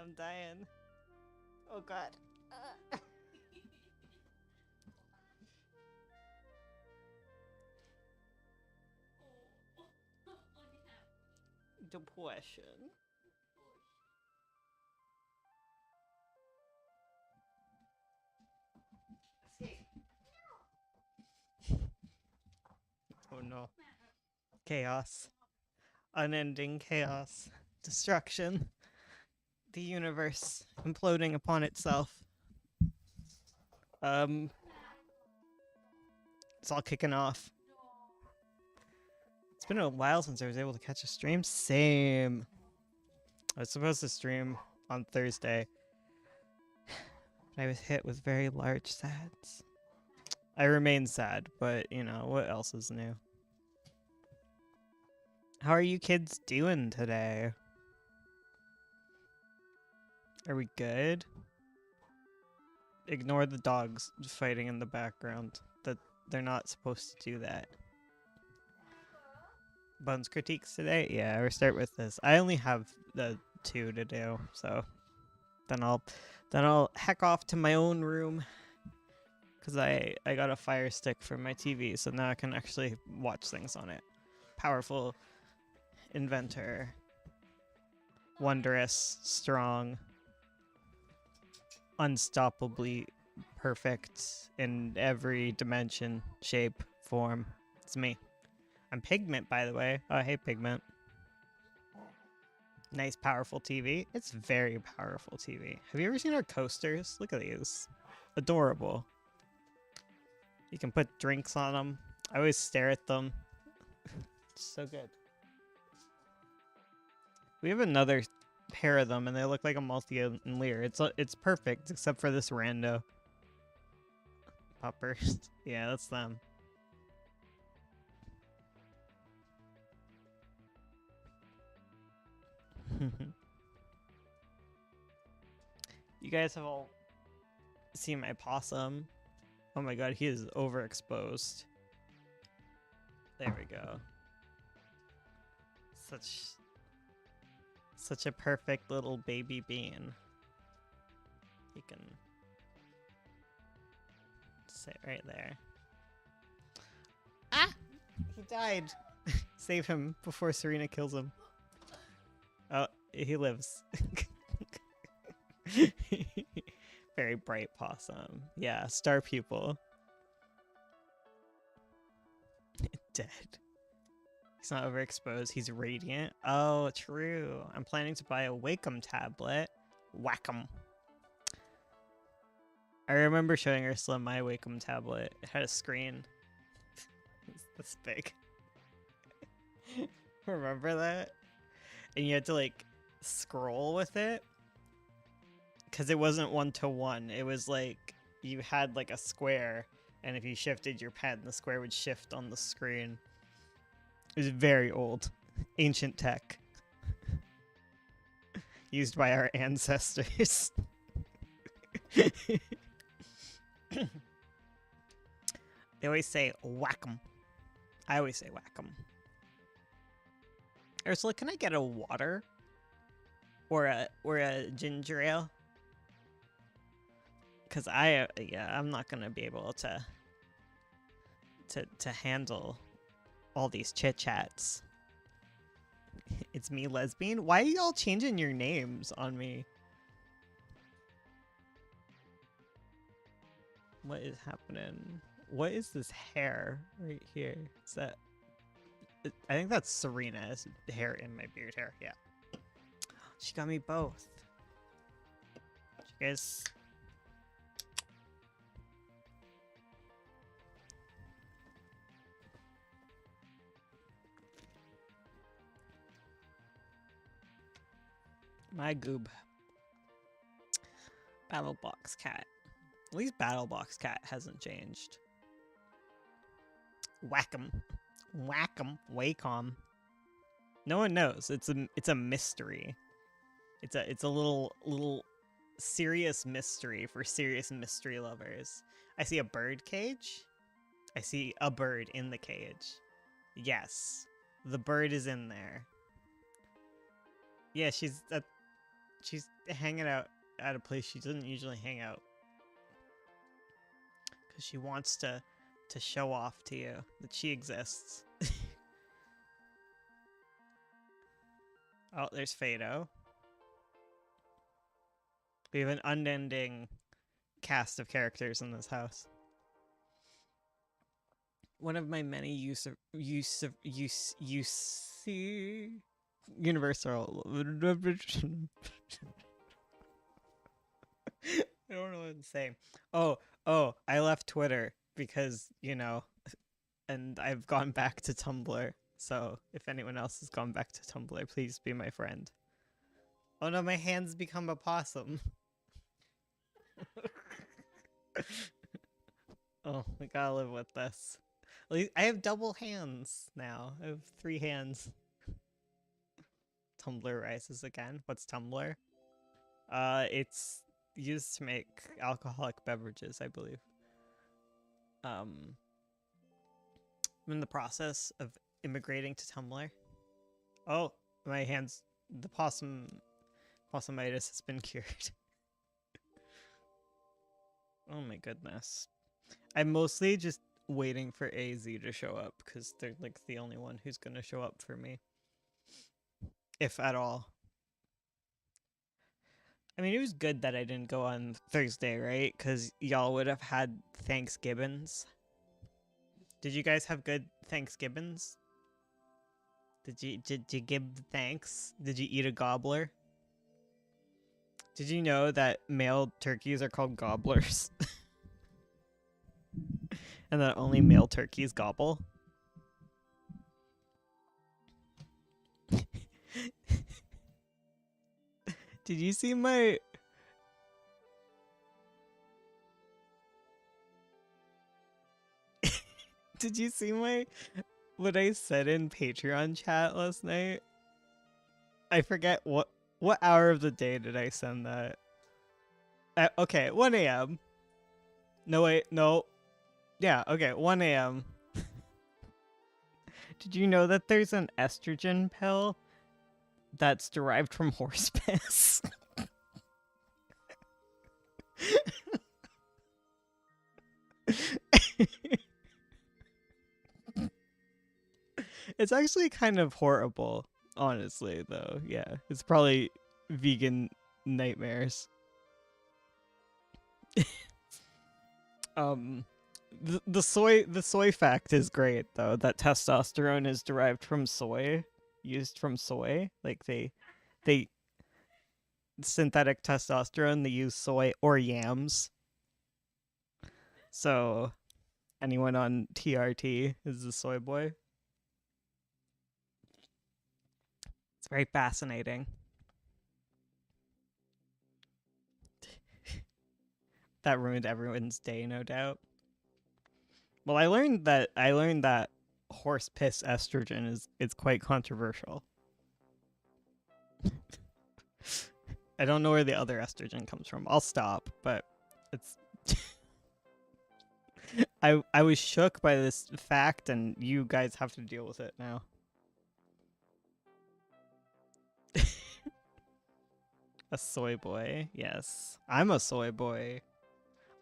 I'm dying. Oh god. Depression. Oh no. Chaos. Unending chaos. Destruction. The universe imploding upon itself. It's all kicking off. It's been a while since I was able to catch a stream. Same. I was supposed to stream on Thursday, but I was hit with very large sads. I remain sad, but you know, what else is new? How are you kids doing today? Are we good? Ignore the dogs fighting in the background. That they're not supposed to do that. Buns critiques today? Yeah, we'll start with this. I only have the 2 to do, so then I'll heck off to my own room because I got a Fire Stick for my TV, so now I can actually watch things on it. Powerful inventor, wondrous, strong, unstoppably perfect in every dimension, shape, form. It's me. I'm Pigment, by the way. Oh, hey, Pigment. Nice, powerful TV. It's very powerful TV. Have you ever seen our coasters? Look at these. Adorable. You can put drinks on them. I always stare at them. It's so good. We have another pair of them, and they look like a multi and Lear. It's perfect, except for this rando. Poppers. Yeah, that's them. You guys have all seen my possum. Oh my god, he is overexposed. There we go. Such a perfect little baby bean. He can sit right there. Ah! He died. Save him before Serena kills him. Oh, he lives. Very bright possum. Yeah, star pupil. Dead. He's not overexposed. He's radiant. Oh, true. I'm planning to buy a Wacom tablet. Wacom. I remember showing Ursula my Wacom tablet. It had a screen. It's this big. Remember that? And you had to like scroll with it. Because it wasn't 1-to-1. It was like you had like a square. And if you shifted your pen, the square would shift on the screen. It was very old. Ancient tech. Used by our ancestors. They always say whack 'em. I always say whack 'em. Ursula, can I get a water? Or a ginger ale? Cause I'm not gonna be able to handle all these chit chats. It's me, LesBean. Why are y'all changing your names on me? What is happening? What is this hair right here? Is that? I think that's Serena's hair in my beard hair. Yeah. She got me both. You guys. My goob. BattleBoxCat. At least BattleBoxCat hasn't changed. Whack 'em. Whack 'em. Wacom. No one knows. It's a mystery. It's a little serious mystery for serious mystery lovers. I see a bird cage. I see a bird in the cage. Yes. The bird is in there. Yeah, she's hanging out at a place she doesn't usually hang out. Because she wants to show off to you that she exists. Oh, there's Fado. We have an unending cast of characters in this house. One of my many universal. I don't know what to say. Oh, I left Twitter because, you know, and I've gone back to Tumblr. So if anyone else has gone back to Tumblr, please be my friend. Oh no, my hands become a possum. Oh, we gotta live with this. At least I have double hands now. I have 3 hands. Tumblr rises again. What's Tumblr? It's used to make alcoholic beverages, I believe. I'm in the process of immigrating to Tumblr. Oh, my hands. The possumitis has been cured. Oh my goodness. I'm mostly just waiting for AZ to show up because they're like the only one who's gonna show up for me. If at all. I mean, it was good that I didn't go on Thursday, right? Because y'all would have had Thanksgivings. Did you guys have good Thanksgivings? Did you give thanks? Did you eat a gobbler? Did you know that male turkeys are called gobblers? And that only male turkeys gobble? Did you see my... Did you see what I said in Patreon chat last night? I forget what hour of the day did I send that? Okay, 1 a.m. No, wait, no. Yeah, okay, 1 a.m. Did you know that there's an estrogen pill that's derived from horse piss? It's actually kind of horrible, honestly, though. Yeah, it's probably vegan nightmares. The soy fact is great though. That testosterone is derived from soy, used from soy. Like they synthetic testosterone. They use soy or yams. So anyone on TRT is a soy boy. It's very fascinating. That ruined everyone's day, no doubt. Well, I learned that horse piss estrogen is quite controversial. I don't know where the other estrogen comes from. I'll stop, but it's I was shook by this fact, and you guys have to deal with it now. A soy boy, yes. I'm a soy boy.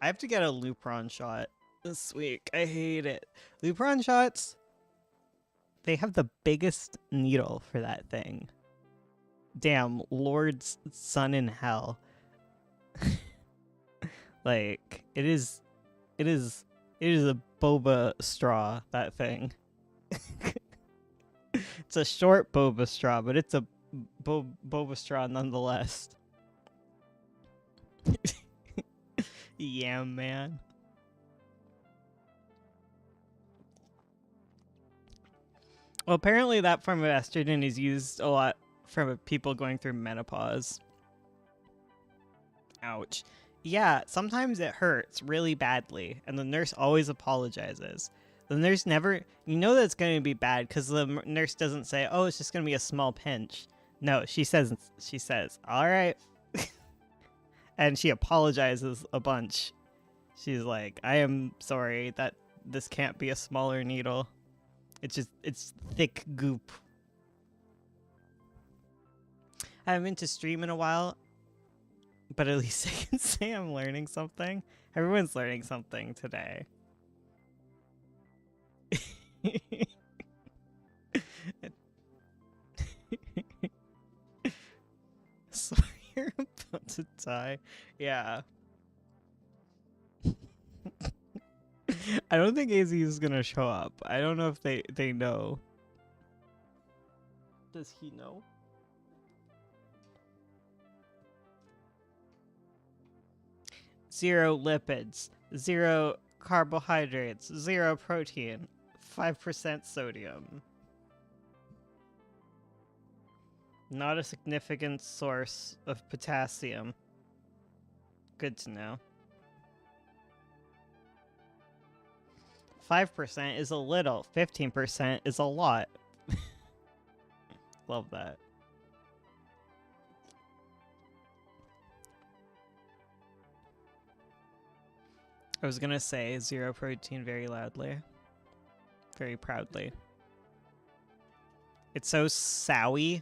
I have to get a Lupron shot this week. I hate it. Lupron shots, they have the biggest needle for that thing. Damn, Lord's son in hell. Like, it is a boba straw, that thing. It's a short boba straw, but it's a boba straw nonetheless. Yeah, man. Well, apparently that form of estrogen is used a lot for people going through menopause. Ouch. Yeah, sometimes it hurts really badly, and the nurse always apologizes. The nurse never... You know that's going to be bad, because the nurse doesn't say, oh, it's just going to be a small pinch. No, she says, all right. And she apologizes a bunch. She's like, I am sorry that this can't be a smaller needle. It's thick goop. I haven't been to stream in a while, but at least I can say I'm learning something. Everyone's learning something today. So you're about to die. Yeah. I don't think AZ is gonna show up. I don't know if they know. Does he know? Zero lipids, 0 carbohydrates, 0 protein, 5% sodium. Not a significant source of potassium. Good to know. 5% is a little, 15% is a lot. Love that. I was gonna say 0 protein very loudly. Very proudly. It's so sowy.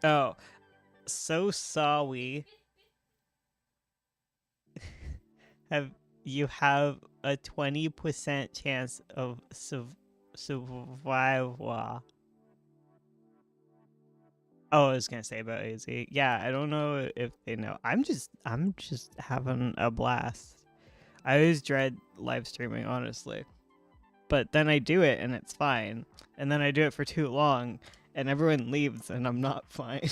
Oh. So sowy. You have a 20% chance of survival. Oh, I was gonna say about AZ. Yeah, I don't know if they know. I'm just having a blast. I always dread live streaming, honestly. But then I do it and it's fine. And then I do it for too long and everyone leaves and I'm not fine.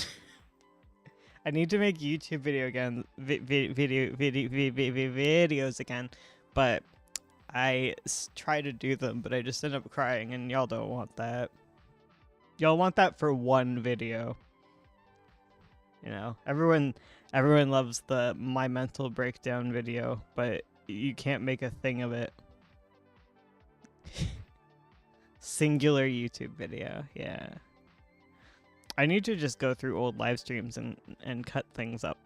I need to make YouTube videos again, but I try to do them, but I just end up crying, and y'all don't want that. Y'all want that for one video. You know, everyone loves the my mental breakdown video, but you can't make a thing of it. Singular YouTube video, yeah. I need to just go through old live streams and cut things up.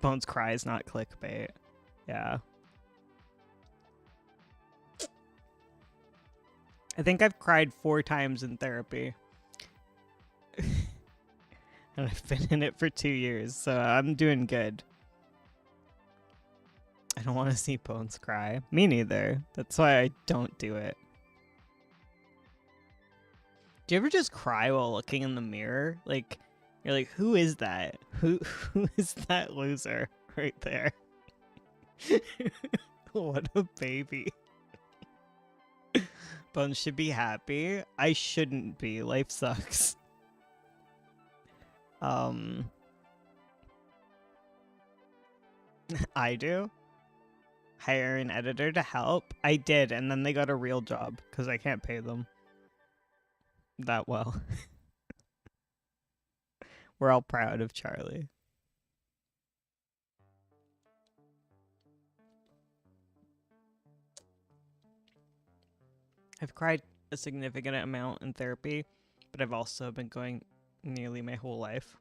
Bones cries, not clickbait. Yeah. I think I've cried 4 times in therapy. And I've been in it for 2 years, so I'm doing good. I don't want to see Bones cry. Me neither. That's why I don't do it. Do you ever just cry while looking in the mirror? Like, you're like, who is that? Who is that loser right there? What a baby. Bones should be happy. I shouldn't be. Life sucks. I do. Hire an editor to help. I did, and then they got a real job because I can't pay them that well. We're all proud of Charlie. I've cried a significant amount in therapy, but I've also been going nearly my whole life.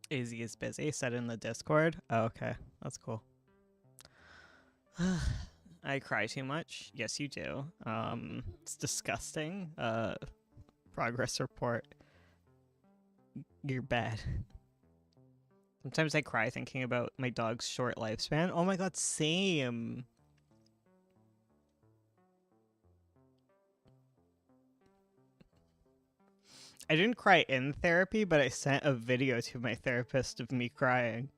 AZ is busy, said in the Discord. Oh, okay. That's cool. I cry too much. Yes, you do. It's disgusting. Progress report. You're bad. Sometimes I cry thinking about my dog's short lifespan. Oh my god, same. I didn't cry in therapy, but I sent a video to my therapist of me crying.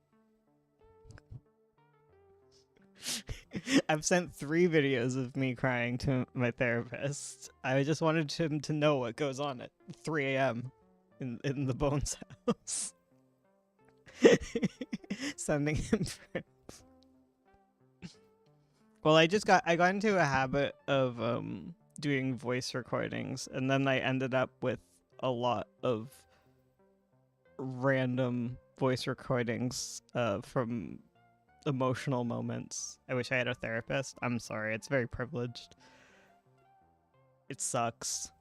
I've sent 3 videos of me crying to my therapist. I just wanted him to know what goes on at 3 a.m. in the Bones house. Sending him friends. Well, I got into a habit of doing voice recordings, and then I ended up with a lot of random voice recordings from emotional moments. I wish I had a therapist. I'm sorry, it's very privileged. It sucks.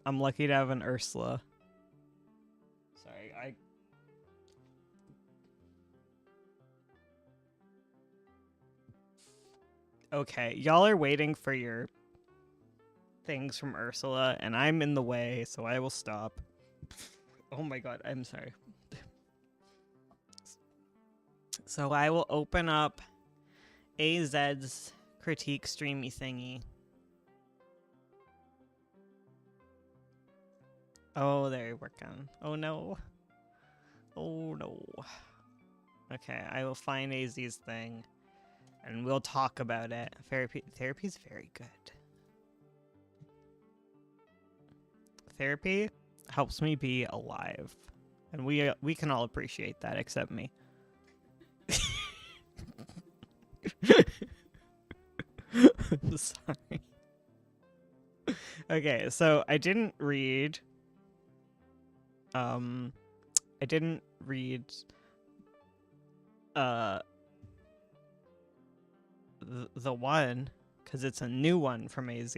I'm lucky to have an Ursula. Sorry, Okay, y'all are waiting for your things from Ursula, and I'm in the way, so I will stop. Oh my god, I'm sorry. So I will open up AZ's critique streamy thingy. Oh, they're working. Oh no. Oh no. Okay, I will find AZ's thing, and we'll talk about it. Therapy's very good. Therapy helps me be alive, and we can all appreciate that except me. I'm sorry. Okay, so I didn't read the one because it's a new one from AZ.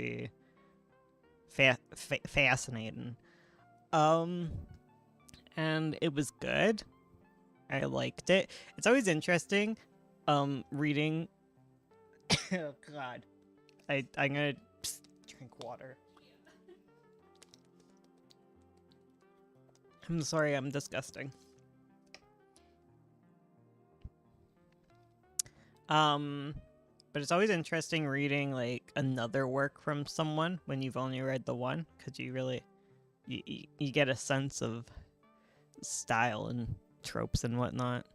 Fascinating. And it was good. I liked it. It's always interesting reading. Oh god. I'm gonna drink water. I'm sorry, I'm disgusting. But it's always interesting reading like another work from someone when you've only read the one, because you really you get a sense of style and tropes and whatnot.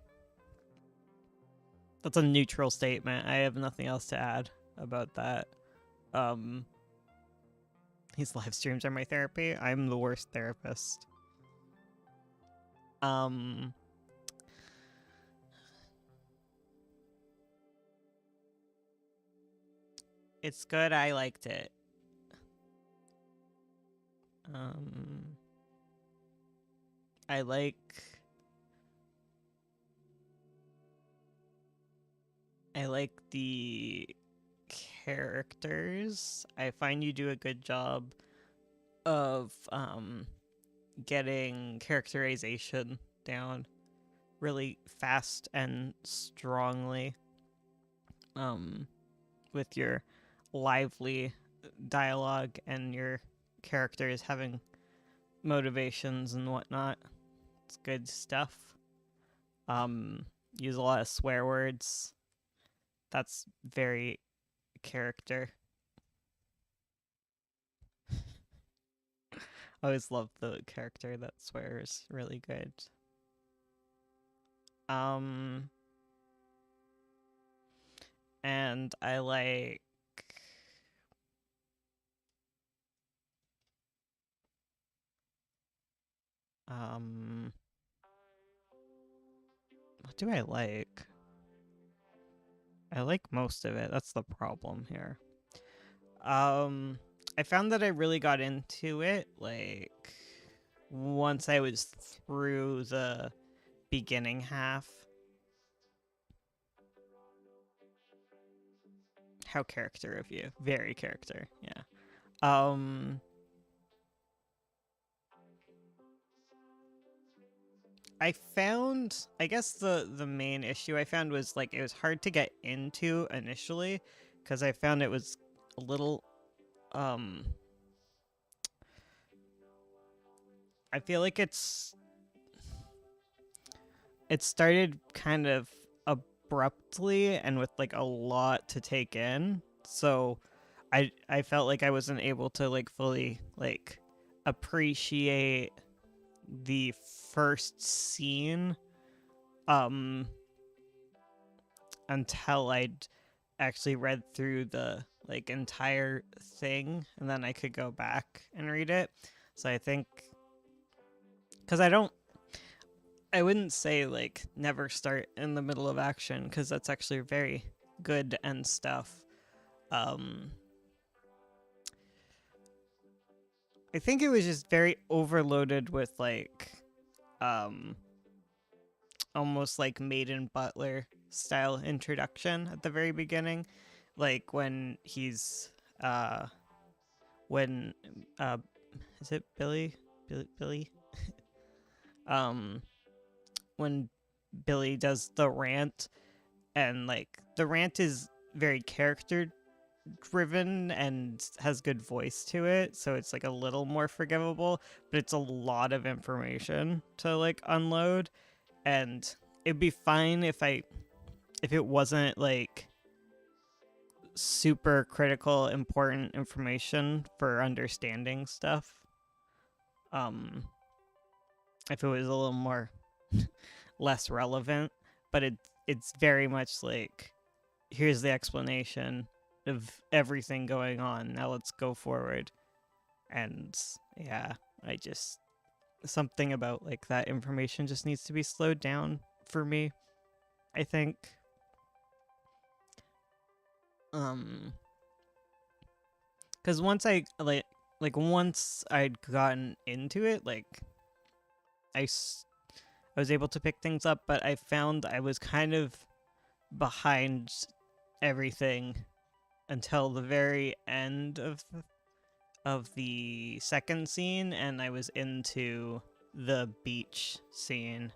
That's a neutral statement. I have nothing else to add about that. These live streams are my therapy. I'm the worst therapist. It's good. I liked it. I like the characters. I find you do a good job of getting characterization down really fast and strongly with your lively dialogue and your characters having motivations and whatnot. It's good stuff. use a lot of swear words. That's very character. I always love the character that swears really good. And I like what do I like? I like most of it. That's the problem here. I found that I really got into it like once I was through the beginning half. How character of you. Very character, yeah. I found, I guess the main issue I found was like it was hard to get into initially because I found it was a little I feel like it started kind of abruptly and with like a lot to take in. So I felt like I wasn't able to like fully like appreciate the first scene until I'd actually read through the like entire thing, and then I could go back and read it. So I think because I wouldn't say like never start in the middle of action because that's actually very good and stuff. I think it was just very overloaded with like almost like Maiden Butler style introduction at the very beginning, like when he's when is it Billy when Billy does the rant, and like the rant is very character driven and has good voice to it, so it's like a little more forgivable, but it's a lot of information to like unload, and it'd be fine if it wasn't like super critical important information for understanding stuff. If it was a little more less relevant, but it's very much like here's the explanation of everything going on, now let's go forward. And yeah, I just something about like that information just needs to be slowed down for me, I think. Because once I once I'd gotten into it, like I was able to pick things up, but I found I was kind of behind everything until the very end of the second scene, and I was into the beach scene.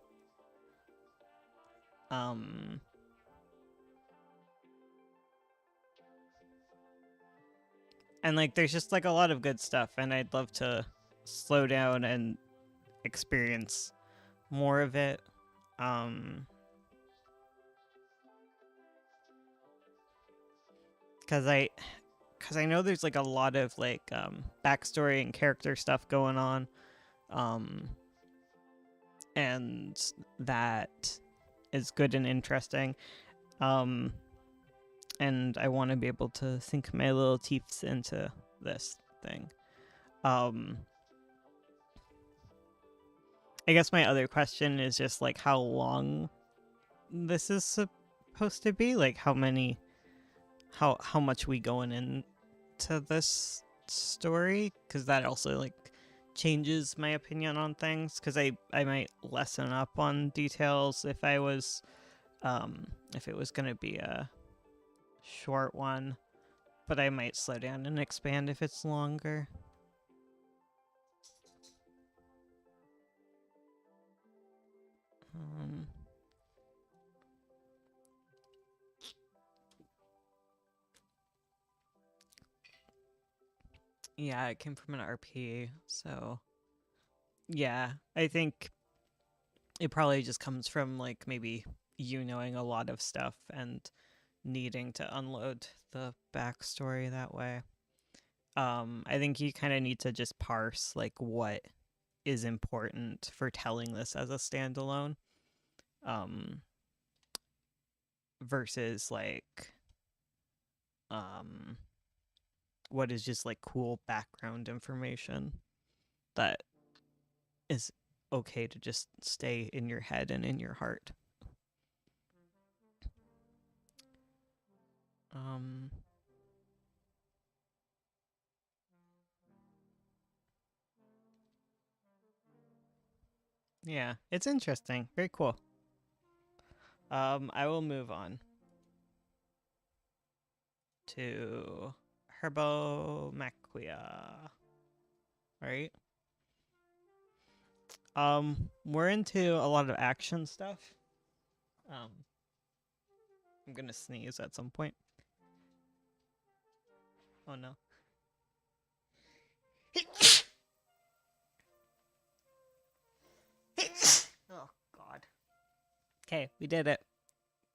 And like there's just like a lot of good stuff, and I'd love to slow down and experience more of it. Because I know there's like a lot of like backstory and character stuff going on, and that is good and interesting. And I want to be able to sink my little teeth into this thing. I guess my other question is just like how long this is supposed to be, like how much we going into this story, because that also like changes my opinion on things, because I might lessen up on details if it was gonna be a short one, but I might slow down and expand if it's longer. Yeah, it came from an RP, so yeah, I think it probably just comes from like maybe you knowing a lot of stuff and needing to unload the backstory that way. I think you kind of need to just parse like what is important for telling this as a standalone, um, versus like um, what is just like cool background information that is okay to just stay in your head and in your heart. Um, yeah, it's interesting. Very cool. I will move on to Herbomachia. Right? We're into a lot of action stuff. I'm gonna sneeze at some point. Oh no. Oh god. Okay, we did it.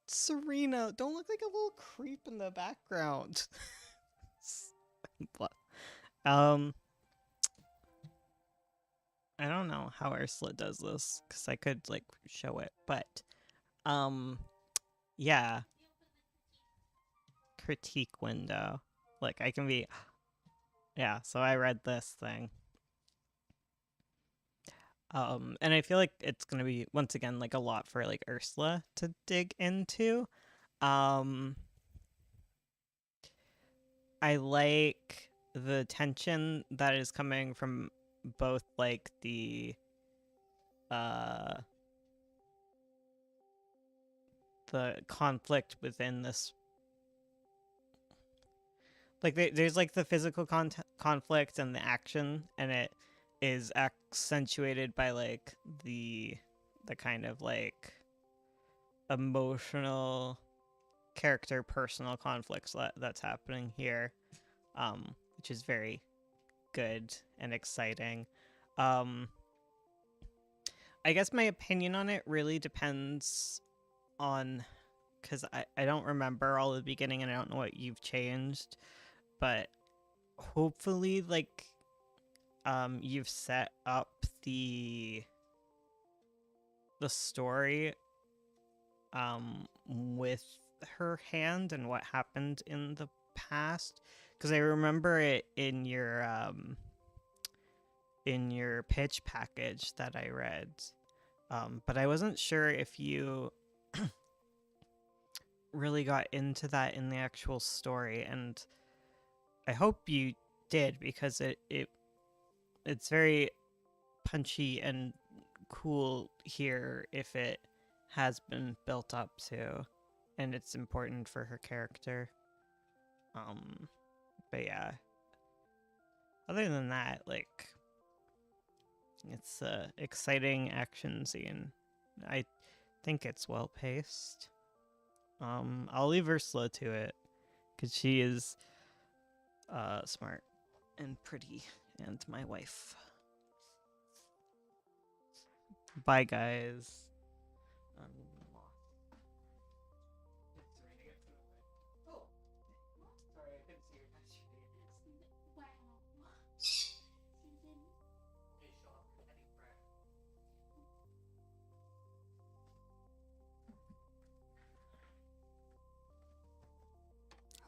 Serena, don't look like a little creep in the background. I don't know how Ursula does this because I could like show it, but yeah, critique window. Like I can be, yeah. So I read this thing, and I feel like it's gonna be once again like a lot for like Ursula to dig into. I like the tension that is coming from both like the conflict within this, like there's like the physical conflict and the action, and it is accentuated by like the kind of like emotional character personal conflicts that's happening here, which is very good and exciting. I guess my opinion on it really depends on, because I don't remember all the beginning and I don't know what you've changed, but hopefully like you've set up the story with her hand and what happened in the past, because I remember it in your pitch package that I read, but I wasn't sure if you really got into that in the actual story, and I hope you did, because it's very punchy and cool here if it has been built up to, and it's important for her character. But yeah, other than that, like, it's a exciting action scene. I think it's well paced. I'll leave Ursula to it because she is smart and pretty and my wife. Bye, guys. Oh, sorry, I couldn't see your picture.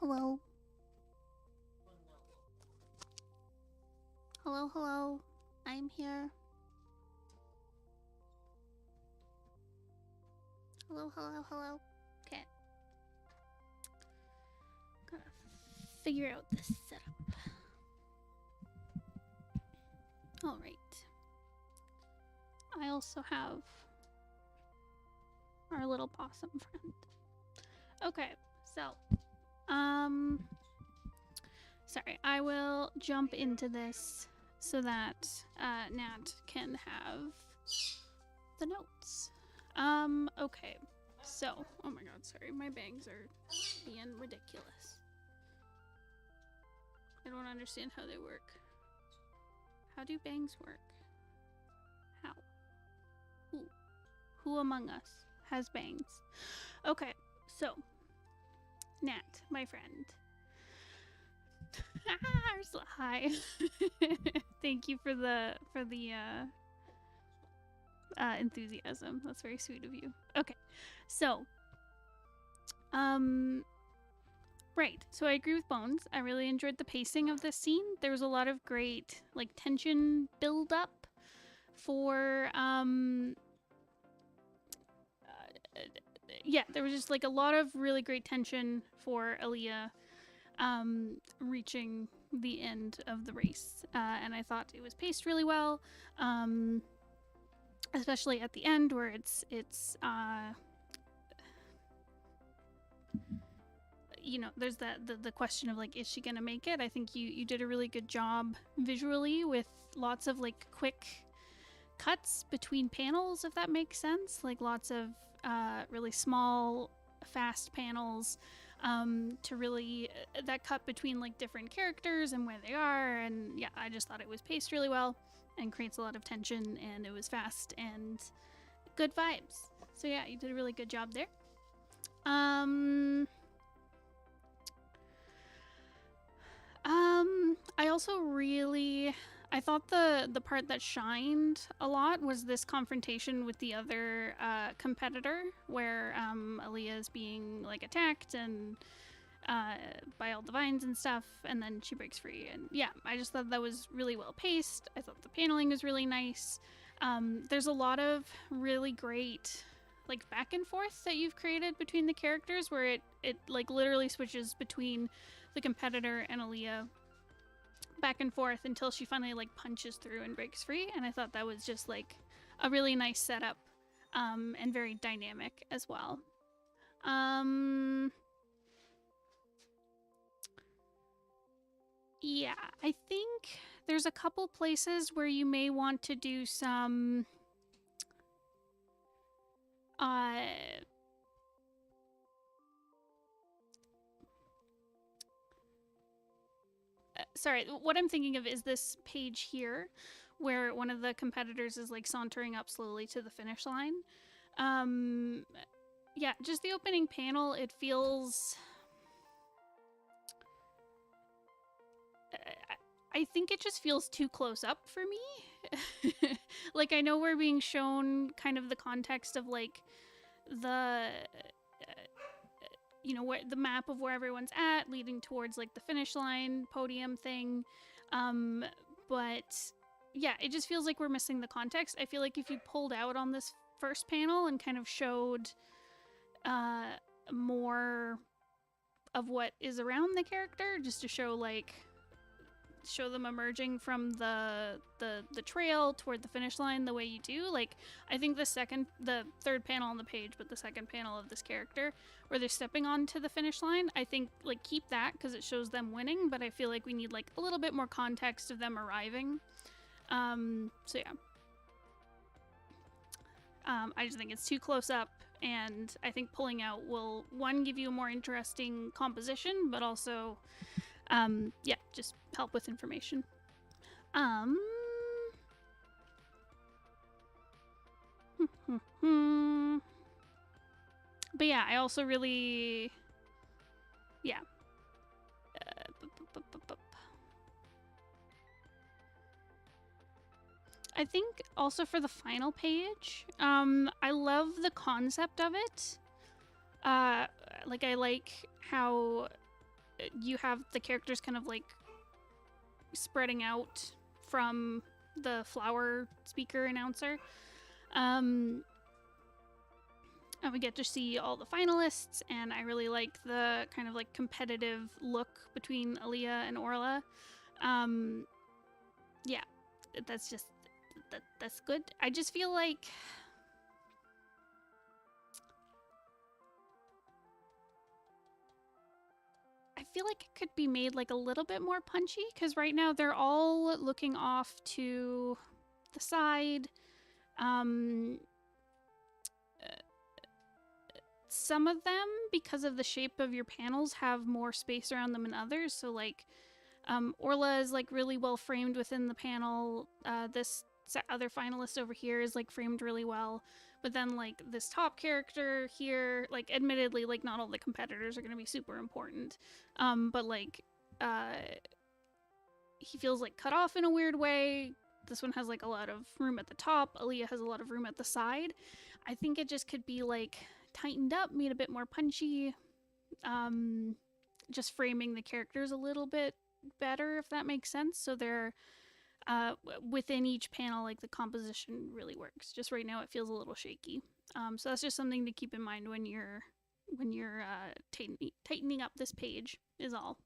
Wow. Hello. Hello, hello. I'm here. Hello, hello, hello. Okay. Gotta figure out this setup. Alright. I also have our little possum friend. Okay, so sorry, I will jump into this so that Nat can have the notes. Okay. So, oh my god, sorry, my bangs are being ridiculous. I don't understand how they work. How do bangs work? How? Ooh. Who among us has bangs? Okay, so Nat, my friend. Ursula, hi. Thank you for the enthusiasm. That's very sweet of you. Okay, so right. So I agree with Bones. I really enjoyed the pacing of this scene. There was a lot of great like tension build up for yeah, there was just like a lot of really great tension for Aaliyah reaching the end of the race. And I thought it was paced really well. Especially at the end where it's you know, there's the question of like, is she gonna make it? I think you did a really good job visually with lots of like quick cuts between panels, if that makes sense. Like lots of really small, fast panels to really that cut between like different characters and where they are. And yeah, I just thought it was paced really well and creates a lot of tension, and it was fast and good vibes. So yeah, you did a really good job there. I also really, I thought the part that shined a lot was this confrontation with the other competitor, where Aaliyah is being like attacked and by all the vines and stuff, and then she breaks free. And yeah, I just thought that was really well paced. I thought the paneling was really nice. There's a lot of really great like back and forth that you've created between the characters, where it like literally switches between the competitor and Aaliyah back and forth until she finally like punches through and breaks free. And I thought that was just like a really nice setup and very dynamic as well. Yeah, I think there's a couple places where you may want to do some sorry, what I'm thinking of is this page here where one of the competitors is like sauntering up slowly to the finish line. Yeah, just the opening panel, it feels I think it just feels too close up for me. Like, I know we're being shown kind of the context of like the you know, where the map of where everyone's at leading towards like the finish line podium thing, but yeah, it just feels like we're missing the context. I feel like if you pulled out on this first panel and kind of showed more of what is around the character, just to show them emerging from the trail toward the finish line the way you do. Like, I think the third panel on the page, but the second panel of this character where they're stepping onto the finish line, I think like keep that because it shows them winning, but I feel like we need like a little bit more context of them arriving. So yeah. I just think it's too close up, and I think pulling out will, one, give you a more interesting composition, but also yeah, just help with information. But yeah, I also really, yeah. I think also for the final page, I love the concept of it. Like, I like how you have the characters kind of like spreading out from the flower speaker announcer. And we get to see all the finalists, and I really like the kind of like competitive look between Aaliyah and Orla. Yeah, that's just, that's good. I just feel like it could be made like a little bit more punchy, because right now they're all looking off to the side. Some of them, because of the shape of your panels, have more space around them than others. So like Orla is like really well framed within the panel. This other finalist over here is like framed really well, But then like this top character here, like admittedly, like not all the competitors are going to be super important, but like he feels like cut off in a weird way. This one has like a lot of room at the top. Aaliyah has a lot of room at the side. I think it just could be like tightened up, made a bit more punchy, just framing the characters a little bit better, if that makes sense. So they're within each panel, like the composition really works. Just right now it feels a little shaky. So that's just something to keep in mind when you're tightening up this page is all.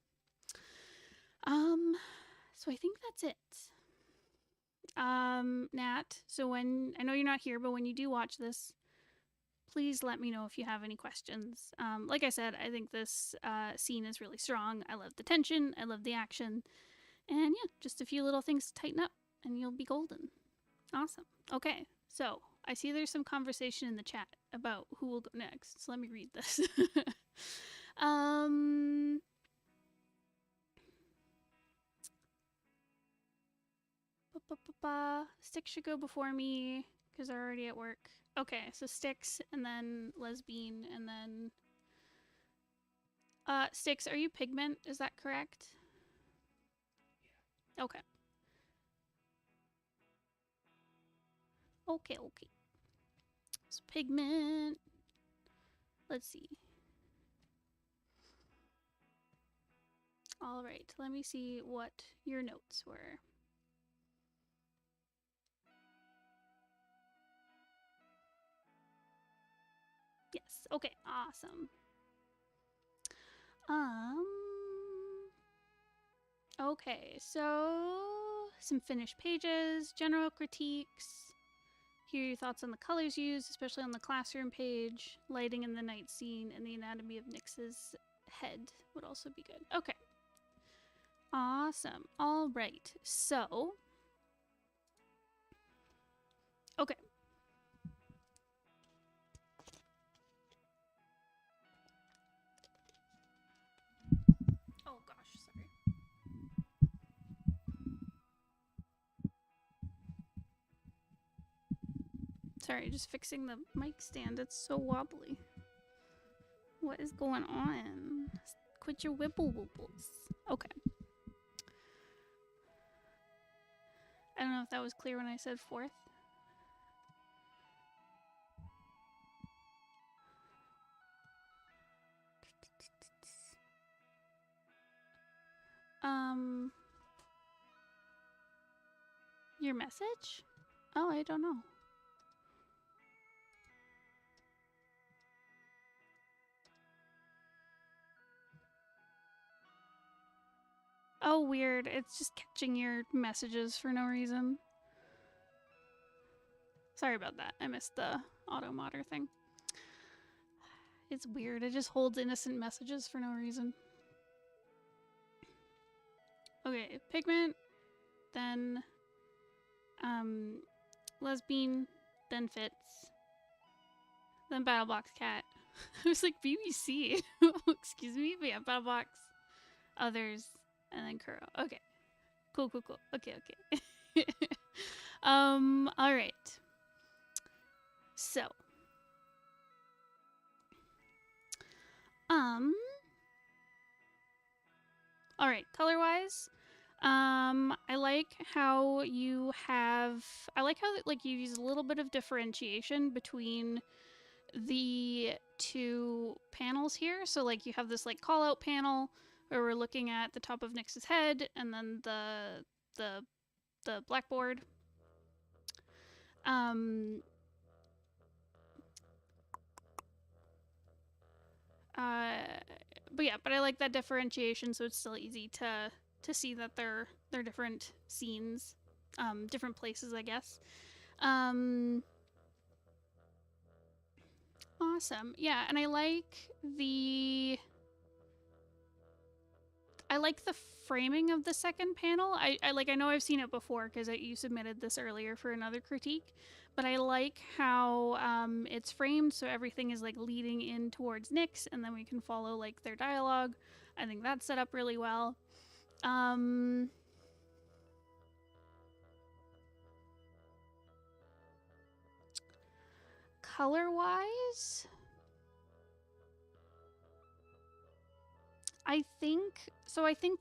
So I think that's it. Nat, so when, I know you're not here, but when you do watch this, please let me know if you have any questions. Like I said, I think this scene is really strong. I love the tension, I love the action, and yeah, just a few little things to tighten up and you'll be golden. Awesome. Okay, so I see there's some conversation in the chat about who will go next, so let me read this. Sticks should go before me because they're already at work. Okay, so Sticks and then LesBean and then Sticks, are you Pigment? Is that correct? Okay. Okay. So Pigment. Let's see. All right, let me see what your notes were. Yes, okay, awesome. Okay, so some finished pages, general critiques. Here are your thoughts on the colors used, especially on the classroom page, lighting in the night scene, and the anatomy of Nyx's head would also be good. Okay. Awesome. All right. So, okay. Oh gosh, sorry. Sorry, just fixing the mic stand. It's so wobbly. What is going on? Quit your wibble wobbles. Okay. I don't know if that was clear when I said fourth. Your message? Oh, I don't know. Oh, weird. It's just catching your messages for no reason. Sorry about that. I missed the auto modder thing. It's weird. It just holds innocent messages for no reason. Okay, Pigment, then LesBean, then Fitz, then BattleBoxCat. I was like, BBC. Excuse me, but yeah, BattleBox, others, and then Kuroe. Okay. Cool. Okay. All right. So. All right, color-wise, I like how you have, I like how like you use a little bit of differentiation between the two panels here. So like you have this like call out panel where we're looking at the top of Nyx's head and then the blackboard. But I like that differentiation, so it's still easy to see that they're different scenes, different places, I guess. Awesome. Yeah, and I like the framing of the second panel. I know I've seen it before because you submitted this earlier for another critique, but I like how it's framed so everything is like leading in towards Nyx, and then we can follow like their dialogue. I think that's set up really well. color-wise, I think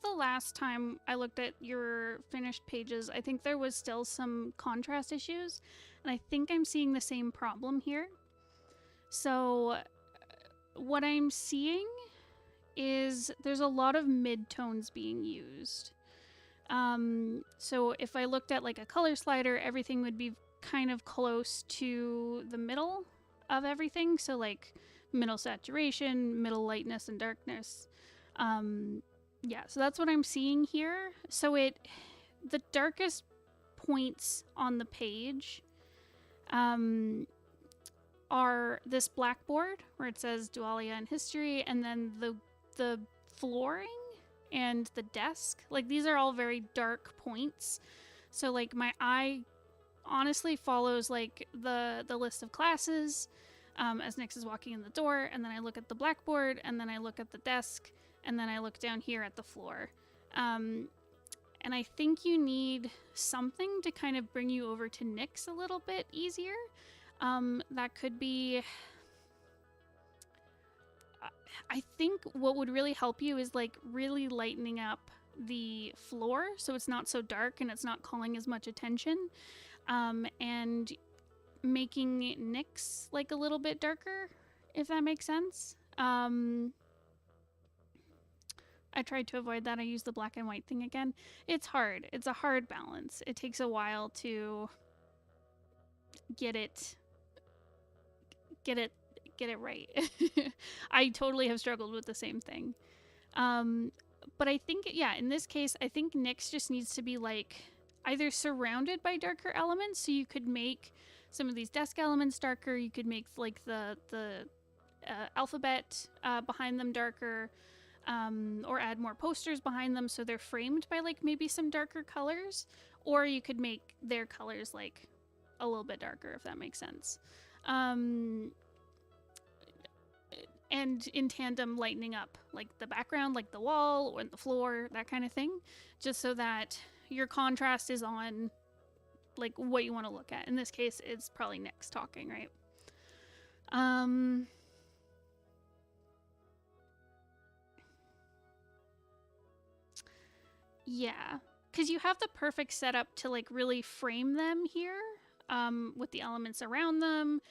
the last time I looked at your finished pages, I think there was still some contrast issues, and I think I'm seeing the same problem here. So what I'm seeing is there's a lot of mid-tones being used. So if I looked at like a color slider, everything would be kind of close to the middle of everything. So like middle saturation, middle lightness and darkness. Yeah, so that's what I'm seeing here. So the darkest points on the page are this blackboard where it says Dualia and history, and then the flooring and the desk. Like these are all very dark points. So like my eye honestly follows like the list of classes as Nyx is walking in the door, and then I look at the blackboard, and then I look at the desk, and then I look down here at the floor. And I think you need something to kind of bring you over to Nyx a little bit easier. That could be... I think what would really help you is like really lightening up the floor so it's not so dark and it's not calling as much attention. And making Nyx like a little bit darker, if that makes sense. I tried to avoid that. I used the black and white thing again. It's hard. It's a hard balance. It takes a while to get it right. I totally have struggled with the same thing. But I think, yeah, in this case, I think Nyx just needs to be like either surrounded by darker elements, so you could make some of these desk elements darker. You could make like the alphabet behind them darker, or add more posters behind them so they're framed by like maybe some darker colors, or you could make their colors like a little bit darker, if that makes sense. And in tandem lightening up like the background, like the wall or the floor, that kind of thing, just so that your contrast is on like what you want to look at. In this case, it's probably Nyx talking, right? Yeah, because you have the perfect setup to like really frame them here, with the elements around them.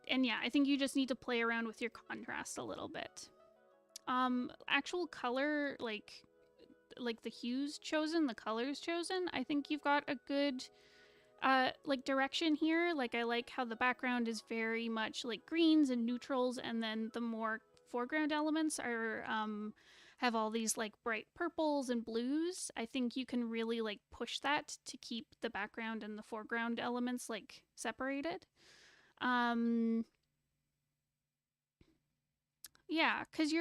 And yeah, I think you just need to play around with your contrast a little bit. Actual color, like the hues chosen, the colors chosen, I think you've got a good like direction here. Like I like how the background is very much like greens and neutrals, and then the more foreground elements are have all these like bright purples and blues. I think you can really like push that to keep the background and the foreground elements like separated. Yeah, because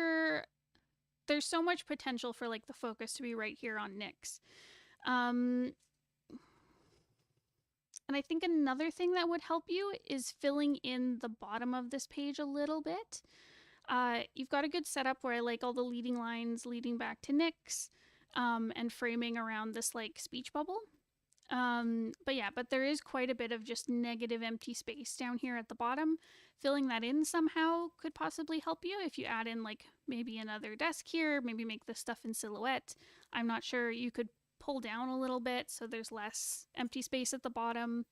there's so much potential for like the focus to be right here on Nyx. And I think another thing that would help you is filling in the bottom of this page a little bit. You've got a good setup where I like all the leading lines leading back to Nyx, and framing around this like speech bubble. But there is quite a bit of just negative empty space down here at the bottom. Filling that in somehow could possibly help you if you add in like maybe another desk here, maybe make this stuff in silhouette. I'm not sure. You could pull down a little bit so there's less empty space at the bottom.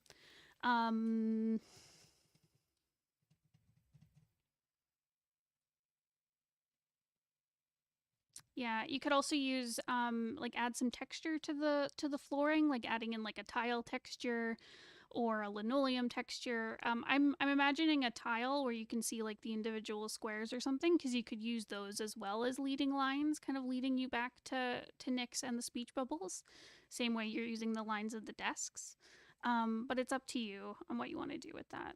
Yeah, you could also use like add some texture to the flooring, like adding in like a tile texture or a linoleum texture. I'm imagining a tile where you can see like the individual squares or something, because you could use those as well as leading lines, kind of leading you back to Nyx and the speech bubbles, same way you're using the lines of the desks. But it's up to you on what you want to do with that.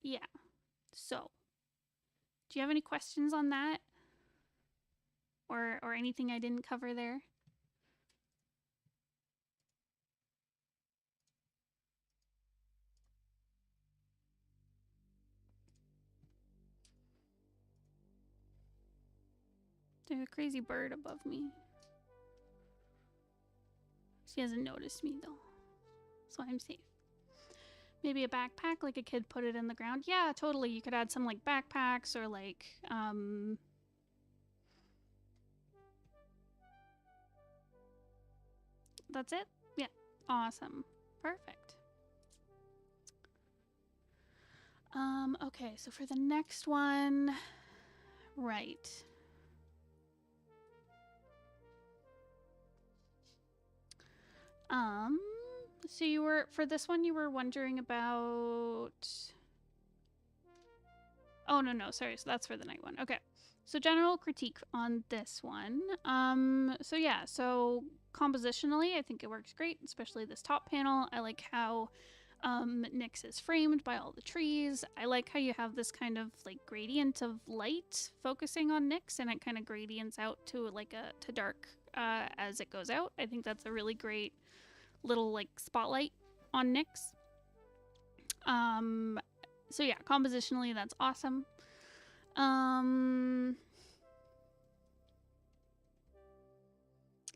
Yeah. So, do you have any questions on that? Or anything I didn't cover there? There's a crazy bird above me. He hasn't noticed me though, so I'm safe. Maybe a backpack, like a kid put it in the ground. Yeah, totally. You could add some like backpacks or like that's it? Yeah. Awesome. Perfect. Okay, so for the next one, right. So you were, for this one, you were wondering about... Oh, no, sorry. So that's for the night one. Okay. So general critique on this one. So yeah, so compositionally, I think it works great, especially this top panel. I like how Nyx is framed by all the trees. I like how you have this kind of like gradient of light focusing on Nyx, and it kind of gradients out to like to dark as it goes out. I think that's a really great little like spotlight on Nyx. So yeah, compositionally that's awesome.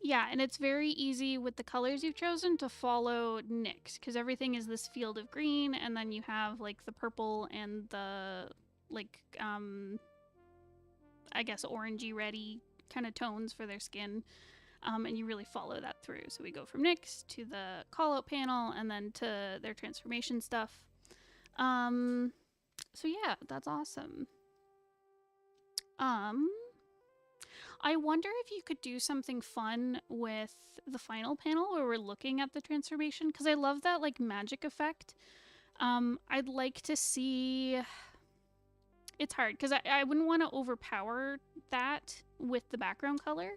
Yeah, and it's very easy with the colors you've chosen to follow Nyx, because everything is this field of green, and then you have like the purple and the like I guess orangey reddy kind of tones for their skin. And you really follow that through. So we go from Nyx to the call out panel and then to their transformation stuff. So yeah, that's awesome. I wonder if you could do something fun with the final panel where we're looking at the transformation, because I love that like magic effect. I'd like to see... It's hard because I wouldn't want to overpower that with the background color,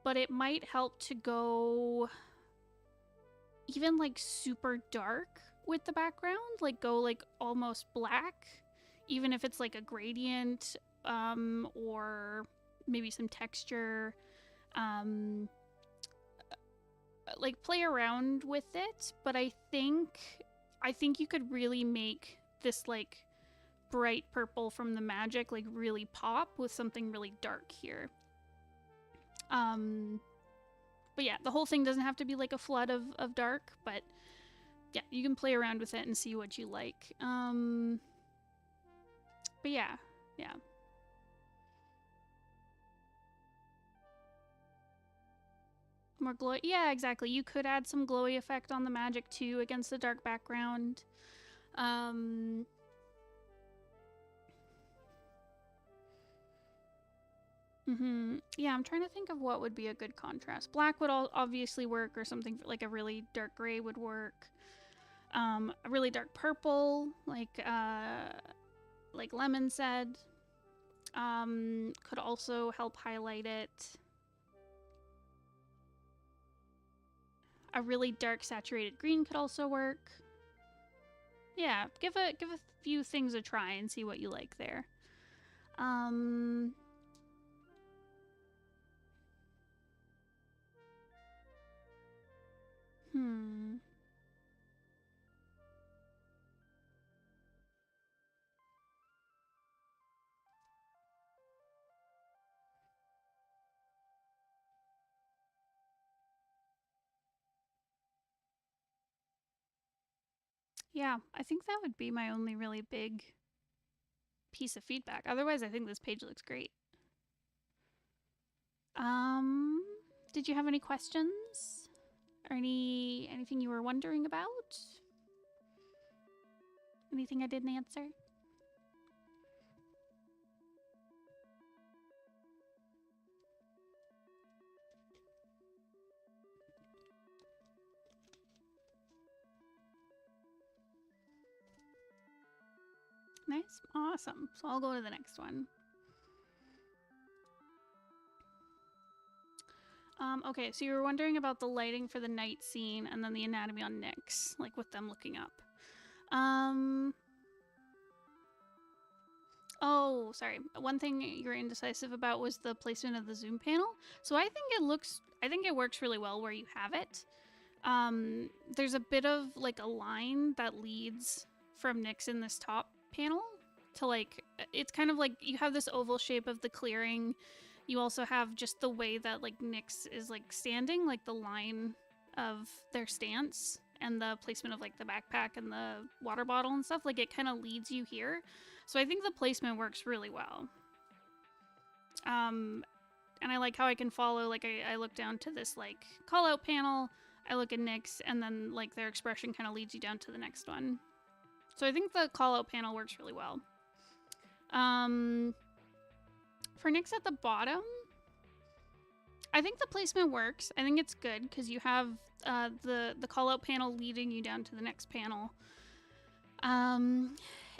but it might help to go even like super dark with the background, like go like almost black, even if it's like a gradient or maybe some texture. Like play around with it, but I think you could really make this like bright purple from the magic like really pop with something really dark here. But yeah, the whole thing doesn't have to be like a flood of dark, but yeah, you can play around with it and see what you like. But yeah. More glow. Yeah, exactly. You could add some glowy effect on the magic too against the dark background. Yeah, I'm trying to think of what would be a good contrast. Black would obviously work, or something like a really dark gray would work. A really dark purple, like Lemon said, could also help highlight it. A really dark saturated green could also work. Yeah, give a few things a try and see what you like there. Yeah, I think that would be my only really big piece of feedback. Otherwise, I think this page looks great. Did you have any questions? Or anything you were wondering about? Anything I didn't answer? Nice. Awesome. So I'll go to the next one. Okay, so you were wondering about the lighting for the night scene and then the anatomy on Nyx, like with them looking up. Oh, sorry. One thing you were indecisive about was the placement of the zoom panel. So I think it works really well where you have it. There's a bit of like a line that leads from Nyx in this top panel to like, it's kind of like you have this oval shape of the clearing. You also have just the way that like Nyx is like standing, like the line of their stance and the placement of like the backpack and the water bottle and stuff. Like it kind of leads you here. So I think the placement works really well. And I like how I can follow, like I look down to this like call out panel, I look at Nyx, and then like their expression kind of leads you down to the next one. So I think the call out panel works really well. For Nyx at the bottom, I think the placement works. I think it's good because you have the call out panel leading you down to the next panel.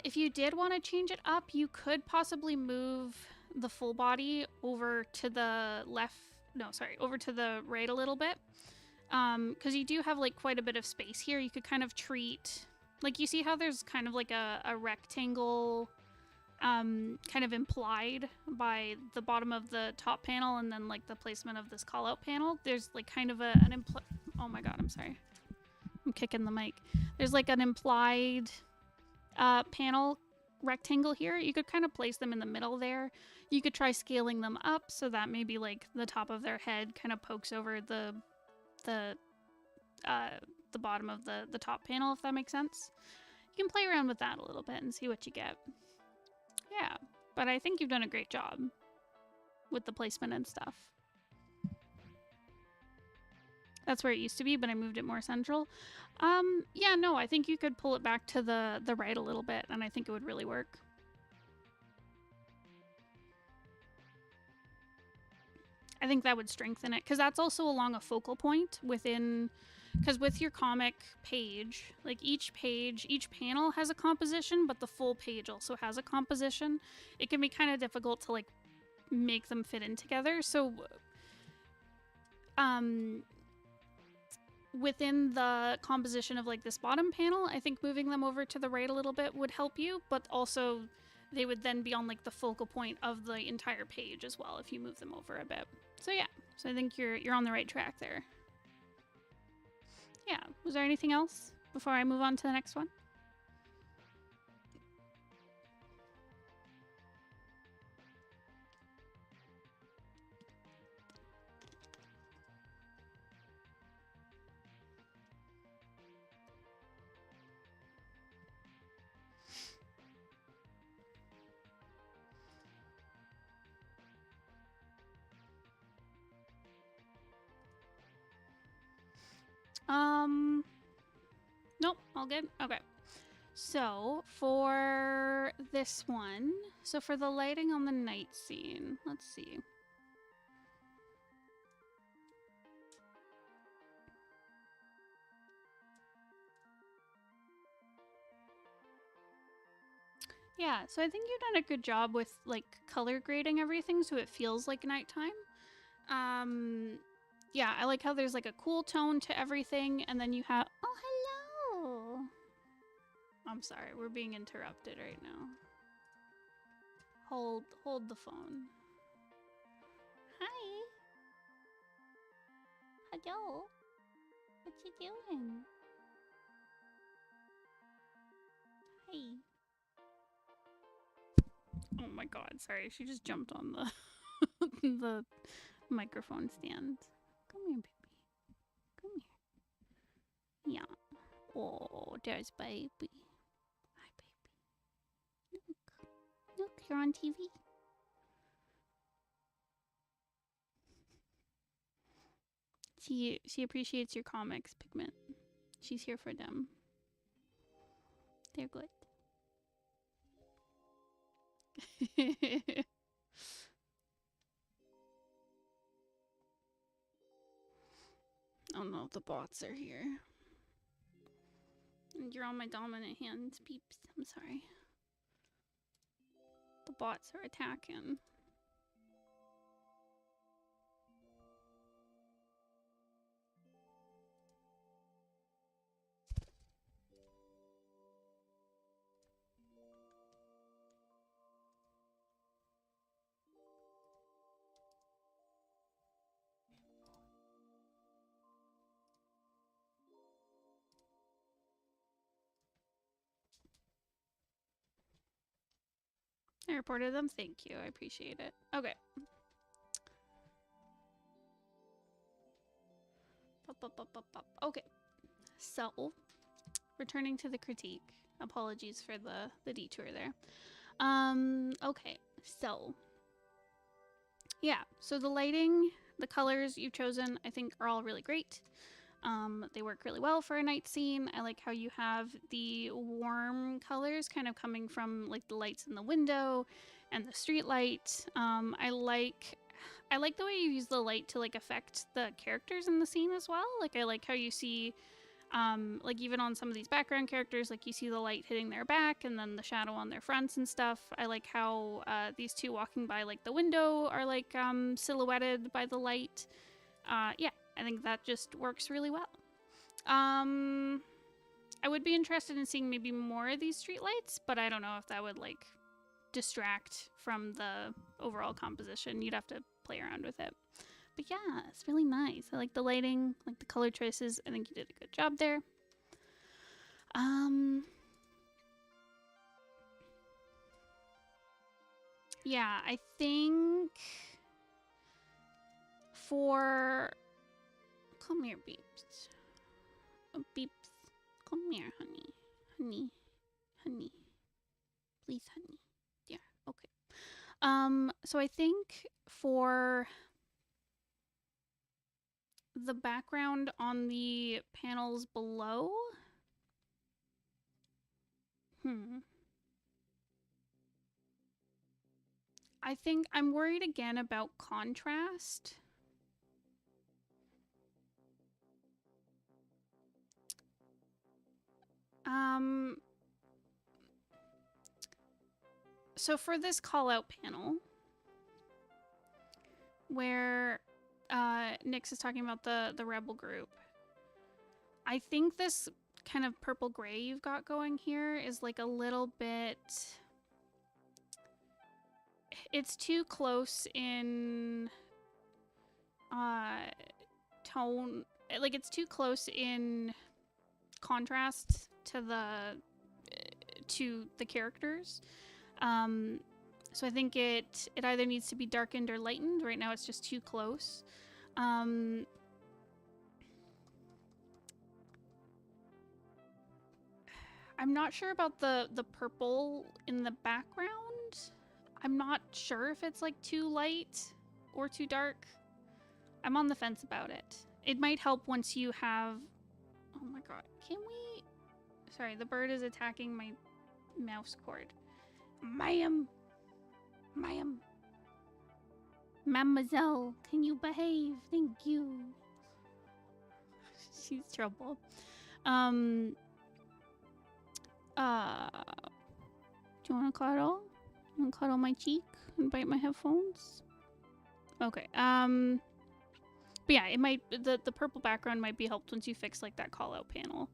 If you did want to change it up, you could possibly move the full body over to the left. No, sorry, over to the right a little bit. Because you do have like quite a bit of space here. You could kind of treat, like you see how there's kind of like a rectangle kind of implied by the bottom of the top panel and then like the placement of this call out panel. There's like kind of oh my god, I'm sorry. I'm kicking the mic. There's like an implied panel rectangle here. You could kind of place them in the middle there. You could try scaling them up so that maybe like the top of their head kind of pokes over the bottom of the top panel, if that makes sense. You can play around with that a little bit and see what you get. Yeah, but I think you've done a great job with the placement and stuff. That's where it used to be, but I moved it more central. Yeah, no, I think you could pull it back to the right a little bit, and I think it would really work. I think that would strengthen it, because that's also along a focal point within... Because with your comic page, like each panel has a composition, but the full page also has a composition. It can be kind of difficult to like make them fit in together. So within the composition of like this bottom panel, I think moving them over to the right a little bit would help you, but also they would then be on like the focal point of the entire page as well if you move them over a bit. So yeah, so I think you're on the right track there. Yeah, was there anything else before I move on to the next one? Nope, all good? Okay. So, for this one, so for the lighting on the night scene, let's see. Yeah, so I think you've done a good job with, like, color grading everything so it feels like nighttime. Yeah, I like how there's, like, a cool tone to everything, and then you have... Oh, hello! I'm sorry, we're being interrupted right now. Hold the phone. Hi! Hello? What you doing? Hey. Oh my god, sorry, she just jumped on the the microphone stand. Come here, baby. Come here. Yeah. Oh, there's baby. Hi, baby. Look, you're on TV. She appreciates your comics, Pigment. She's here for them. They're good. Oh no, the bots are here. And you're on my dominant hand, peeps. I'm sorry. The bots are attacking. I reported them. Thank you. I appreciate it. Okay. Okay, so returning to the critique. Apologies for the detour there. Okay, so yeah, so the lighting, the colors you've chosen, I think are all really great. They work really well for a night scene. I like how you have the warm colors kind of coming from like the lights in the window and the street light. I like the way you use the light to like affect the characters in the scene as well. Like I like how you see like even on some of these background characters, like you see the light hitting their back and then the shadow on their fronts and stuff. I like how these two walking by like the window are like silhouetted by the light. Yeah, I think that just works really well. I would be interested in seeing maybe more of these streetlights, but I don't know if that would like distract from the overall composition. You'd have to play around with it. But yeah, it's really nice. I like the lighting, like the color choices. I think you did a good job there. Yeah, I think for... Come here, beeps. Beeps. Come here, honey. Honey. Honey. Please, honey. Yeah, okay. So I think for the background on the panels below. I think I'm worried again about contrast. So for this call out panel, where Nyx is talking about the rebel group, I think this kind of purple gray you've got going here is like a little bit... It's too close in tone, like it's too close in contrast to the characters. So I think it either needs to be darkened or lightened. Right now it's just too close. I'm not sure about the purple in the background. I'm not sure if it's like too light or too dark. I'm on the fence about it. It might help once you have... Oh my god, can we... Sorry, the bird is attacking my mouse cord. Ma'am. Mademoiselle, can you behave? Thank you. She's trouble. Do you want to cuddle? You want to cuddle my cheek and bite my headphones? Okay. But yeah, it might... The purple background might be helped once you fix, like, that call-out panel.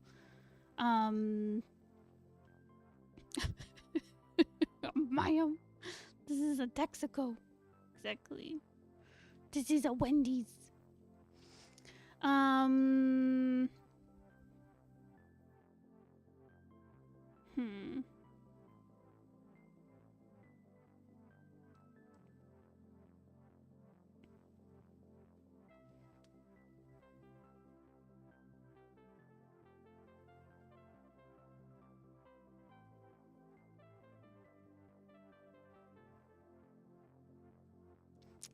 Maya, this is a Texaco. Exactly. This is a Wendy's.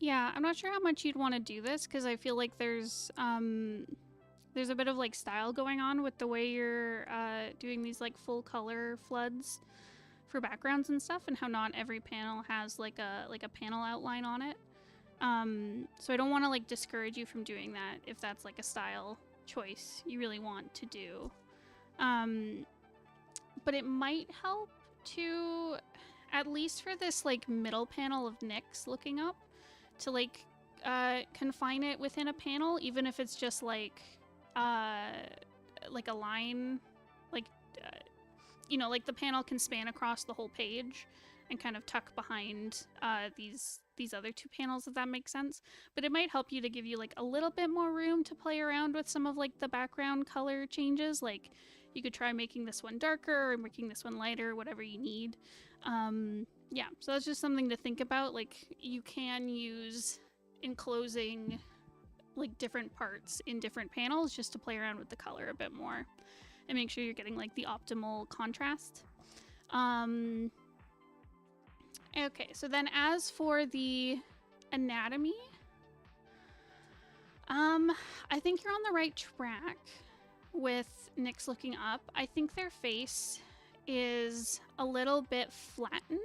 Yeah, I'm not sure how much you'd want to do this because I feel like there's a bit of like style going on with the way you're doing these like full color floods for backgrounds and stuff, and how not every panel has like a panel outline on it. So I don't want to like discourage you from doing that if that's like a style choice you really want to do. But it might help to, at least for this like middle panel of Nyx looking up, to like confine it within a panel, even if it's just like a line, like you know, like the panel can span across the whole page and kind of tuck behind these other two panels, if that makes sense. But it might help you to give you like a little bit more room to play around with some of like the background color changes. Like you could try making this one darker or making this one lighter, whatever you need. Yeah, so that's just something to think about. Like you can use enclosing like different parts in different panels just to play around with the color a bit more and make sure you're getting like the optimal contrast. Okay, so then as for the anatomy, I think you're on the right track with Nyx looking up. I think their face is a little bit flattened.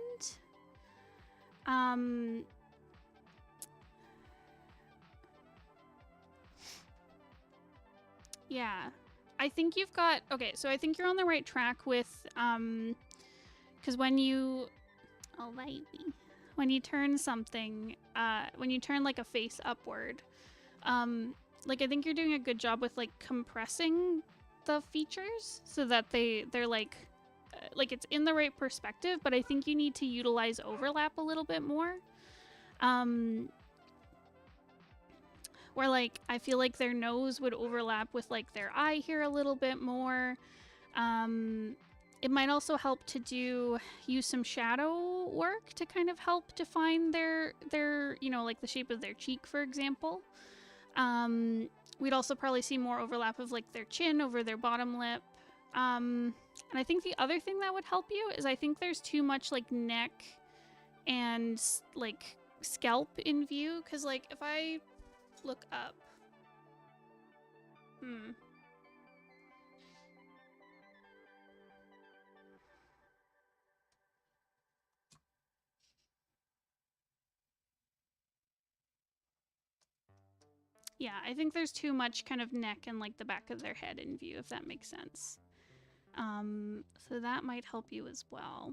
Yeah, I think you've got, okay, so I think you're on the right track with, because when you, oh baby, when you turn something, when you turn like a face upward, like I think you're doing a good job with like compressing the features so that they're like it's in the right perspective, but I think you need to utilize overlap a little bit more. Where like I feel like their nose would overlap with like their eye here a little bit more. It might also help to use some shadow work to kind of help define their you know, like the shape of their cheek, for example. We'd also probably see more overlap of like their chin over their bottom lip. And I think the other thing that would help you is I think there's too much like neck and like scalp in view, because like if I look up, yeah, I think there's too much kind of neck and like the back of their head in view, if that makes sense. So that might help you as well.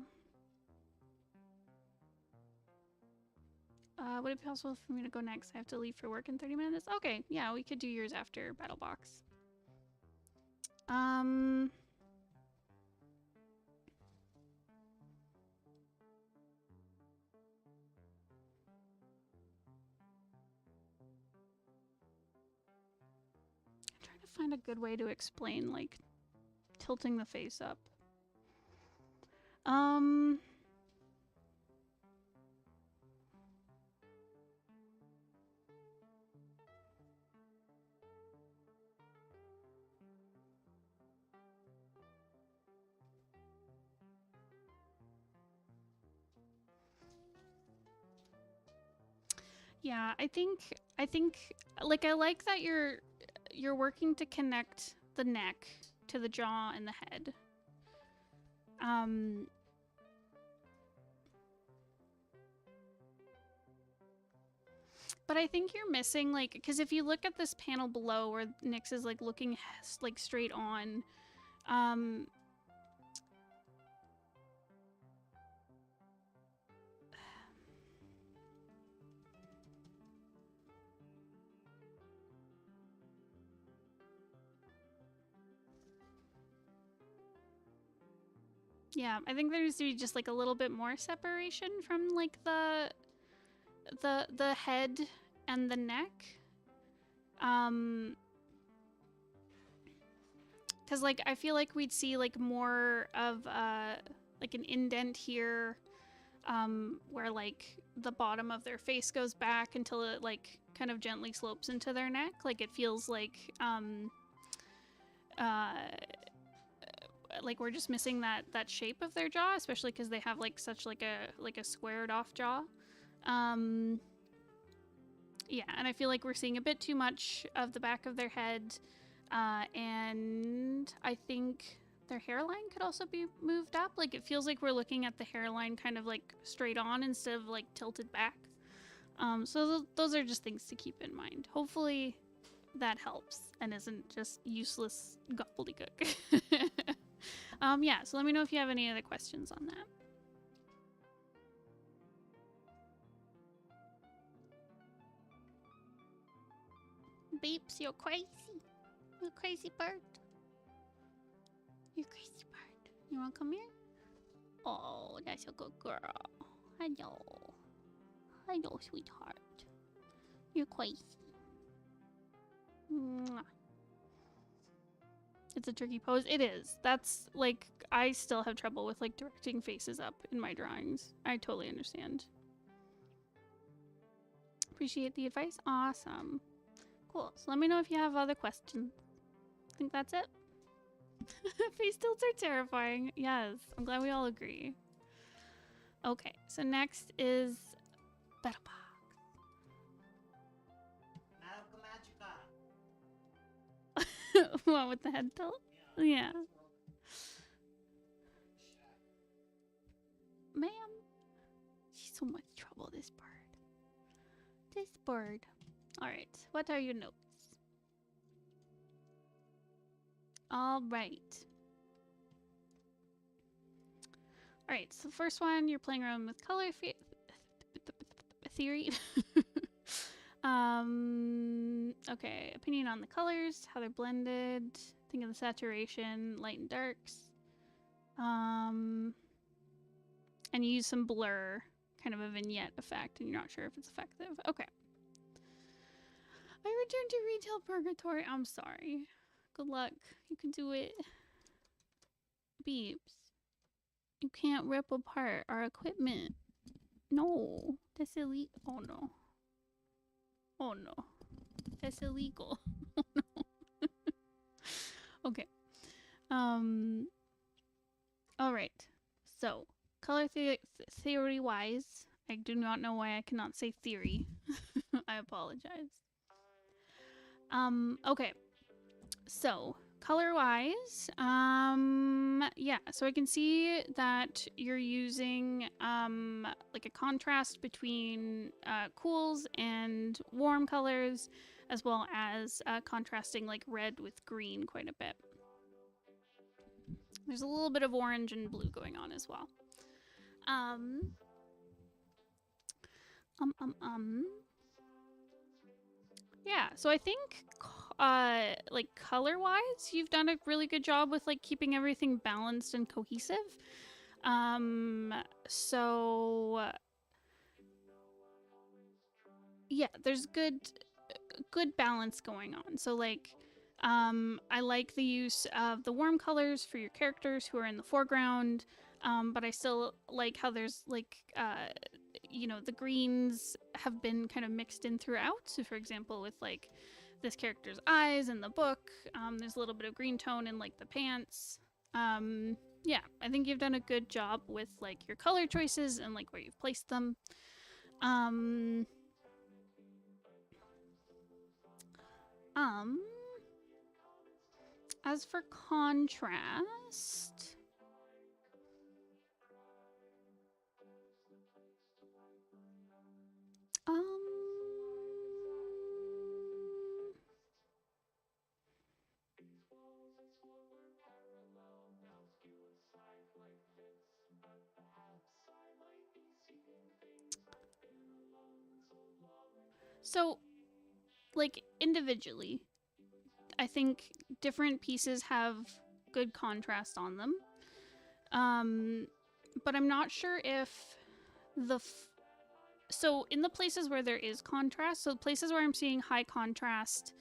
Would it be possible for me to go next? I have to leave for work in 30 minutes. Okay, yeah, we could do yours after BattleBox. Find a good way to explain like tilting the face up. Yeah, I think like I like that you're working to connect the neck to the jaw and the head. But I think you're missing like, because if you look at this panel below where Nyx is like looking like straight on, yeah, I think there needs to be just like a little bit more separation from like the head and the neck. Cause like I feel like we'd see like more of like an indent here, where like the bottom of their face goes back until it like kind of gently slopes into their neck. Like it feels like we're just missing that shape of their jaw, especially because they have like such like a squared off jaw. Yeah, and I feel like we're seeing a bit too much of the back of their head, and I think their hairline could also be moved up. Like it feels like we're looking at the hairline kind of like straight on instead of like tilted back. So those are just things to keep in mind. Hopefully that helps and isn't just useless gobbledygook. Yeah, so let me know if you have any other questions on that. Beeps, you're crazy. You're a crazy bird. You're a crazy bird. You wanna come here? Oh, that's a good girl. Hello. Hello, sweetheart. You're crazy. Mwah. It's a tricky pose. It is. That's like, I still have trouble with like directing faces up in my drawings. I totally understand. Appreciate the advice. Awesome. Cool. So let me know if you have other questions. I think that's it. Face tilts are terrifying. Yes, I'm glad we all agree. Okay, so next is BattleBox. What, with the head tilt? Yeah. Ma'am. She's so much trouble, this bird. This bird. Alright, what are your notes? Alright. Alright, so the first one, you're playing around with color theory. Okay, opinion on the colors, how they're blended, think of the saturation, light and darks. And you use some blur, kind of a vignette effect, and you're not sure if it's effective. Okay. I returned to retail purgatory. I'm sorry. Good luck. You can do it. Beeps. You can't rip apart our equipment. No. That's illegal. Oh no. Oh no. That's illegal. Oh no. Okay. Alright. So, color theory wise, I do not know why I cannot say theory. I apologize. Okay. So, color-wise, yeah, so I can see that you're using, like a contrast between, cools and warm colors, as well as, contrasting, like, red with green quite a bit. There's a little bit of orange and blue going on as well. Yeah, so I think, like, color-wise, you've done a really good job with, like, keeping everything balanced and cohesive. So... yeah, there's good balance going on. So, like, I like the use of the warm colors for your characters who are in the foreground, but I still like how there's, like, you know, the greens have been kind of mixed in throughout. So, for example, with, like, this character's eyes in the book, there's a little bit of green tone in, like, the pants. Yeah, I think you've done a good job with, like, your color choices and, like, where you've placed them. As for contrast... So, like, individually, I think different pieces have good contrast on them. But I'm not sure if the... so, in the places where there is contrast, so places where I'm seeing high contrast,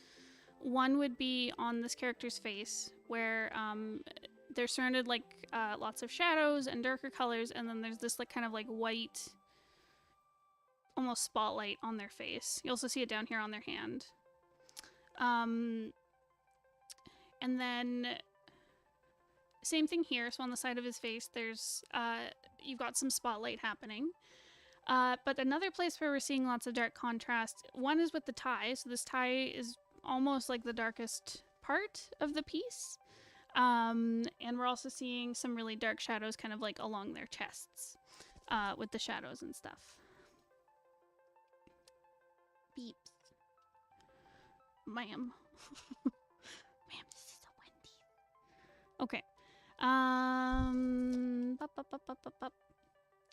one would be on this character's face, where they're surrounded, like, lots of shadows and darker colors, and then there's this, like, kind of, like, white... almost spotlight on their face. You also see it down here on their hand. And then same thing here. So on the side of his face, there's you've got some spotlight happening. But another place where we're seeing lots of dark contrast, one is with the tie. So this tie is almost like the darkest part of the piece. And we're also seeing some really dark shadows kind of like along their chests with the shadows and stuff. Beeps. Ma'am. Ma'am, this is a Wendy's. Okay.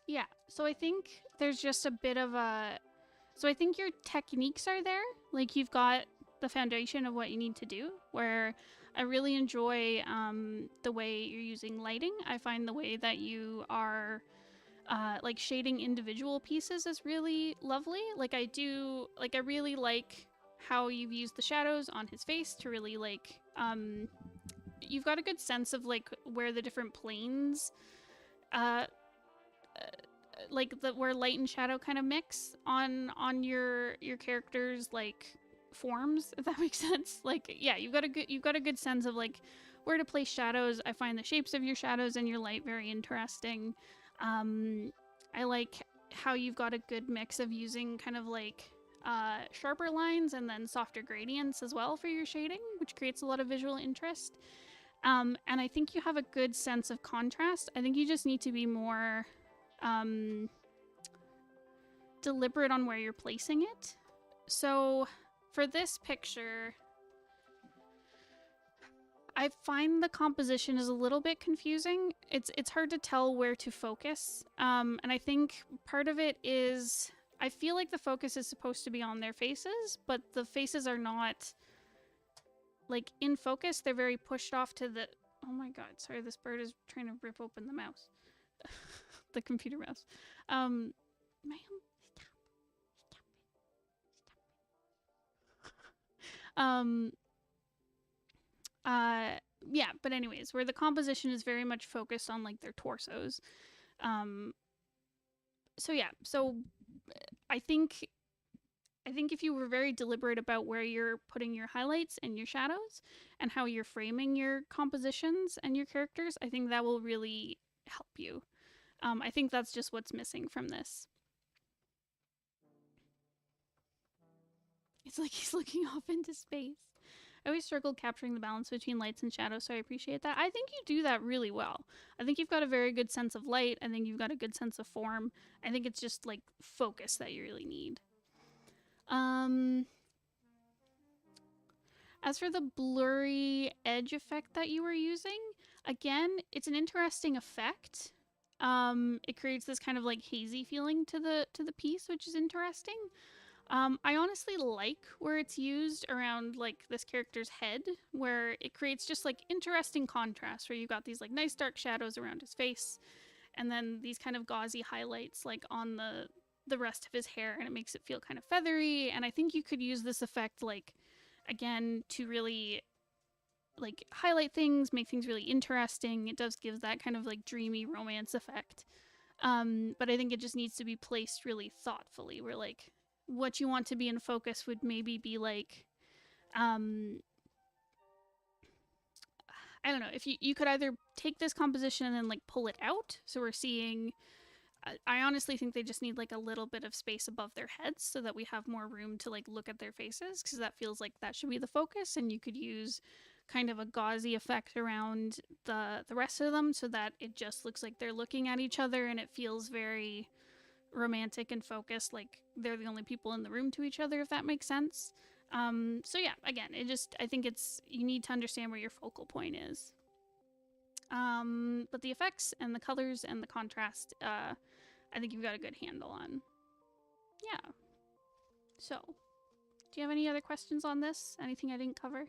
Yeah, so I think there's just a bit of a... so I think your techniques are there. Like, you've got the foundation of what you need to do, where I really enjoy the way you're using lighting. I find the way that you are... like shading individual pieces is really lovely. Like I really like how you've used the shadows on his face to really like, you've got a good sense of like where the different planes, like where light and shadow kind of mix on your character's like forms, if that makes sense. Like, yeah, you've got a good sense of like where to place shadows. I find the shapes of your shadows and your light very interesting. I like how you've got a good mix of using kind of like sharper lines and then softer gradients as well for your shading, which creates a lot of visual interest. And I think you have a good sense of contrast. I think you just need to be more deliberate on where you're placing it. So for this picture, I find the composition is a little bit confusing. It's hard to tell where to focus. And I think part of it is I feel like the focus is supposed to be on their faces, but the faces are not like in focus. They're very pushed off to the... Oh my god, sorry, this bird is trying to rip open the mouse. The computer mouse. Ma'am, stop. Yeah, but anyways, where the composition is very much focused on like their torsos. So yeah, so I think if you were very deliberate about where you're putting your highlights and your shadows and how you're framing your compositions and your characters, I think that will really help you. I think that's just what's missing from this. It's like he's looking off into space. I always struggle capturing the balance between lights and shadows, so I appreciate that. I think you do that really well. I think you've got a very good sense of light. I think you've got a good sense of form. I think it's just like focus that you really need. As for the blurry edge effect that you were using, again, it's an interesting effect. It creates this kind of like hazy feeling to the piece, which is interesting. I honestly like where it's used around like this character's head, where it creates just like interesting contrast, where you've got these like nice dark shadows around his face, and then these kind of gauzy highlights like on the rest of his hair, and it makes it feel kind of feathery. And I think you could use this effect like again to really like highlight things, make things really interesting. It does give that kind of like dreamy romance effect. But I think it just needs to be placed really thoughtfully, where like what you want to be in focus would maybe be like I don't know, if you could either take this composition and then like pull it out, so we're seeing I honestly think they just need like a little bit of space above their heads so that we have more room to like look at their faces, because that feels like that should be the focus, and you could use kind of a gauzy effect around the rest of them so that it just looks like they're looking at each other and it feels very romantic and focused, like they're the only people in the room to each other, if that makes sense. So yeah, again, I think you need to understand where your focal point is. But the effects and the colors and the contrast, I think you've got a good handle on. Yeah. So, do you have any other questions on this? Anything I didn't cover?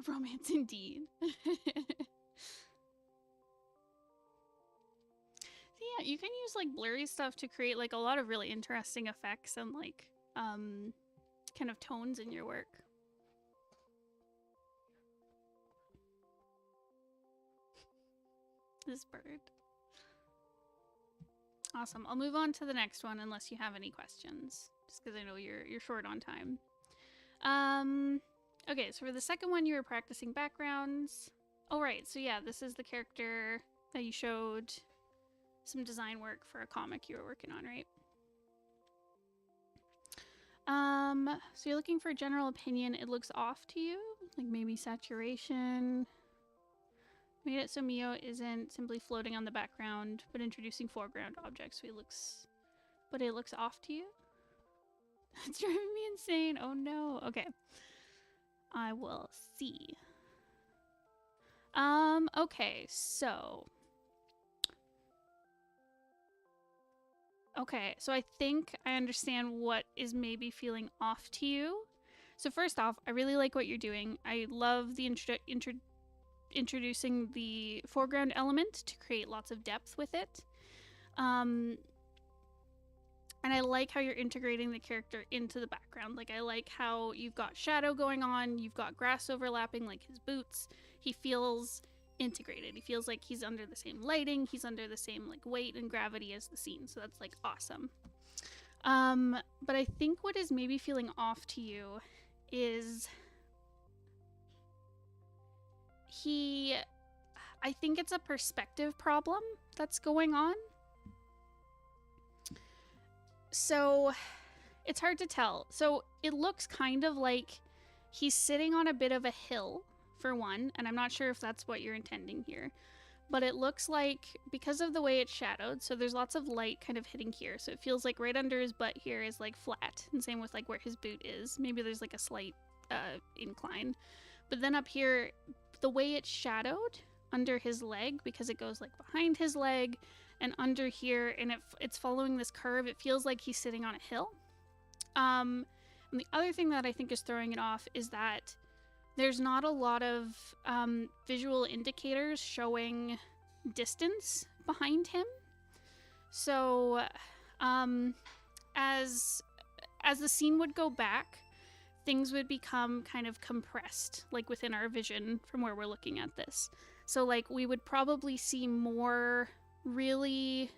Romance indeed. Yeah, you can use like blurry stuff to create like a lot of really interesting effects and like kind of tones in your work. This bird. Awesome. I'll move on to the next one unless you have any questions, just because I know you're short on time. Okay, so for the second one, you were practicing backgrounds. Oh, right. So yeah, this is the character that you showed some design work for a comic you were working on, right? So you're looking for a general opinion. It looks off to you, like maybe saturation. Made it so Mio isn't simply floating on the background, but introducing foreground objects. So but it looks off to you? It's driving me insane. Oh no. Okay. I will see. Okay, so. Okay, so I think I understand what is maybe feeling off to you. So first off, I really like what you're doing. I love the introducing the foreground element to create lots of depth with it. And And I like how you're integrating the character into the background. Like, I like how you've got shadow going on, you've got grass overlapping, like his boots. He feels integrated. He feels like he's under the same lighting, he's under the same like weight and gravity as the scene. So that's like awesome. But I think what is maybe feeling off to you is I think it's a perspective problem that's going on. So it's hard to tell. So it looks kind of like he's sitting on a bit of a hill, for one, and I'm not sure if that's what you're intending here. But it looks like, because of the way it's shadowed, so there's lots of light kind of hitting here. So it feels like right under his butt here is like flat, and same with like where his boot is. Maybe there's like a slight incline. But then up here, the way it's shadowed under his leg, because it goes like behind his leg and under here, and it's following this curve, it feels like he's sitting on a hill. And the other thing that I think is throwing it off is that there's not a lot of visual indicators showing distance behind him. So as the scene would go back, things would become kind of compressed, like within our vision from where we're looking at this. So like we would probably see more really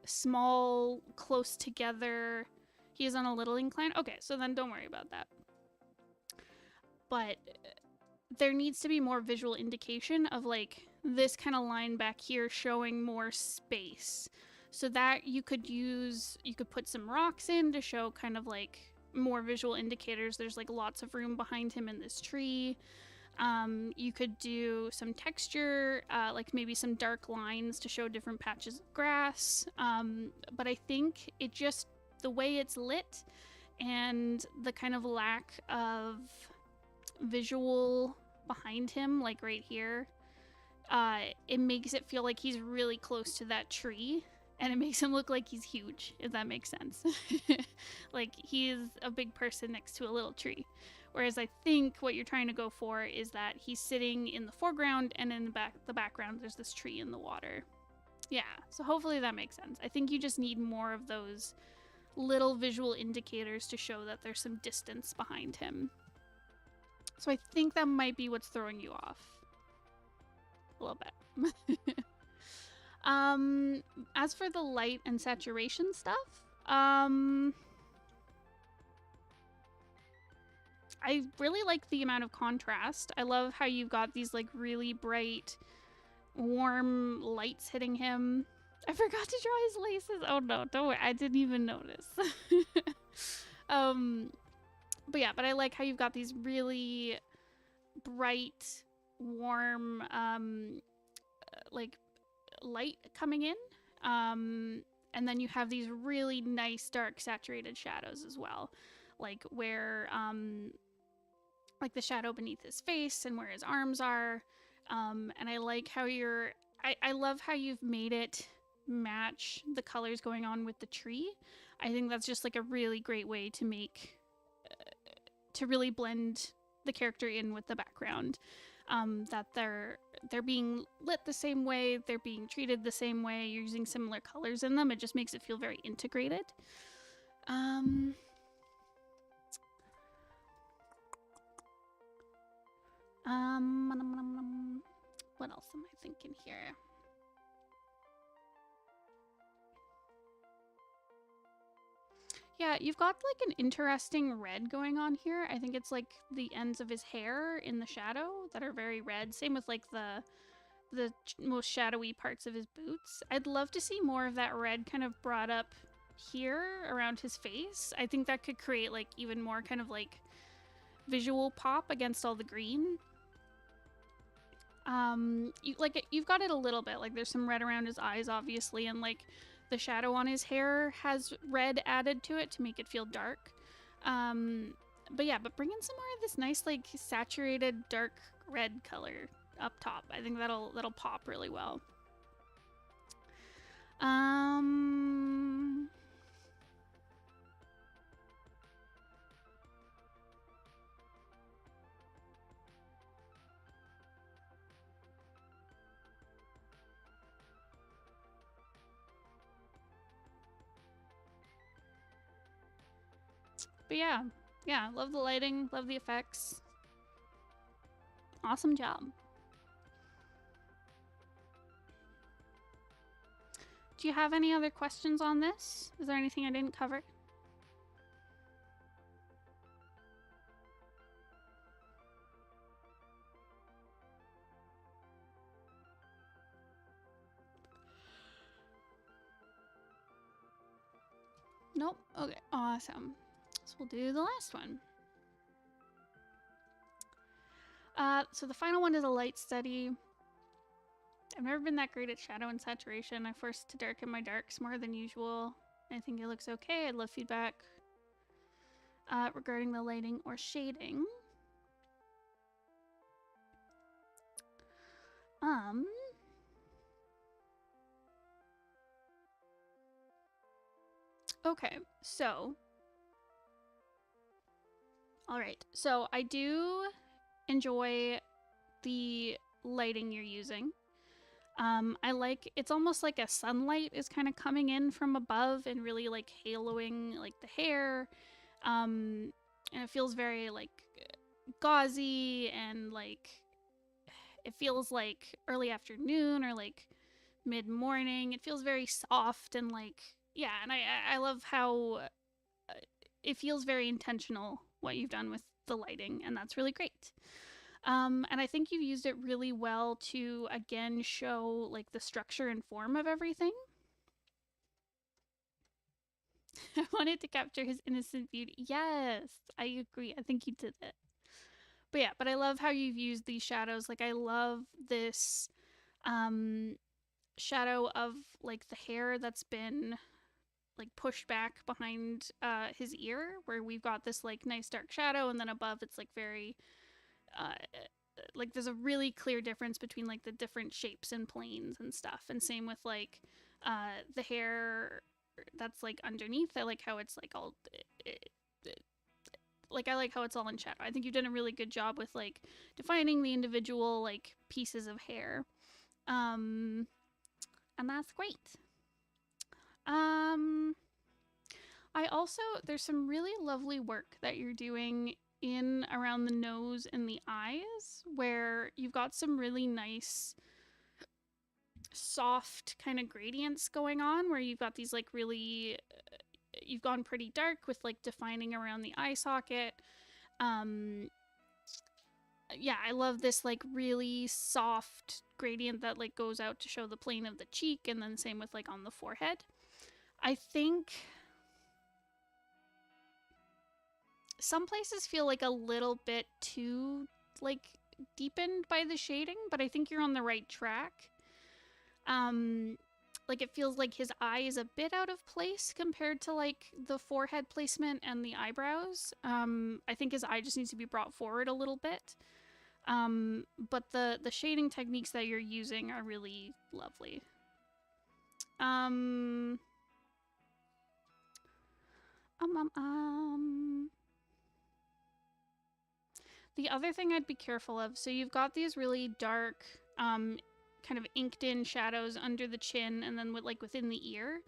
small, close together. He is on a little incline. Okay, so then don't worry about that. But there needs to be more visual indication of like this kind of line back here showing more space, so that you could put some rocks in to show kind of like more visual indicators. There's like lots of room behind him in this tree. You could do some texture, like maybe some dark lines to show different patches of grass. But I think it just, the way it's lit and the kind of lack of visual behind him, like right here, it makes it feel like he's really close to that tree, and it makes him look like he's huge, if that makes sense. Like he's a big person next to a little tree. Whereas I think what you're trying to go for is that he's sitting in the foreground, and in the background there's this tree in the water. Yeah, so hopefully that makes sense. I think you just need more of those little visual indicators to show that there's some distance behind him. So I think that might be what's throwing you off a little bit. As for the light and saturation stuff, I really like the amount of contrast. I love how you've got these like really bright, warm lights hitting him. I forgot to draw his laces. Oh no, don't worry. I didn't even notice. But yeah, but I like how you've got these really bright, warm, like light coming in. And then you have these really nice, dark, saturated shadows as well. Like where, like the shadow beneath his face and where his arms are. And I like how I love how you've made it match the colors going on with the tree. I think that's just like a really great way to make, to really blend the character in with the background. That they're being lit the same way, they're being treated the same way, you're using similar colors in them. It just makes it feel very integrated. What else am I thinking here? Yeah, you've got like an interesting red going on here. I think it's like the ends of his hair in the shadow that are very red. Same with like the most shadowy parts of his boots. I'd love to see more of that red kind of brought up here around his face. I think that could create like even more kind of like visual pop against all the green. You've got it a little bit. Like there's some red around his eyes, obviously, and like the shadow on his hair has red added to it to make it feel dark. But yeah, but bring in some more of this nice like saturated dark red color up top. I think that'll pop really well. But yeah, love the lighting, love the effects. Awesome job. Do you have any other questions on this? Is there anything I didn't cover? Nope. Okay, awesome. So we'll do the last one. So the final one is a light study. I've never been that great at shadow and saturation. I forced to darken my darks more than usual. I think it looks okay. I'd love feedback regarding the lighting or shading. Okay, so all right, so I do enjoy the lighting you're using. I like, it's almost like a sunlight is kind of coming in from above and really like haloing like the hair. And it feels very like gauzy and like it feels like early afternoon or like mid-morning. It feels very soft and like, yeah, and I love how it feels very intentional what you've done with the lighting, and that's really great. And I think you've used it really well to, again, show like the structure and form of everything. I wanted to capture his innocent beauty. Yes, I agree. I think you did it. But yeah, but I love how you've used these shadows. Like, I love this shadow of like the hair that's been like pushed back behind his ear, where we've got this like nice dark shadow, and then above it's like very like there's a really clear difference between like the different shapes and planes and stuff. And same with like the hair that's like underneath. I like how it's like all like I like how it's all in shadow. I think you've done a really good job with like defining the individual like pieces of hair. And that's great. I also, there's some really lovely work that you're doing in around the nose and the eyes, where you've got some really nice soft kind of gradients going on, where you've got these like really you've gone pretty dark with like defining around the eye socket. Yeah, I love this like really soft gradient that like goes out to show the plane of the cheek, and then same with like on the forehead. I think some places feel like a little bit too like deepened by the shading, but I think you're on the right track. Like it feels like his eye is a bit out of place compared to like the forehead placement and the eyebrows. I think his eye just needs to be brought forward a little bit. But the shading techniques that you're using are really lovely. The other thing I'd be careful of, so you've got these really dark, kind of inked in shadows under the chin and then with like within the ear,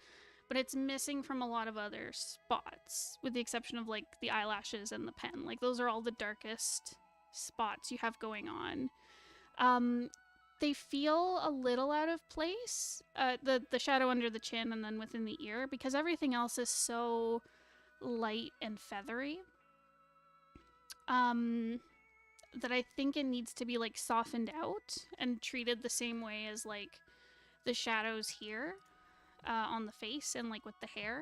but it's missing from a lot of other spots, with the exception of like the eyelashes and the pen. Like those are all the darkest spots you have going on. They feel a little out of place, the shadow under the chin and then within the ear, because everything else is so light and feathery. That I think it needs to be like softened out and treated the same way as like the shadows here on the face and like with the hair.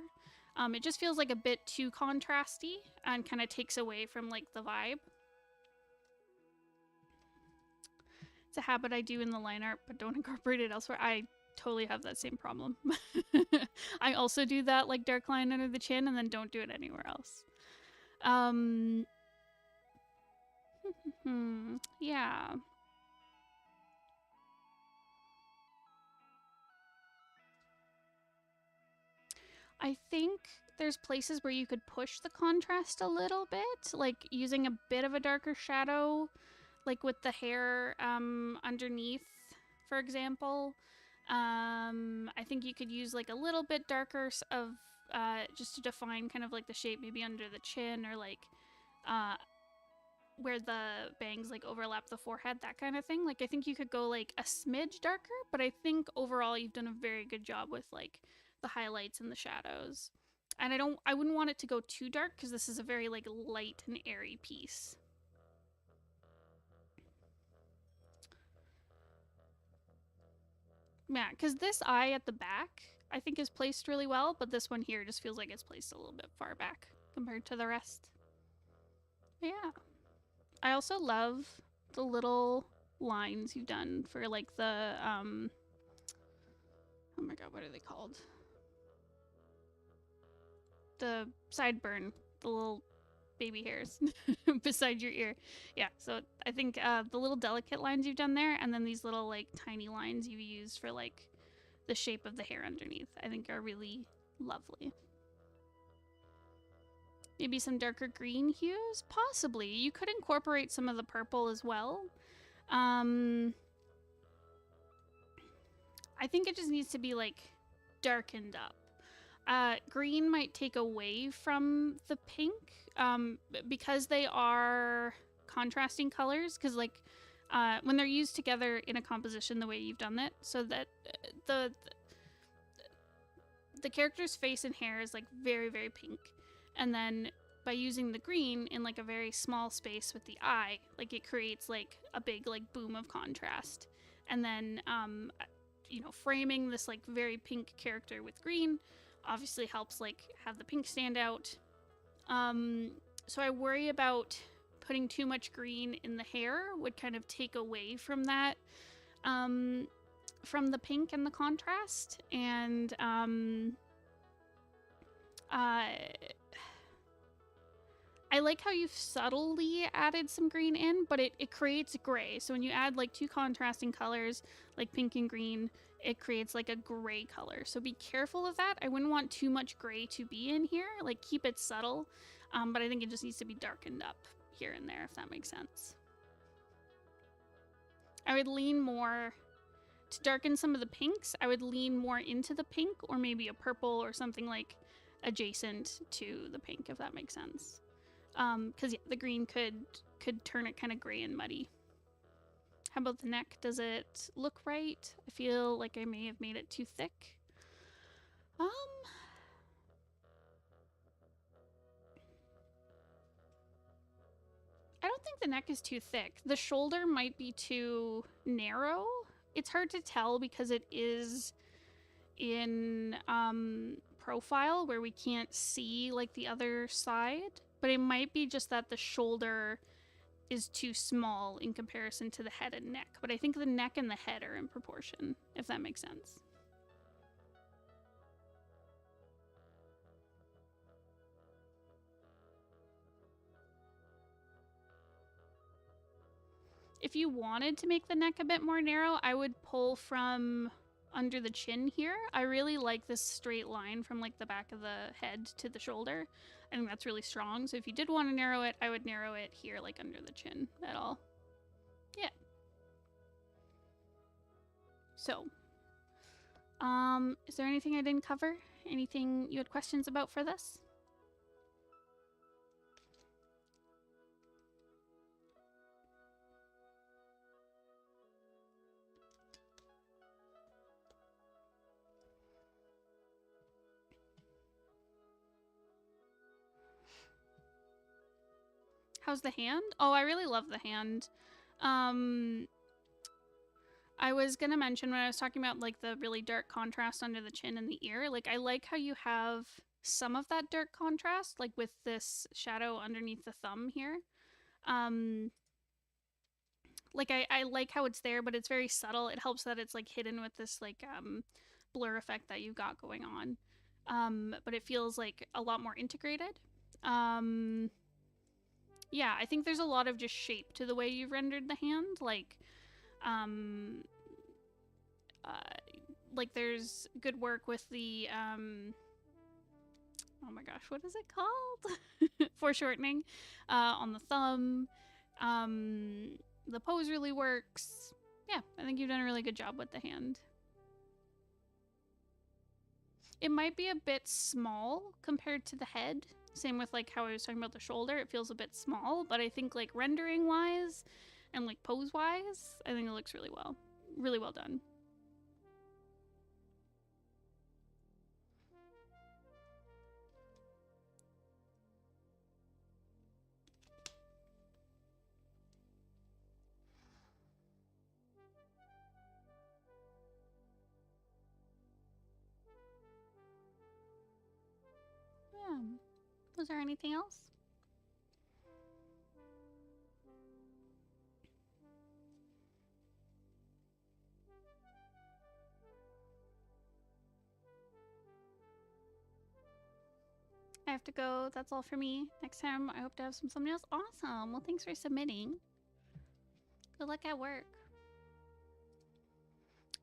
It just feels like a bit too contrasty and kind of takes away from like the vibe. It's a habit I do in the line art, but don't incorporate it elsewhere. I totally have that same problem. I also do that like dark line under the chin and then don't do it anywhere else. Yeah. I think there's places where you could push the contrast a little bit, like using a bit of a darker shadow, like with the hair underneath, for example. I think you could use like a little bit darker of just to define kind of like the shape maybe under the chin or like where the bangs like overlap the forehead, that kind of thing. Like I think you could go like a smidge darker, but I think overall you've done a very good job with like the highlights and the shadows. And I wouldn't want it to go too dark because this is a very like light and airy piece. Yeah, because this eye at the back I think is placed really well, but this one here just feels like it's placed a little bit far back compared to the rest. But yeah. I also love the little lines you've done for like the oh my god, what are they called? The sideburn, the little baby hairs beside your ear. Yeah, so I think the little delicate lines you've done there, and then these little like tiny lines you've used for like the shape of the hair underneath, I think are really lovely. Maybe some darker green hues? Possibly. You could incorporate some of the purple as well. I think it just needs to be like darkened up. Green might take away from the pink because they are contrasting colors, because like when they're used together in a composition the way you've done it, so that the character's face and hair is like very, very pink. And then by using the green in like a very small space with the eye, like it creates like a big like boom of contrast. And then, you know, framing this like very pink character with green obviously helps like have the pink stand out. So I worry about putting too much green in the hair would kind of take away from that, from the pink and the contrast. And I like how you've subtly added some green in, but it creates gray. So when you add like two contrasting colors, like pink and green, it creates like a gray color. So be careful of that. I wouldn't want too much gray to be in here. Like keep it subtle, but I think it just needs to be darkened up here and there, if that makes sense. I would lean more to darken some of the pinks. I would lean more into the pink, or maybe a purple or something like adjacent to the pink, if that makes sense. Because yeah, the green could turn it kind of gray and muddy. How about the neck? Does it look right? I feel like I may have made it too thick. I don't think the neck is too thick. The shoulder might be too narrow. It's hard to tell because it is in profile where we can't see like the other side, but it might be just that the shoulder is too small in comparison to the head and neck. But I think the neck and the head are in proportion, if that makes sense. If you wanted to make the neck a bit more narrow, I would pull from under the chin here. I really like this straight line from like the back of the head to the shoulder. I think that's really strong. So if you did want to narrow it, I would narrow it here, like under the chin at all. Yeah. So, is there anything I didn't cover? Anything you had questions about for this? How's the hand? Oh, I really love the hand. I was gonna mention when I was talking about like the really dark contrast under the chin and the ear, like I like how you have some of that dark contrast, like with this shadow underneath the thumb here. Like I like how it's there, but it's very subtle. It helps that it's like hidden with this like blur effect that you've got going on. But it feels like a lot more integrated. Yeah, I think there's a lot of just shape to the way you've rendered the hand. Like there's good work with the, oh my gosh, what is it called? Foreshortening on the thumb. The pose really works. Yeah, I think you've done a really good job with the hand. It might be a bit small compared to the head. Same with like how I was talking about the shoulder. It feels a bit small, but I think like rendering wise and like pose wise, I think it looks really well. Really well done. Yeah. Was there anything else? I have to go. That's all for me. Next time, I hope to have some thumbnails. Awesome. Well, thanks for submitting. Good luck at work.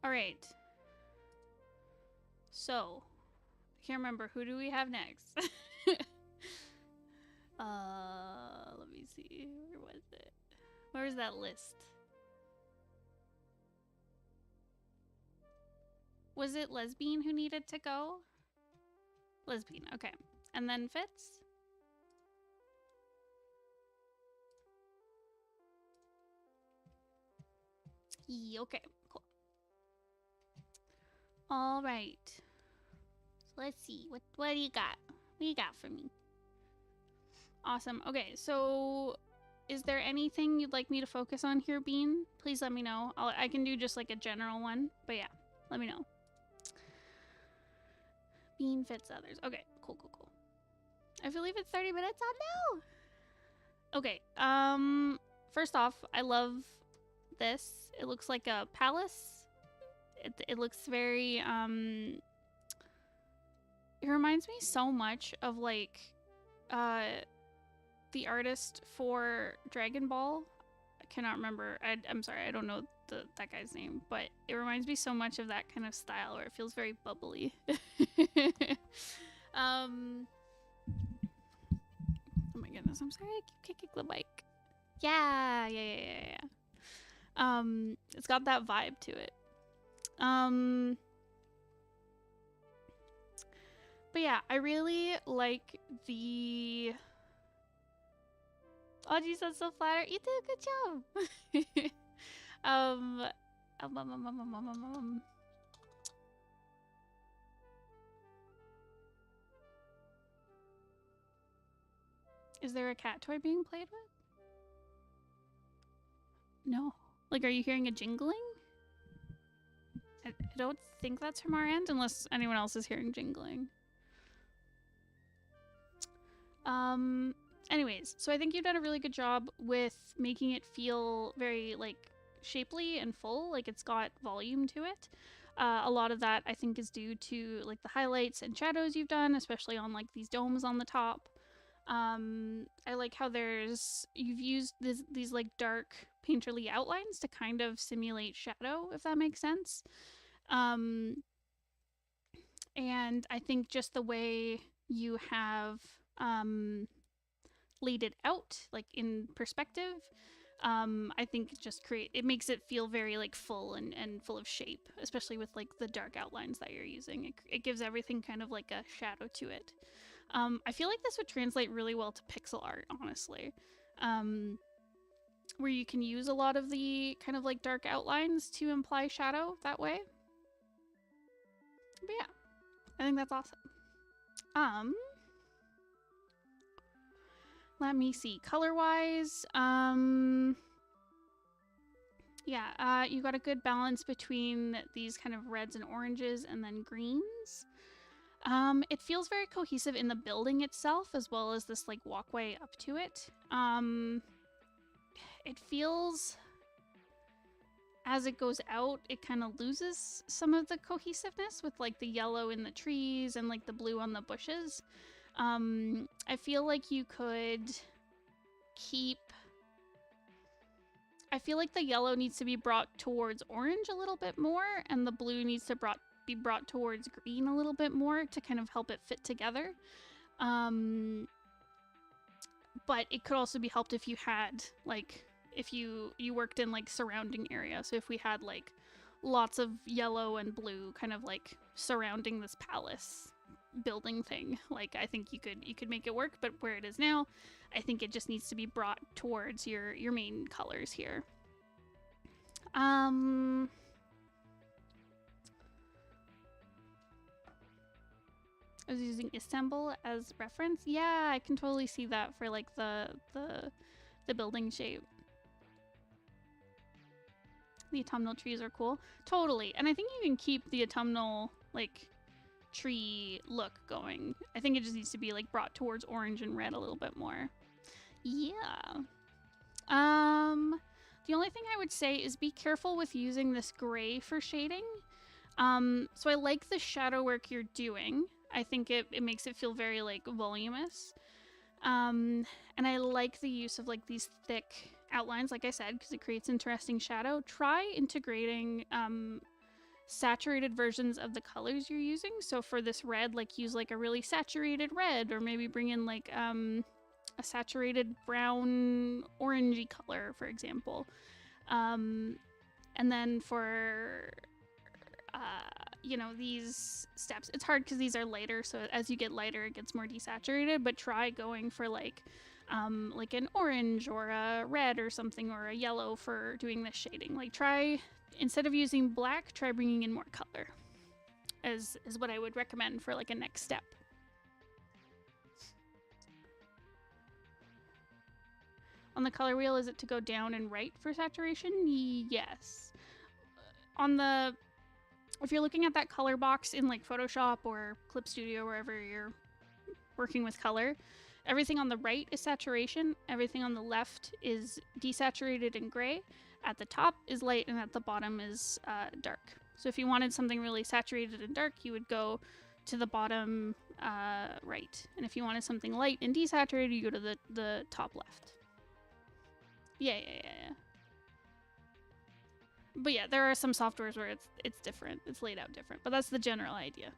All right. So, I can't remember. Who do we have next? Let me see. Where was it? Where was that list? Was it LesBean who needed to go? LesBean, okay. And then Fitz? Okay, cool. All right. So let's see. What do you got? What do you got for me? Awesome. Okay, so is there anything you'd like me to focus on here, Bean? Please let me know. I can do just like a general one, but yeah, let me know. Bean Fits others. Okay, cool. I believe it's 30 minutes on now. Okay, first off, I love this. It looks like a palace. It looks very, it reminds me so much of like, the artist for Dragon Ball. I cannot remember. I'm sorry, I don't know that guy's name, but it reminds me so much of that kind of style where it feels very bubbly. Oh my goodness, I'm sorry, I keep kicking the mic. Yeah. It's got that vibe to it. But yeah, I really like the... Oh, geez, that's so flattering. You did a good job. Is there a cat toy being played with? No. Like, are you hearing a jingling? I don't think that's from our end, unless anyone else is hearing jingling. Anyways, so I think you've done a really good job with making it feel very, like, shapely and full, like it's got volume to it. A lot of that, I think, is due to, like, the highlights and shadows you've done, especially on, like, these domes on the top. I like how you've used these, like, dark painterly outlines to kind of simulate shadow, if that makes sense. And I think just the way you have, laid it out, like in perspective, I think it makes it feel very like full and full of shape, especially with like the dark outlines that you're using. It gives everything kind of like a shadow to it. I feel like this would translate really well to pixel art, honestly, where you can use a lot of the kind of like dark outlines to imply shadow that way. But yeah, I think that's awesome. Let me see. Color-wise, yeah, you got a good balance between these kind of reds and oranges and then greens. It feels very cohesive in the building itself, as well as this, like, walkway up to it. It feels, as it goes out, it kind of loses some of the cohesiveness with, like, the yellow in the trees and, like, the blue on the bushes. I feel like you could keep... I feel like the yellow needs to be brought towards orange a little bit more, and the blue needs to be brought towards green a little bit more to kind of help it fit together. But it could also be helped if you had, like, if you worked in, like, surrounding area. So if we had, like, lots of yellow and blue kind of like surrounding this palace building thing. Like, I think you could make it work, but where it is now, I think it just needs to be brought towards your main colors here. I was using Istanbul as reference. Yeah, I can totally see that for like the building shape. The autumnal trees are cool. Totally. And I think you can keep the autumnal like tree look going. I think it just needs to be like brought towards orange and red a little bit more. Yeah. The only thing I would say is be careful with using this gray for shading. So I like the shadow work you're doing. I think it makes it feel very like voluminous. And I like the use of like these thick outlines, like I said, because it creates interesting shadow. Try integrating saturated versions of the colors you're using. So for this red, like use like a really saturated red, or maybe bring in like a saturated brown orangey color, for example. And then for you know, these steps, it's hard because these are lighter, so as you get lighter it gets more desaturated, but try going for like an orange or a red or something, or a yellow for doing this shading. Like, try, instead of using black, try bringing in more color is what I would recommend for like a next step. On the color wheel, is it to go down and right for saturation? Yes. On the, if you're looking at that color box in like Photoshop or Clip Studio, wherever you're working with color, everything on the right is saturation, everything on the left is desaturated and gray, at the top is light, and at the bottom is dark. So if you wanted something really saturated and dark, you would go to the bottom right. And if you wanted something light and desaturated, you go to the top left. Yeah. But yeah, there are some softwares where it's different. It's laid out different, but that's the general idea.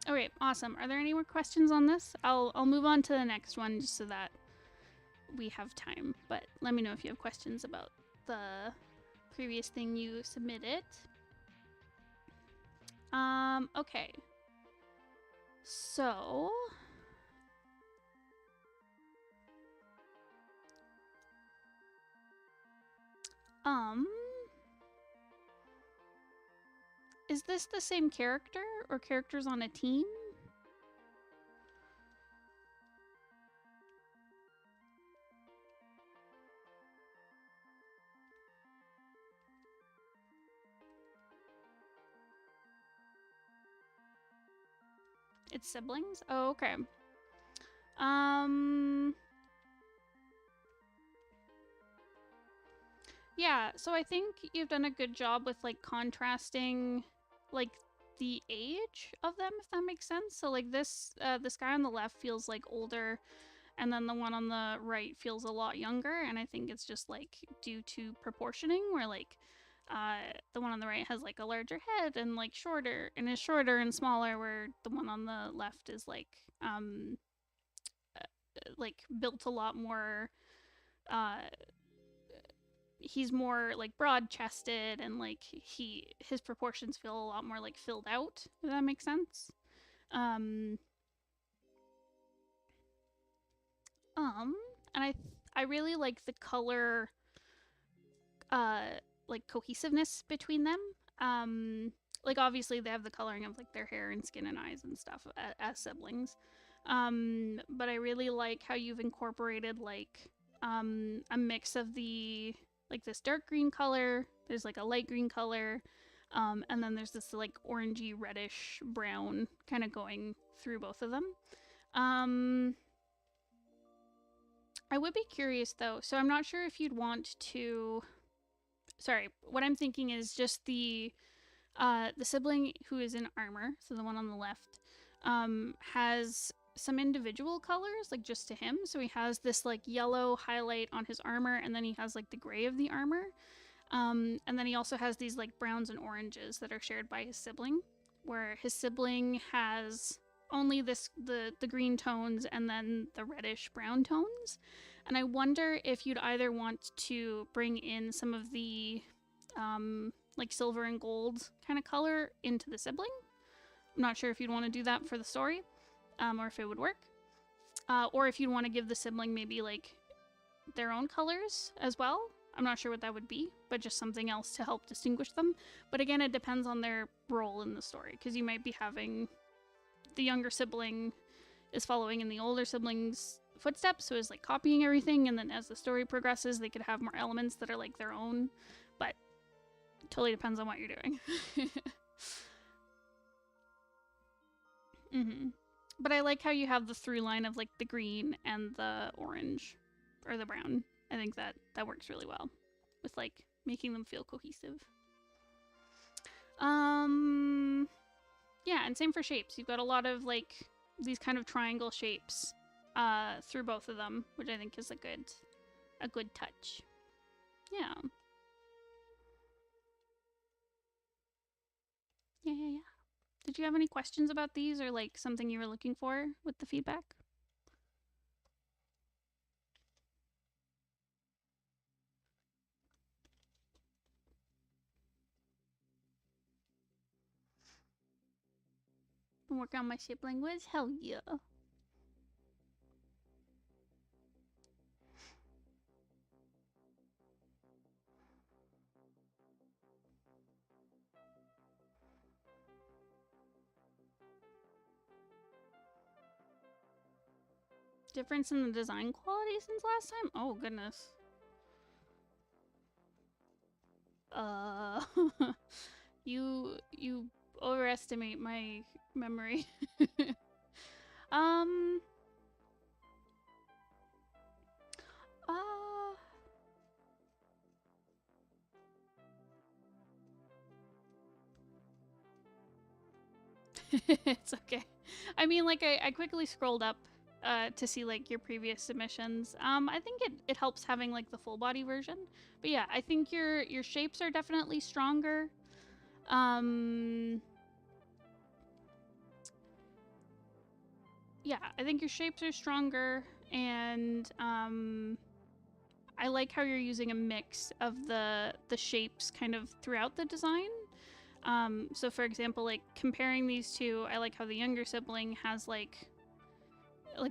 Okay, awesome. Are there any more questions on this? I'll move on to the next one just so that we have time. But let me know if you have questions about the previous thing you submitted. Okay. So is this the same character or characters on a team? It's siblings? Oh, okay. Yeah, so I think you've done a good job with like contrasting like the age of them, if that makes sense. So like this guy on the left feels like older, and then the one on the right feels a lot younger, and I think it's just like due to proportioning, where like the one on the right has like a larger head and like shorter, and is shorter and smaller, where the one on the left is like built a lot more he's more like broad-chested, and like his proportions feel a lot more like filled out, if that makes sense. And I really like the color like cohesiveness between them. Like obviously they have the coloring of like their hair and skin and eyes and stuff as siblings. But I really like how you've incorporated like a mix of the like this dark green color, there's like a light green color, and then there's this like orangey reddish brown kind of going through both of them. I would be curious though, so I'm not sure if you'd want to, sorry, what I'm thinking is just the sibling who is in armor, so the one on the left, has some individual colors, like just to him. So he has this like yellow highlight on his armor, and then he has like the gray of the armor. And then he also has these like browns and oranges that are shared by his sibling, where his sibling has only the green tones and then the reddish brown tones. And I wonder if you'd either want to bring in some of the like silver and gold kind of color into the sibling. I'm not sure if you'd want to do that for the story, or if it would work. Or if you'd want to give the sibling maybe like their own colors as well. I'm not sure what that would be, but just something else to help distinguish them. But again, it depends on their role in the story, because you might be having the younger sibling is following in the older sibling's footsteps, so is like copying everything, and then as the story progresses, they could have more elements that are like their own, but it totally depends on what you're doing. But I like how you have the through line of like the green and the orange, or the brown. I think that works really well with like making them feel cohesive. Yeah, and same for shapes. You've got a lot of like these kind of triangle shapes through both of them, which I think is a good touch. Yeah. Yeah. Did you have any questions about these, or like something you were looking for with the feedback? Been working on my shape language? Hell yeah. Difference in the design quality since last time? Oh, goodness. You overestimate my memory. It's okay. I mean, like, I quickly scrolled up to see like your previous submissions. I think it helps having like the full body version. But yeah, I think your shapes are definitely stronger. Yeah, I think your shapes are stronger, and I like how you're using a mix of the shapes kind of throughout the design. So for example, like comparing these two, I like how the younger sibling has like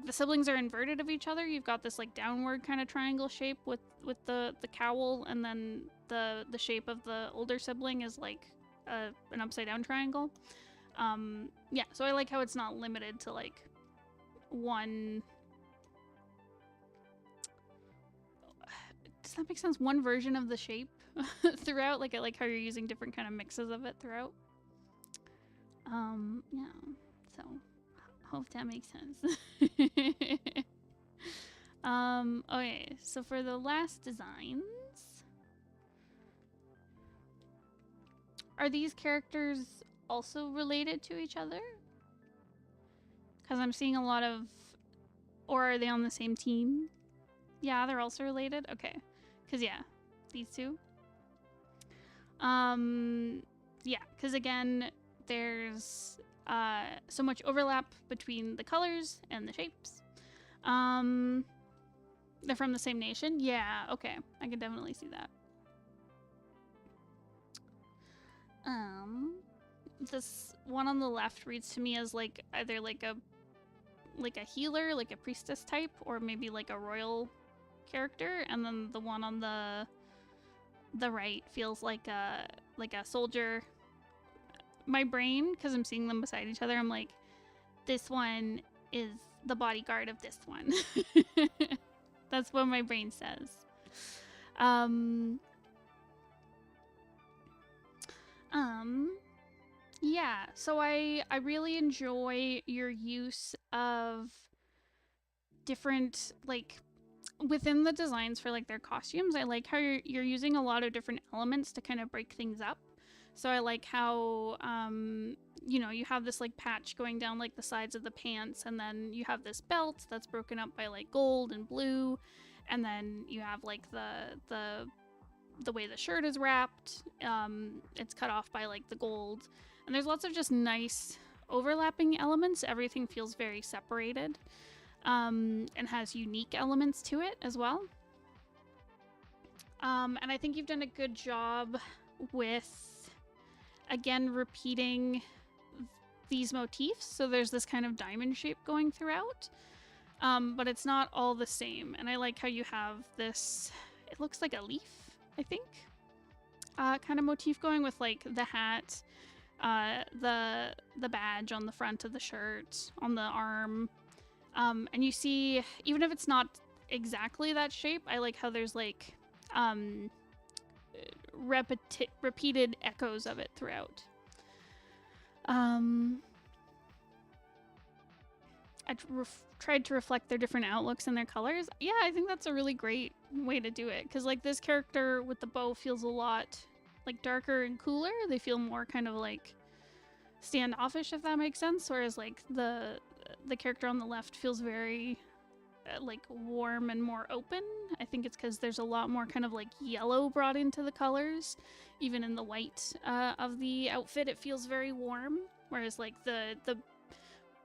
the siblings are inverted of each other. You've got this like downward kind of triangle shape with the cowl, and then the shape of the older sibling is like an upside down triangle. Yeah, so I like how it's not limited to like one. Does that make sense? One version of the shape throughout. Like I like how you're using different kind of mixes of it throughout. Yeah. So hope that makes sense. Okay, so for the last designs, are these characters also related to each other? Because I'm seeing a lot of, or are they on the same team? Yeah, they're also related. Okay, because yeah, these two. Yeah, because again, there's so much overlap between the colors and the shapes. They're from the same nation? Yeah, okay. I can definitely see that. This one on the left reads to me as like either like a healer, like a priestess type, or maybe like a royal character, and then the one on the right feels like a soldier. My brain, because I'm seeing them beside each other, I'm like, this one is the bodyguard of this one. That's what my brain says. Yeah, so I really enjoy your use of different, like, within the designs for like their costumes. I like how you're using a lot of different elements to kind of break things up. So I like how you know, you have this like patch going down like the sides of the pants, and then you have this belt that's broken up by like gold and blue, and then you have like the way the shirt is wrapped. It's cut off by like the gold, and there's lots of just nice overlapping elements. Everything feels very separated. and has unique elements to it as well. And I think you've done a good job with, again, repeating these motifs. So there's this kind of diamond shape going throughout, but it's not all the same. And I like how you have this, it looks like a leaf, I think, kind of motif going with like the hat, the badge on the front of the shirt, on the arm. And you see, even if it's not exactly that shape, I like how there's like repeated echoes of it throughout. I tried to reflect their different outlooks and their colors. Yeah, I think that's a really great way to do it, because like this character with the bow feels a lot like darker and cooler. They feel more kind of like standoffish, if that makes sense, whereas like the character on the left feels very like warm and more open. I think it's because there's a lot more kind of like yellow brought into the colors. Even in the white of the outfit, it feels very warm, whereas like the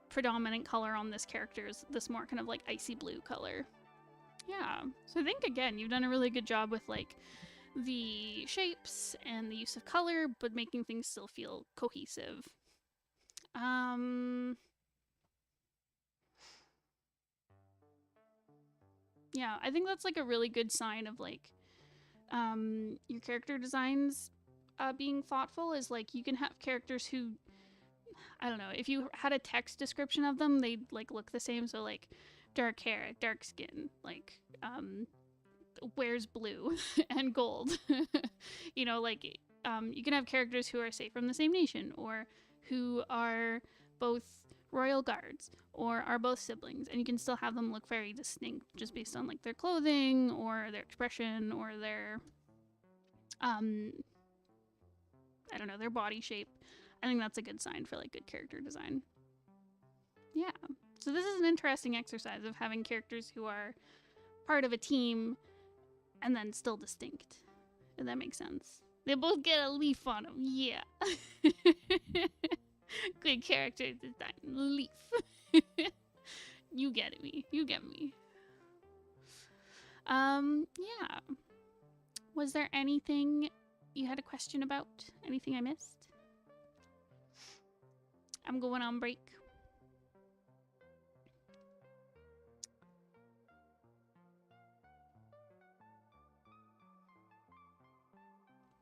predominant color on this character is this more kind of like icy blue color. Yeah, so I think again you've done a really good job with like the shapes and the use of color, but making things still feel cohesive. Yeah, I think that's like a really good sign of like your character designs being thoughtful. Is like you can have characters who, I don't know, if you had a text description of them, they'd like look the same. So like dark hair, dark skin, like wears blue and gold. You know, like you can have characters who are, say, from the same nation, or who are both royal guards, or are both siblings, and you can still have them look very distinct just based on like their clothing or their expression or their I don't know, their body shape. I think that's a good sign for like good character design. Yeah, so this is an interesting exercise of having characters who are part of a team and then still distinct, if that makes sense. They both get a leaf on them. Yeah. Good character design. Leaf. You get me. You get me. Yeah. Was there anything you had a question about? Anything I missed? I'm going on break.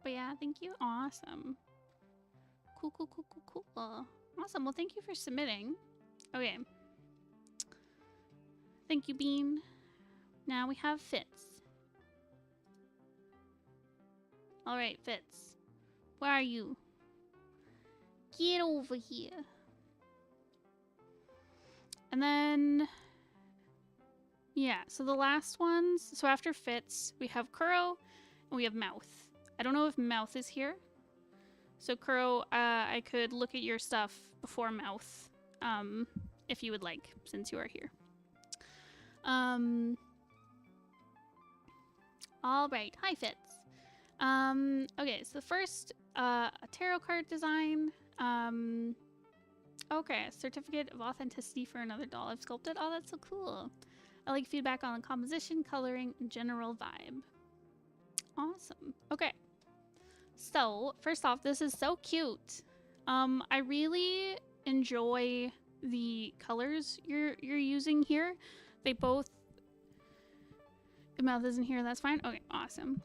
But yeah, thank you. Awesome. Cool, cool, cool, cool, cool. Awesome. Well, thank you for submitting. Okay. Thank you, Bean. Now we have Fitz. All right, Fitz. Where are you? Get over here. And then, yeah, so the last ones. So after Fitz, we have Kuroe and we have Mouth. I don't know if Mouth is here. So Kuroe, I could look at your stuff before Mouth, if you would like, since you are here. All right. Hi, Fitz. Okay, so first, a tarot card design. Okay, a certificate of authenticity for another doll I've sculpted. Oh, that's so cool. I like feedback on the composition, coloring, and general vibe. Awesome. Okay. So, first off, this is so cute. I really enjoy the colors you're using here. They both... The Mouth isn't here, that's fine. Okay, awesome.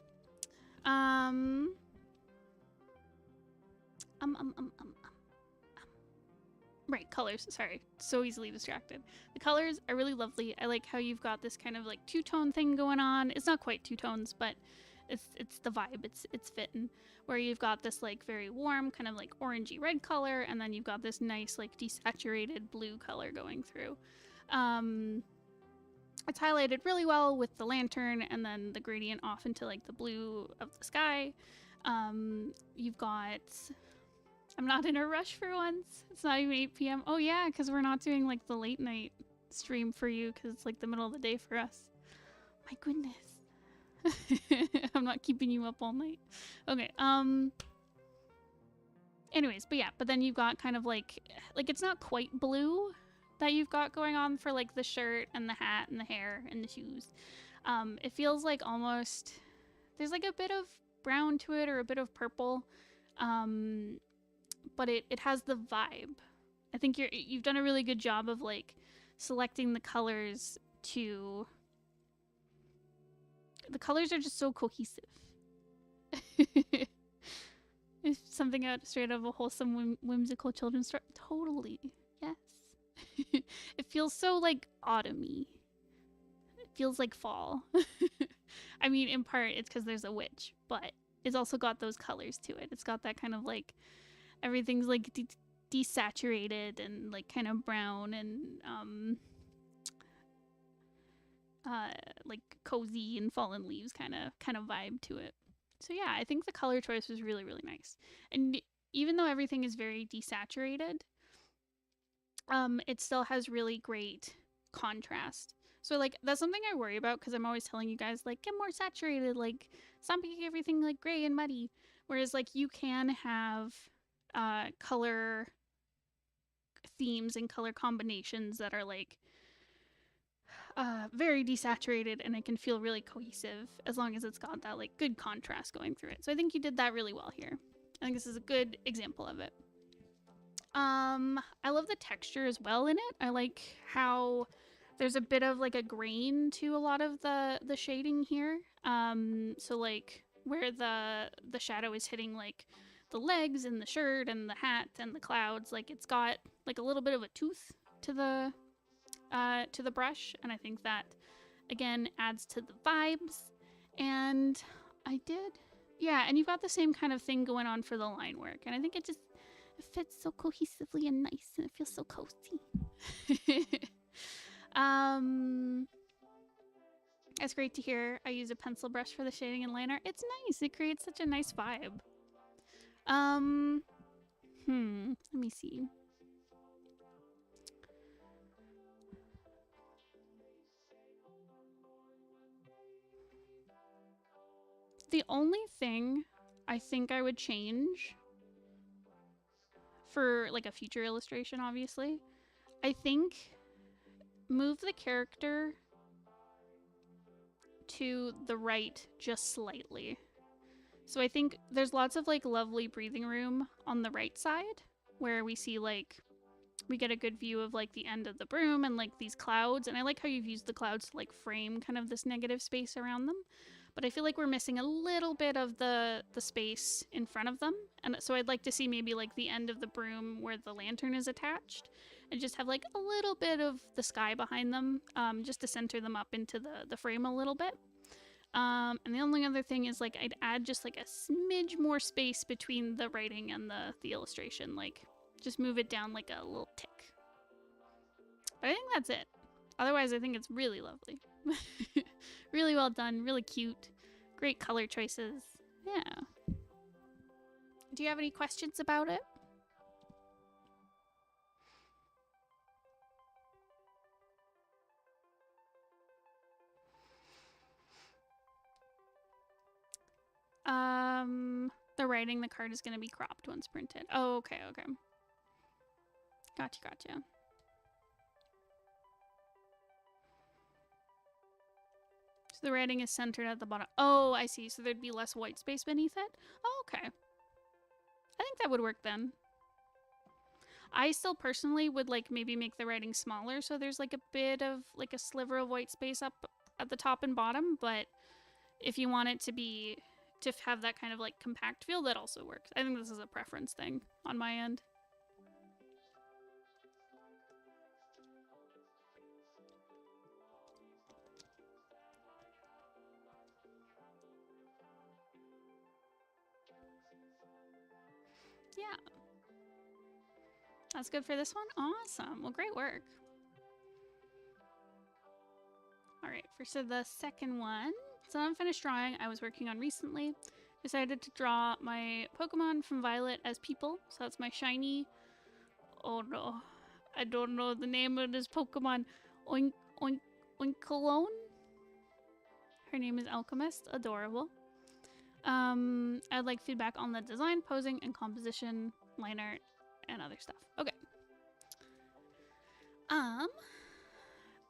Right, colors. Sorry, so easily distracted. The colors are really lovely. I like how you've got this kind of like two-tone thing going on. It's not quite two tones, but it's the vibe. It's fitting. Where you've got this like very warm kind of like orangey red color, and then you've got this nice like desaturated blue color going through. It's highlighted really well with the lantern, and then the gradient off into like the blue of the sky. You've got... I'm not in a rush for once. It's not even 8 p.m. Oh yeah, because we're not doing like the late night stream for you, because it's like the middle of the day for us. My goodness. I'm not keeping you up all night. Okay, anyways, but yeah, but then you've got kind of like it's not quite blue, that you've got going on for like the shirt and the hat and the hair and the shoes. It feels like almost there's like a bit of brown to it or a bit of purple, but it has the vibe. I think you've done a really good job of like selecting the colors to. The colors are just so cohesive. It's something out straight out of a wholesome, whimsical children's story. Totally, yes. It feels so like autumny. It feels like fall. I mean, in part, it's because there's a witch, but it's also got those colors to it. It's got that kind of like everything's like desaturated and like kind of brown and like cozy and fallen leaves kind of vibe to it. So yeah, I think the color choice was really, really nice. And even though everything is very desaturated, it still has really great contrast. So like that's something I worry about because I'm always telling you guys like get more saturated, like stop making everything like gray and muddy. Whereas like you can have color themes and color combinations that are like very desaturated, and it can feel really cohesive as long as it's got that like good contrast going through it. So I think you did that really well here. I think this is a good example of it. I love the texture as well in it. I like how there's a bit of like a grain to a lot of the shading here. So like where the shadow is hitting like the legs and the shirt and the hat and the clouds, like it's got like a little bit of a tooth to the brush, and I think that again adds to the vibes. And and you've got the same kind of thing going on for the line work, and I think it fits so cohesively and nice, and it feels so cozy. It's great to hear. I use a pencil brush for the shading and line art. It's nice. It creates such a nice vibe. Let me see. The only thing I think I would change for like a future illustration, obviously, I think move the character to the right just slightly. So I think there's lots of like lovely breathing room on the right side where we see like we get a good view of like the end of the broom and like these clouds, and I like how you've used the clouds to like frame kind of this negative space around them. But I feel like we're missing a little bit of the space in front of them. And so I'd like to see maybe like the end of the broom where the lantern is attached and just have like a little bit of the sky behind them, just to center them up into the frame a little bit. And the only other thing is like I'd add just like a smidge more space between the writing and the illustration. Like just move it down like a little tick. But I think that's it. Otherwise, I think it's really lovely. Really well done, really cute. Great color choices. Yeah. Do you have any questions about it? The writing, the card is going to be cropped once printed. Oh, okay. Gotcha. So the writing is centered at the bottom. Oh, I see. So there'd be less white space beneath it? Oh, okay. I think that would work then. I still personally would like maybe make the writing smaller so there's like a bit of like a sliver of white space up at the top and bottom, but if you want it to have that kind of like compact feel, that also works. I think this is a preference thing on my end. Yeah. That's good for this one? Awesome. Well, great work. All right, for the second one, it's an unfinished drawing I was working on recently. Decided to draw my Pokemon from Violet as people. So that's my shiny... Oh no. I don't know the name of this Pokemon. Oinkalone? Her name is Alchemist. Adorable. I'd like feedback on the design, posing, and composition, line art, and other stuff. Okay.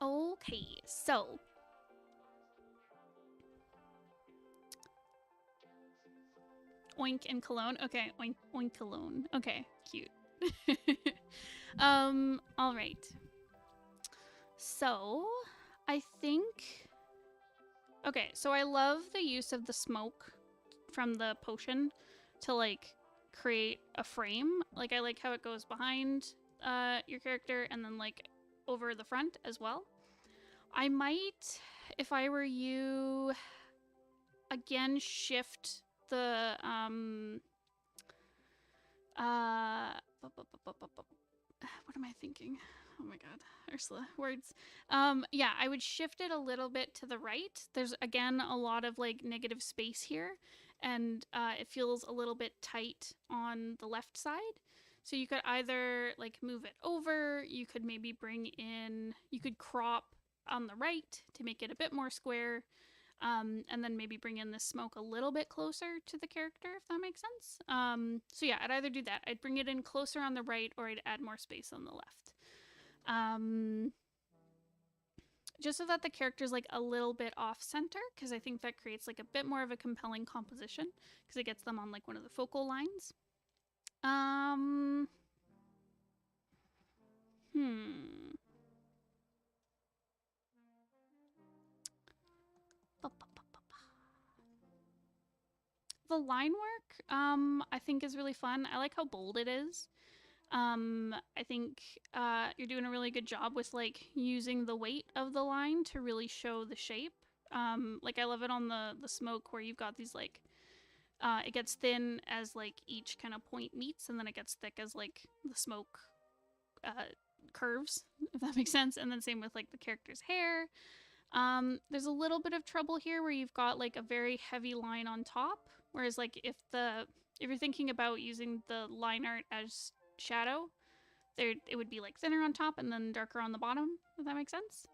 Okay, so oink and cologne. Okay, oink oink cologne. Okay, cute. All right. So, I think okay, so I love the use of the smoke from the potion to like create a frame. Like I like how it goes behind your character and then like over the front as well. I might, if I were you, again shift the what am I thinking? Oh my god, Ursula, words. Yeah, I would shift it a little bit to the right. There's again a lot of like negative space here, and it feels a little bit tight on the left side. So you could either like move it over, you could maybe bring in, you could crop on the right to make it a bit more square, and then maybe bring in the smoke a little bit closer to the character, if that makes sense. So yeah, I'd either do that. I'd bring it in closer on the right, or I'd add more space on the left. Just so that the character's like a little bit off center, because I think that creates like a bit more of a compelling composition, because it gets them on like one of the focal lines. The line work, I think is really fun. I like how bold it is. I think you're doing a really good job with like using the weight of the line to really show the shape. Like I love it on the smoke where you've got these like it gets thin as like each kind of point meets, and then it gets thick as like the smoke curves, if that makes sense. And then same with like the character's hair. There's a little bit of trouble here where you've got like a very heavy line on top, whereas like if you're thinking about using the line art as shadow, it would be like thinner on top and then darker on the bottom, if that makes sense.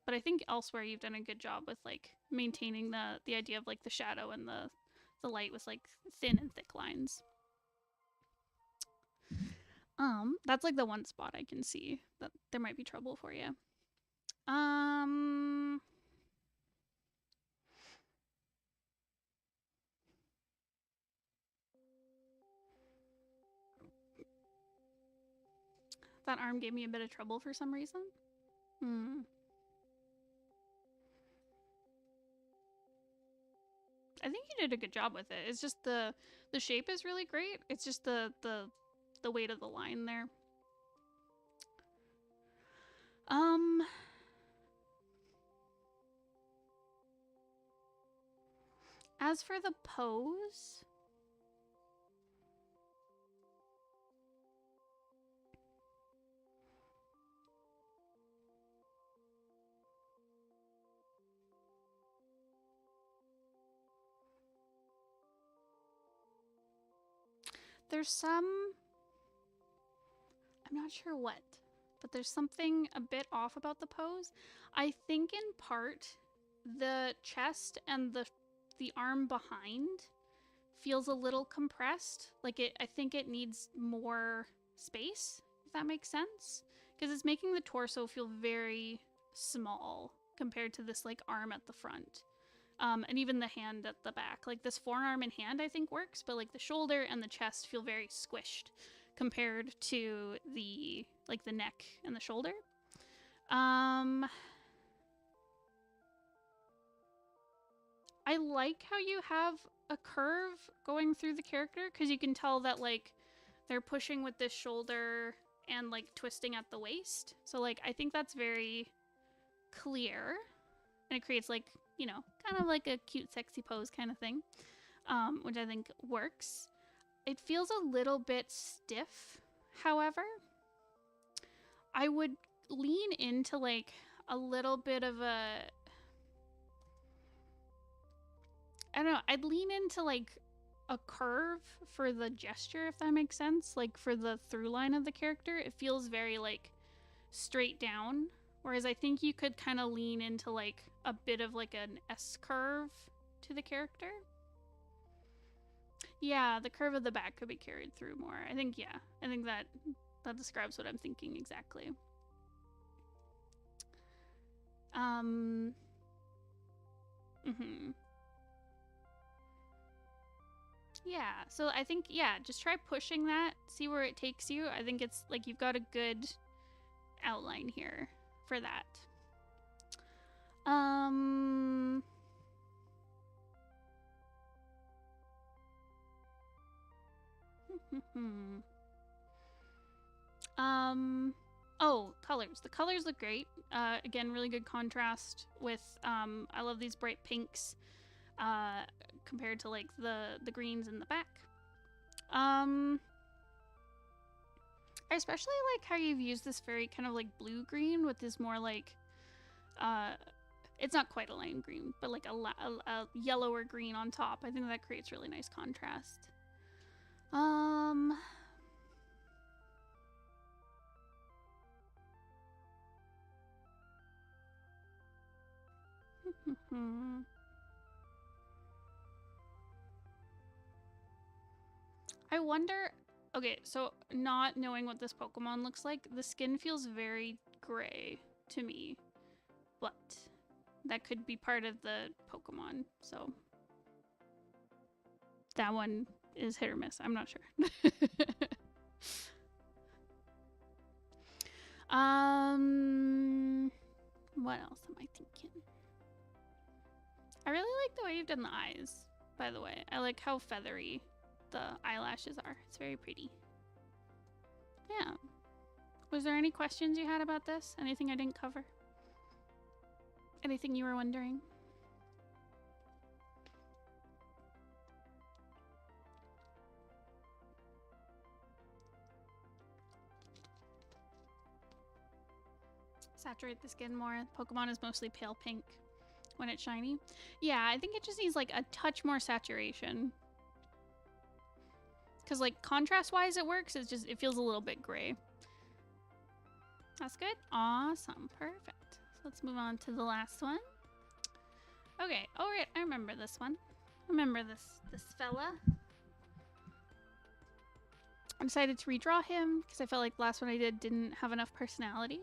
But I think elsewhere you've done a good job with like maintaining the idea of like the shadow and the light with like thin and thick lines. That's like the one spot I can see that there might be trouble for you. That arm gave me a bit of trouble for some reason. I think you did a good job with it. It's just the shape is really great. It's just the weight of the line there. As for the pose, there's some, I'm not sure what, but there's something a bit off about the pose. I think in part the chest and the arm behind feels a little compressed. Like I think it needs more space, if that makes sense, because it's making the torso feel very small compared to this like arm at the front. And even the hand at the back, like this forearm and hand I think works, but like the shoulder and the chest feel very squished compared to the like the neck and the shoulder. I like how you have a curve going through the character, because you can tell that like they're pushing with this shoulder and like twisting at the waist. So like I think that's very clear, and it creates like, you know, kind of like a cute sexy pose kind of thing, which I think works. It feels a little bit stiff, however. I would lean into like a little bit of a, I don't know, I'd lean into like a curve for the gesture, if that makes sense. Like for the through line of the character, it feels very like straight down, whereas I think you could kind of lean into like a bit of like an S curve to the character. Yeah, the curve of the back could be carried through more. I think, yeah, I think that describes what I'm thinking exactly. Yeah, so I think, yeah, just try pushing that, see where it takes you. I think it's like you've got a good outline here for that. Oh, colors. The colors look great. Again, really good contrast with, I love these bright pinks, compared to like the greens in the back. I especially like how you've used this very kind of like blue-green with this more like, it's not quite a lime green, but like a yellower green on top. I think that creates really nice contrast. I wonder, okay, so not knowing what this Pokemon looks like, the skin feels very gray to me, but that could be part of the Pokemon, so that one is hit or miss. I'm not sure. What else am I thinking? I really like the way you've done the eyes, by the way. I like how feathery the eyelashes are. It's very pretty. Yeah. Was there any questions you had about this? Anything I didn't cover? Anything you were wondering? Saturate the skin more. Pokemon is mostly pale pink when it's shiny. Yeah, I think it just needs like a touch more saturation. Because like contrast-wise it works, it's just, it feels a little bit gray. That's good. Awesome. Perfect. So let's move on to the last one. Okay. Oh, right. I remember this one. I remember this fella. I decided to redraw him because I felt like the last one I did didn't have enough personality.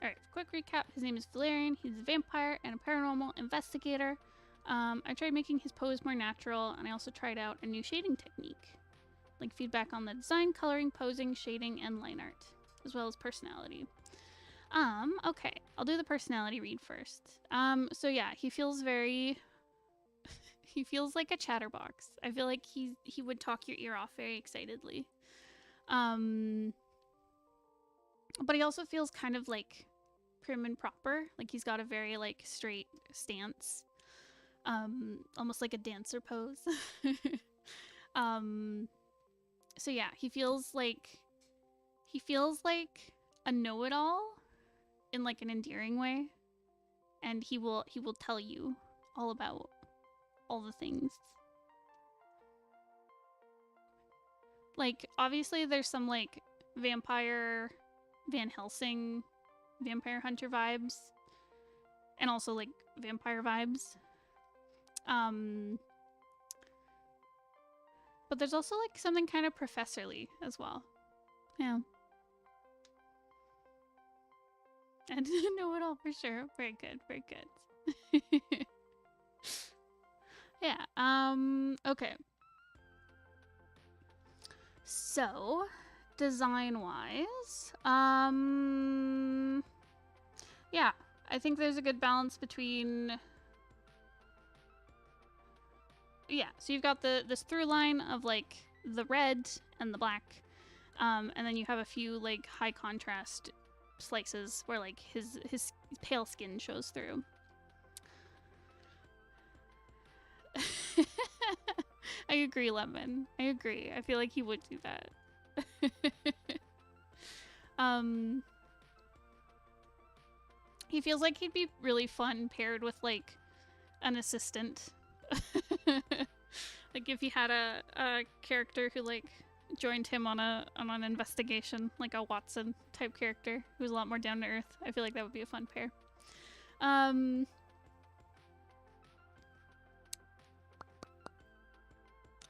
Alright, quick recap. His name is Valerian. He's a vampire and a paranormal investigator. I tried making his pose more natural, and I also tried out a new shading technique. Like feedback on the design, coloring, posing, shading, and line art, as well as personality. Okay, I'll do the personality read first. So yeah, he feels very... he feels like a chatterbox. I feel like he would talk your ear off very excitedly. But he also feels kind of like prim and proper. Like he's got a very like straight stance. Almost like a dancer pose. So yeah, he feels like a know-it-all in like an endearing way. And he will tell you all about all the things. Like obviously there's some like vampire Van Helsing, vampire hunter vibes, and also like vampire vibes. But there's also like something kind of professorly as well. Yeah. I didn't know it all for sure. Very good, very good. Yeah, okay. So, design-wise, yeah, I think there's a good balance between... Yeah, so you've got this through line of like the red and the black, and then you have a few like high contrast slices where like his pale skin shows through. I agree, Lemon. I agree. I feel like he would do that. He feels like he'd be really fun paired with like an assistant. Like if he had a character who like joined him on an investigation, like a Watson type character who's a lot more down to earth. I feel like that would be a fun pair.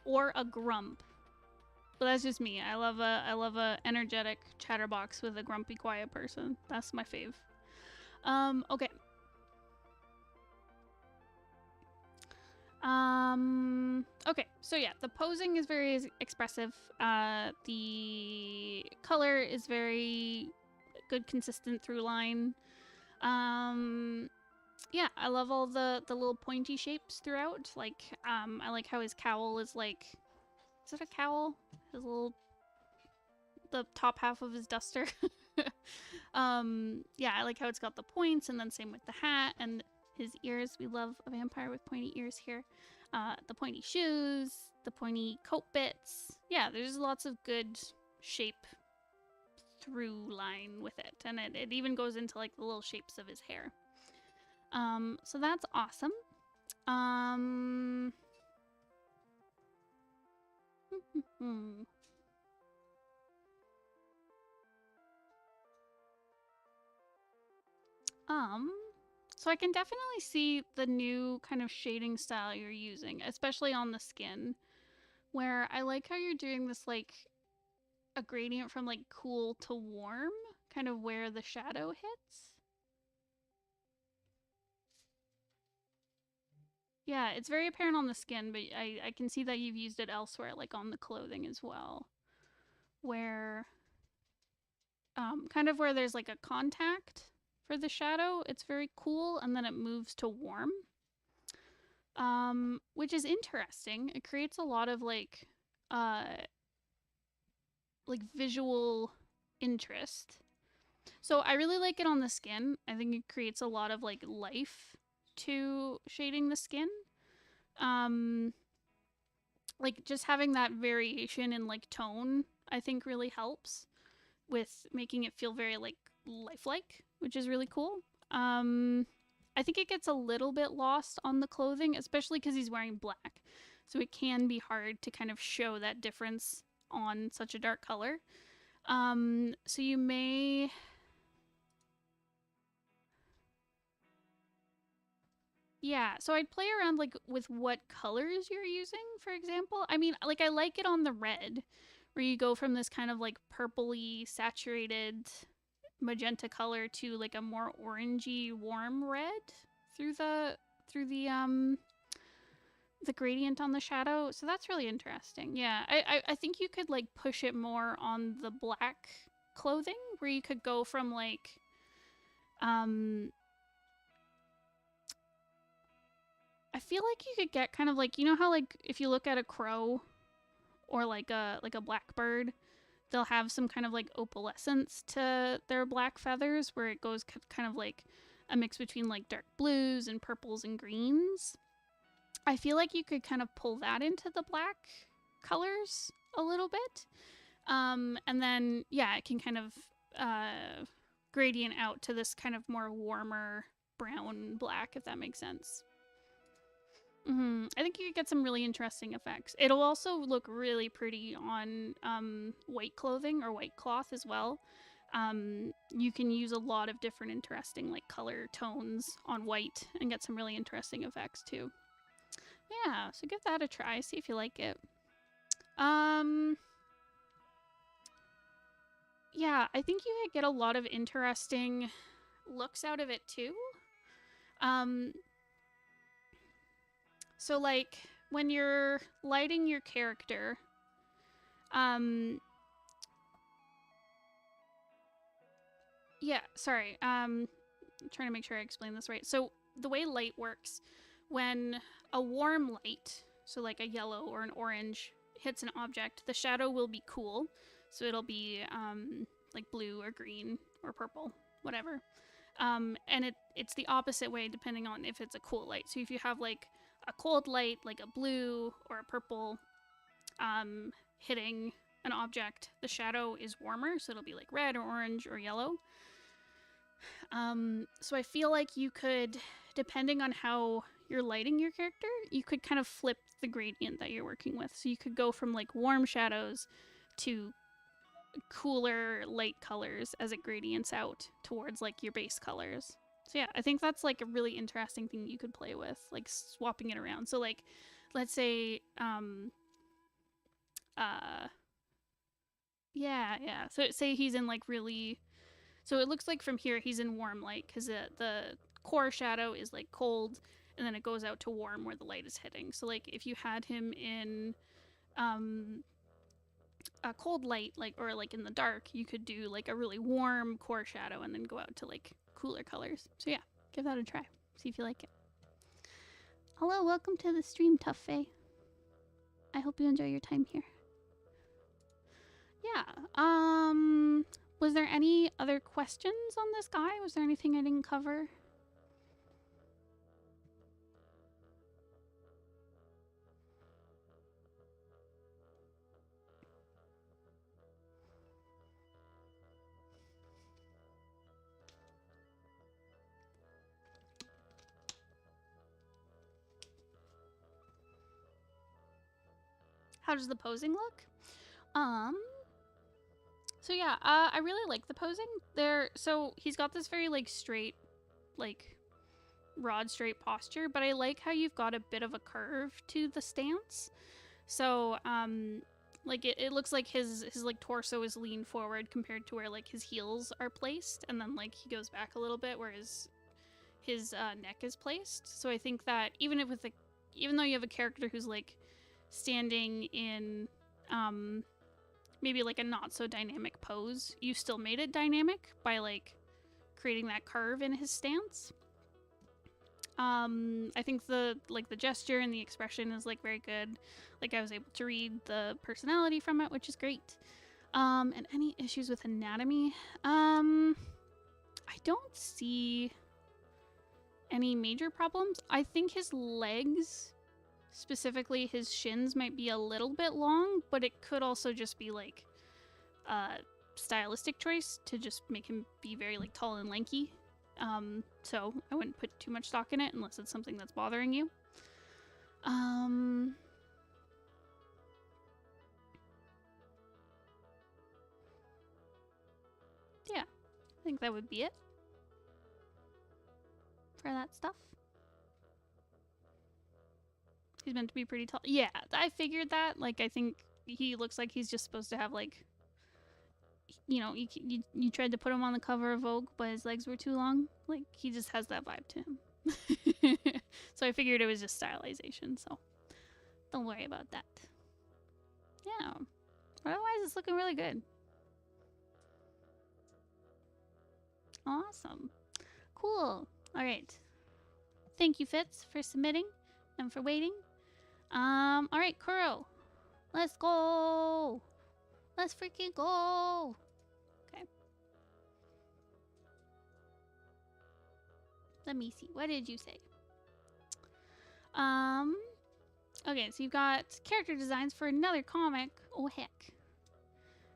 Or a grump. But that's just me. I love a energetic chatterbox with a grumpy quiet person. That's my fave. Okay. Okay, so yeah, the posing is very expressive. The color is very good, consistent through line. Yeah, I love all the little pointy shapes throughout. Like, I like how his cowl is like, is it a cowl? His little, the top half of his duster. Yeah, I like how it's got the points, and then same with the hat and his ears. We love a vampire with pointy ears here. The pointy shoes, the pointy coat bits. Yeah, there's lots of good shape through line with it, and it even goes into like the little shapes of his hair. So that's awesome. So I can definitely see the new kind of shading style you're using, especially on the skin, where I like how you're doing this like a gradient from like cool to warm, kind of where the shadow hits. Yeah, it's very apparent on the skin, but I can see that you've used it elsewhere, like on the clothing as well, where kind of where there's like a contact for the shadow, it's very cool, and then it moves to warm, which is interesting. It creates a lot of like visual interest. So I really like it on the skin. I think it creates a lot of like life to shading the skin. Like just having that variation in like tone, I think really helps with making it feel very like lifelike, which is really cool. I think it gets a little bit lost on the clothing, especially because he's wearing black. So it can be hard to kind of show that difference on such a dark color. So you may... Yeah, so I'd play around like with what colors you're using, for example. I mean, like I like it on the red, where you go from this kind of like purpley saturated magenta color to like a more orangey warm red through the gradient on the shadow. So that's really interesting. Yeah, I think you could like push it more on the black clothing, where you could go from like I feel like you could get kind of like, you know how like if you look at a crow or like a blackbird, they'll have some kind of like opalescence to their black feathers, where it goes kind of like a mix between like dark blues and purples and greens. I feel like you could kind of pull that into the black colors a little bit. And then, yeah, it can kind of gradient out to this kind of more warmer brown black, if that makes sense. I think you could get some really interesting effects. It'll also look really pretty on white clothing or white cloth as well. You can use a lot of different interesting like color tones on white and get some really interesting effects too. Yeah, so give that a try, see if you like it. Yeah, I think you could get a lot of interesting looks out of it too. So like when you're lighting your character, yeah, sorry. I'm trying to make sure I explain this right. So the way light works, when a warm light, so like a yellow or an orange, hits an object, the shadow will be cool. So it'll be like blue or green or purple, whatever. And it's the opposite way depending on if it's a cool light. So if you have like a cold light, like a blue or a purple, hitting an object, the shadow is warmer, so it'll be like red or orange or yellow. So I feel like you could, depending on how you're lighting your character, you could kind of flip the gradient that you're working with. So you could go from like warm shadows to cooler light colors as it gradients out towards like your base colors. So yeah, I think that's like a really interesting thing you could play with, like swapping it around. So like, let's say, yeah. So say he's in like really, so it looks like from here he's in warm light because the core shadow is like cold, and then it goes out to warm where the light is hitting. So like if you had him in a cold light, like, or like in the dark, you could do like a really warm core shadow and then go out to like cooler colors. So yeah, give that a try. See if you like it. Hello, welcome to the stream, Tough Faye. I hope you enjoy your time here. Yeah. Was there any other questions on this guy? Was there anything I didn't cover? How does the posing look? So yeah, I really like the posing. So he's got this very like straight, like rod straight posture, but I like how you've got a bit of a curve to the stance. So like it looks like his like torso is leaned forward compared to where like his heels are placed, and then like he goes back a little bit where his neck is placed. So I think that even though you have a character who's like standing in maybe like a not so dynamic pose, you still made it dynamic by like creating that curve in his stance. I think the gesture and the expression is like very good. Like I was able to read the personality from it, which is great. And any issues with anatomy? I don't see any major problems. I think his legs, specifically his shins, might be a little bit long, but it could also just be like a stylistic choice to just make him be very like tall and lanky. So I wouldn't put too much stock in it unless it's something that's bothering you. Yeah, I think that would be it for that stuff. He's meant to be pretty tall. Yeah, I figured that. Like, I think he looks like he's just supposed to have, like, you know, you tried to put him on the cover of Vogue, but his legs were too long. Like, he just has that vibe to him. So I figured it was just stylization, so don't worry about that. Yeah. Otherwise, it's looking really good. Awesome. Cool. All right. Thank you, Fitz, for submitting and for waiting. All right, Kuroe. Let's go. Let's freaking go. Okay. Let me see. What did you say? Okay, so you've got character designs for another comic. Oh, heck.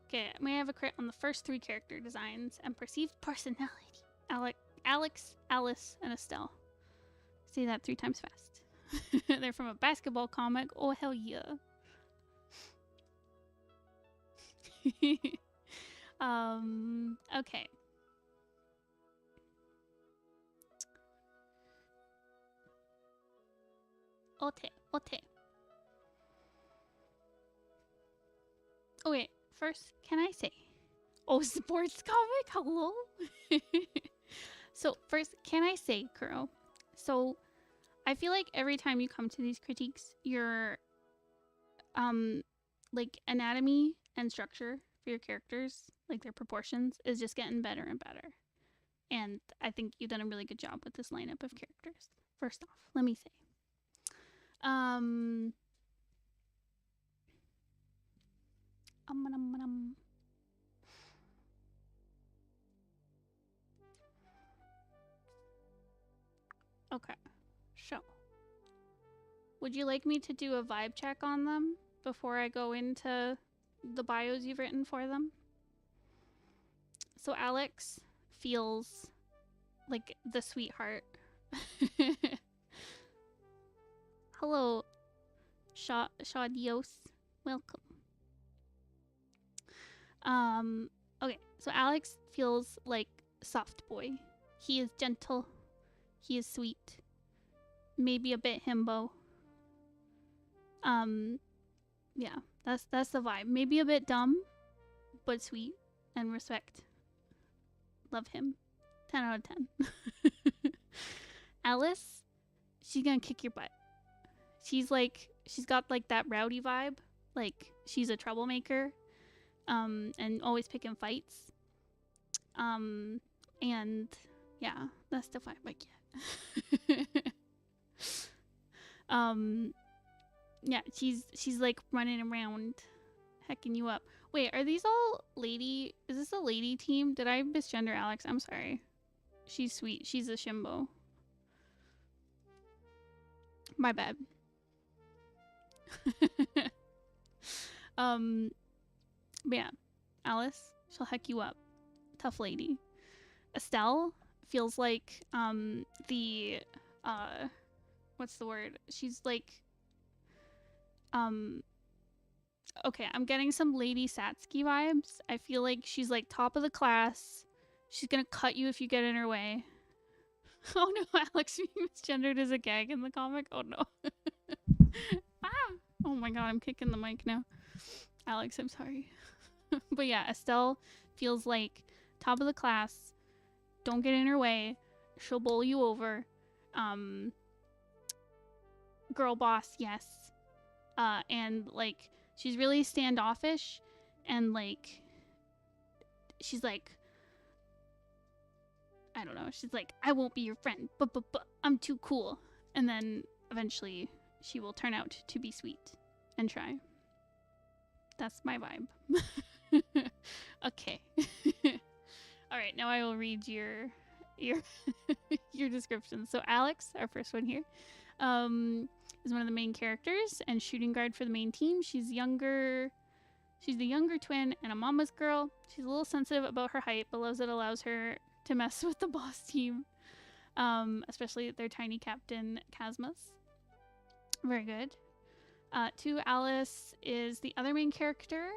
Okay, may I have a crit on the first 3 character designs and perceived personality? Alex, Alice, and Estelle. Say that 3 times fast. They're from a basketball comic. Oh, hell yeah. Okay. Okay. Oh, wait. First, can I say? Oh, sports comic? Hello? So, first, can I say, Kuroe? So, I feel like every time you come to these critiques, your, like, anatomy and structure for your characters, like their proportions, is just getting better and better. And I think you've done a really good job with this lineup of characters. First off, let me say. Okay, so would you like me to do a vibe check on them before I go into the bios you've written for them? So Alex feels like the sweetheart. Hello, Shadios. Welcome. Okay, so Alex feels like soft boy. He is gentle. He is sweet. Maybe a bit himbo. Yeah, that's the vibe. Maybe a bit dumb, but sweet and respect. Love him. 10 out of 10. Alice, she's gonna kick your butt. She's like, she's got like that rowdy vibe, like she's a troublemaker, and always picking fights. And yeah, that's the vibe I get. Yeah, she's like running around, hecking you up. Wait, are these all lady? Is this a lady team? Did I misgender Alex? I'm sorry. She's sweet. She's a shimbo. My bad. But yeah, Alice, she'll heck you up. Tough lady. Estelle feels like the what's the word? She's like okay, I'm getting some Lady Satsuki vibes. I feel like she's like top of the class. She's gonna cut you if you get in her way. Oh no, Alex being misgendered is a gag in the comic. Oh no. Ah! Oh my god, I'm kicking the mic now. Alex, I'm sorry. But yeah, Estelle feels like top of the class. Don't get in her way. She'll bowl you over. Girl boss, yes. And like she's really standoffish, and like she's like, I don't know, she's like, I won't be your friend, but I'm too cool. And then eventually she will turn out to be sweet and try. That's my vibe. Okay. All right, now I will read your your description. So Alex, our first one here, is one of the main characters and shooting guard for the main team. She's younger. She's the younger twin and a mama's girl. She's a little sensitive about her height, but loves it allows her to mess with the boss team, especially their tiny captain, Casmus. Very good. 2, Alice is the other main character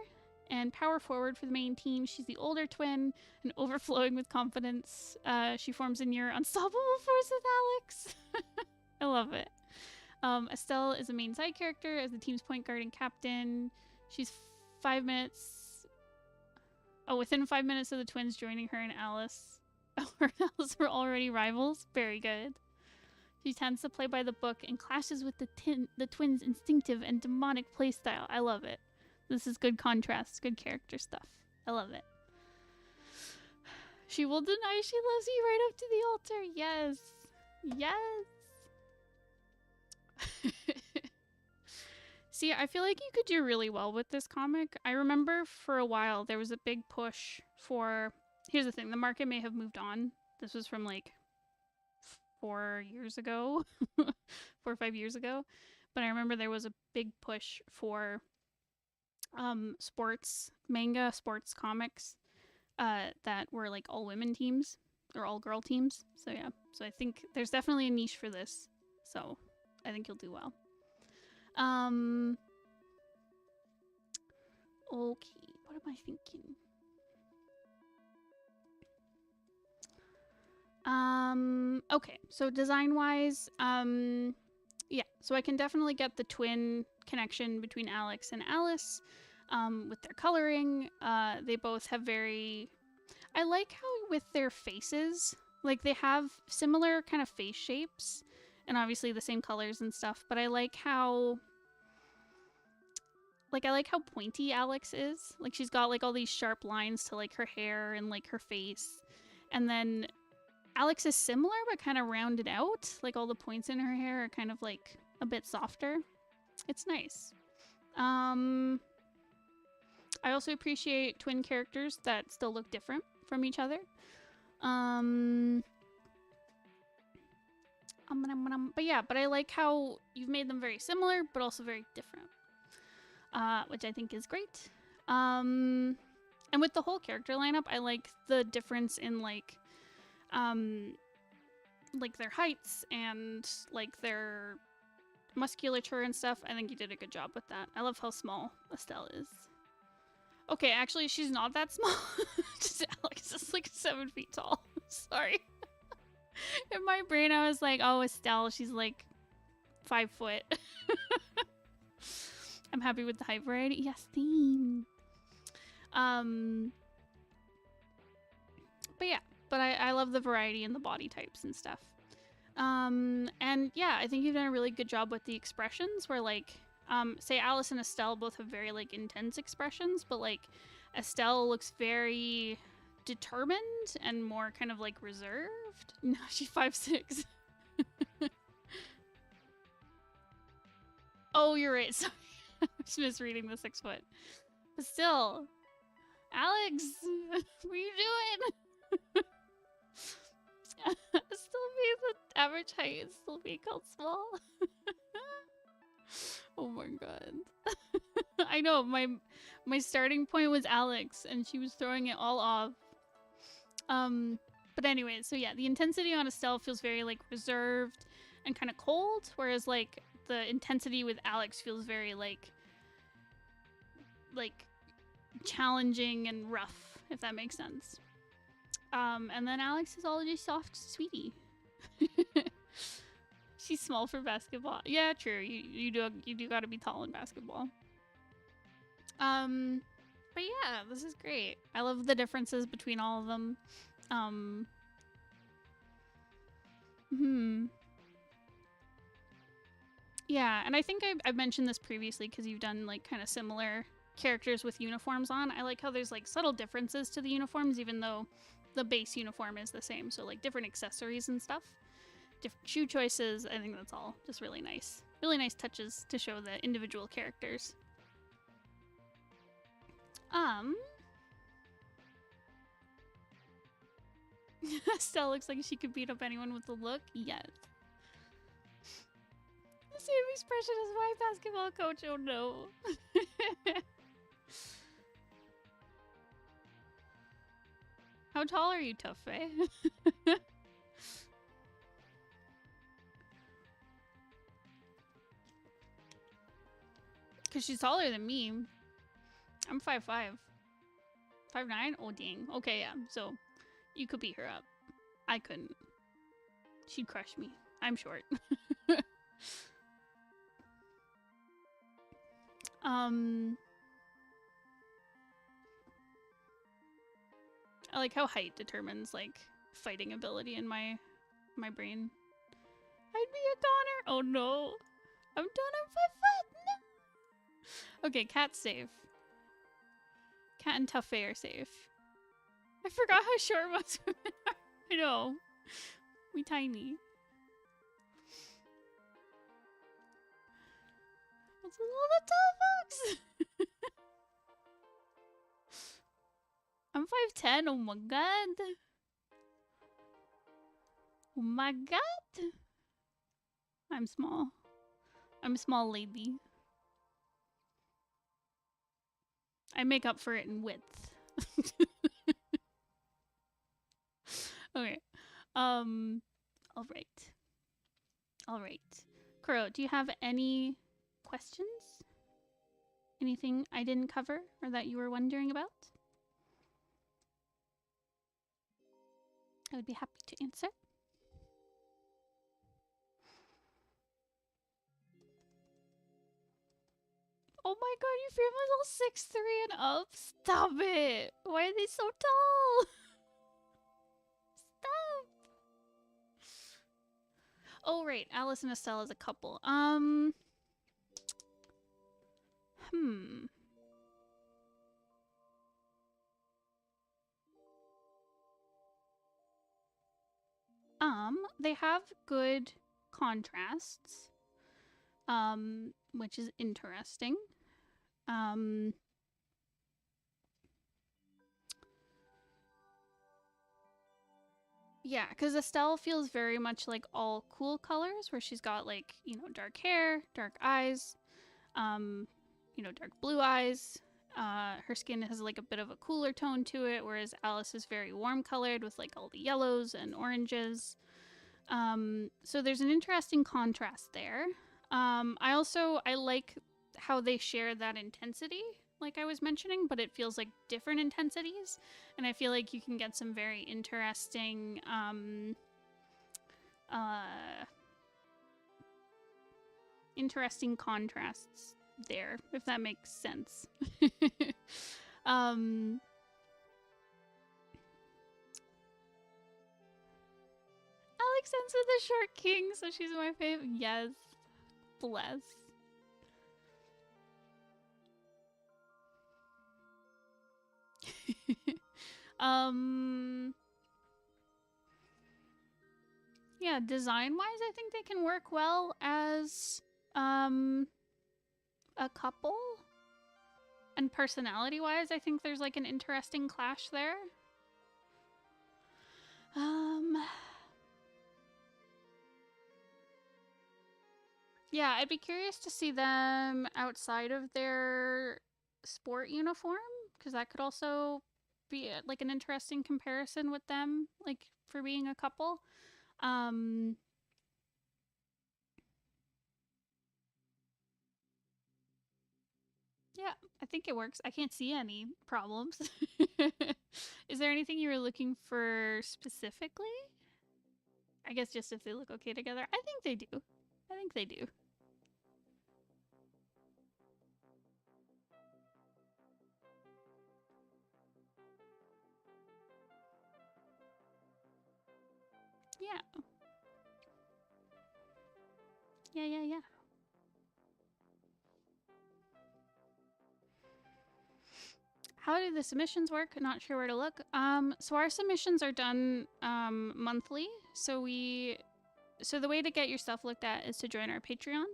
and power forward for the main team. She's the older twin and overflowing with confidence. She forms in your unstoppable force with Alex. I love it. Estelle is the main side character as the team's point guard and captain. She's 5 minutes... Oh, within 5 minutes of the twins joining her and Alice. Her and Alice were already rivals. Very good. She tends to play by the book and clashes with the twins' instinctive and demonic playstyle. I love it. This is good contrast, good character stuff. I love it. She will deny she loves you right up to the altar. Yes. Yes. See, I feel like you could do really well with this comic. I remember for a while there was a big push for... Here's the thing, the market may have moved on. This was from like 4 years ago, 4 or 5 years ago. But I remember there was a big push for sports, manga sports comics that were like all women teams or all girl teams. So yeah, so I think there's definitely a niche for this. So I think you'll do well. Okay, what am I thinking? Okay, so design-wise, yeah, so I can definitely get the twin connection between Alex and Alice, with their coloring. They both have very... I like how with their faces, like they have similar kind of face shapes, and obviously the same colors and stuff, but I like how... Like, I like how pointy Alex is. Like, she's got, like, all these sharp lines to, like, her hair and, like, her face. And then Alex is similar, but kind of rounded out. Like, all the points in her hair are kind of, like, a bit softer. It's nice. I also appreciate twin characters that still look different from each other. But yeah, but I like how you've made them very similar, but also very different. Which I think is great. And with the whole character lineup, I like the difference in like their heights and like their musculature and stuff. I think you did a good job with that. I love how small Estelle is. Okay, actually, she's not that small. Just Alex is like 7 feet tall. Sorry. In my brain, I was like, oh, Estelle, she's like 5 foot. I'm happy with the height variety. Yes, theme. But yeah, but I love the variety in the body types and stuff. And yeah, I think you've done a really good job with the expressions where like, say Alice and Estelle both have very like intense expressions, but like Estelle looks very determined and more kind of like reserved. No, she's 5'6". Oh, you're right. Sorry. I was misreading the 6 foot. But still, Alex, what are you doing? Still being the average height is still being called small. Oh my god. I know, my starting point was Alex and she was throwing it all off. But anyway, so yeah, the intensity on Estelle feels very like reserved and kind of cold, whereas like the intensity with Alex feels very like challenging and rough, if that makes sense. And then Alex is all just soft sweetie. She's small for basketball. Yeah, true. You do gotta be tall in basketball. But yeah, this is great. I love the differences between all of them. Yeah, and I think I've mentioned this previously because you've done like kind of similar characters with uniforms on. I like how there's like subtle differences to the uniforms, even though the base uniform is the same. So like different accessories and stuff, different shoe choices. I think that's all just really nice. Really nice touches to show the individual characters. Estelle looks like she could beat up anyone with a look. Yes. The same expression as my basketball coach. Oh no. How tall are you, Tough Faye? Because she's taller than me. I'm 5'5". 5'9"? Oh, dang. Okay, yeah. So, you could beat her up. I couldn't. She'd crush me. I'm short. I like how height determines, like, fighting ability in my brain. I'd be a goner! Oh, no. I'm done. I'm 5 foot! No! Okay, Cat's safe. Cat and Tough Faye are safe. I forgot how short most women are. I know. We tiny. What's with all the tall folks? I'm 5'10". Oh my god. Oh my god. I'm small. I'm a small lady. I make up for it in width. Okay. All right. Kuroe, do you have any questions? Anything I didn't cover or that you were wondering about? I would be happy to answer. Oh my god, your family's all 6'3" and up? Stop it! Why are they so tall? Stop! Oh right, Alice and Estelle as a couple. They have good contrasts, which is interesting. Yeah, because Estelle feels very much like all cool colors, where she's got like, you know, dark hair, dark eyes, you know, dark blue eyes. Her skin has like a bit of a cooler tone to it, whereas Alice is very warm colored with like all the yellows and oranges. So there's an interesting contrast there. I like how they share that intensity, like I was mentioning, but it feels like different intensities. And I feel like you can get some very interesting, interesting contrasts there, if that makes sense. makes sense with the short king, so she's my favorite. Yes. Bless. Yeah, design-wise, I think they can work well as a couple. And personality-wise, I think there's like an interesting clash there. Yeah, I'd be curious to see them outside of their sport uniform, because that could also be like an interesting comparison with them, like for being a couple. Yeah, I think it works. I can't see any problems. Is there anything you were looking for specifically? I guess just if they look okay together. I think they do. I think they do. Yeah. Yeah. How do the submissions work? Not sure where to look. So our submissions are done monthly. So the way to get your stuff looked at is to join our Patreon.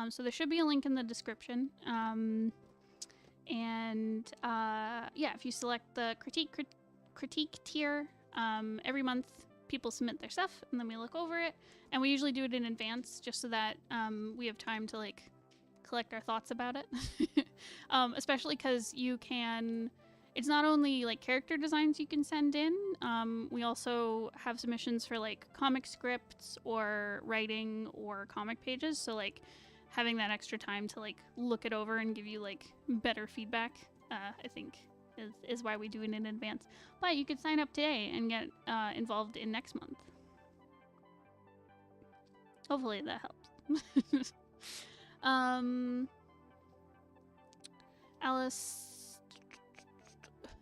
So there should be a link in the description. Yeah, if you select the critique tier, every month people submit their stuff and then we look over it. And we usually do it in advance just so that we have time to like collect our thoughts about it. Especially because you can, it's not only like character designs you can send in, we also have submissions for like comic scripts or writing or comic pages. So like having that extra time to like look it over and give you like better feedback, I think is why we do it in advance. But you could sign up today and get involved in next month. Hopefully that helps.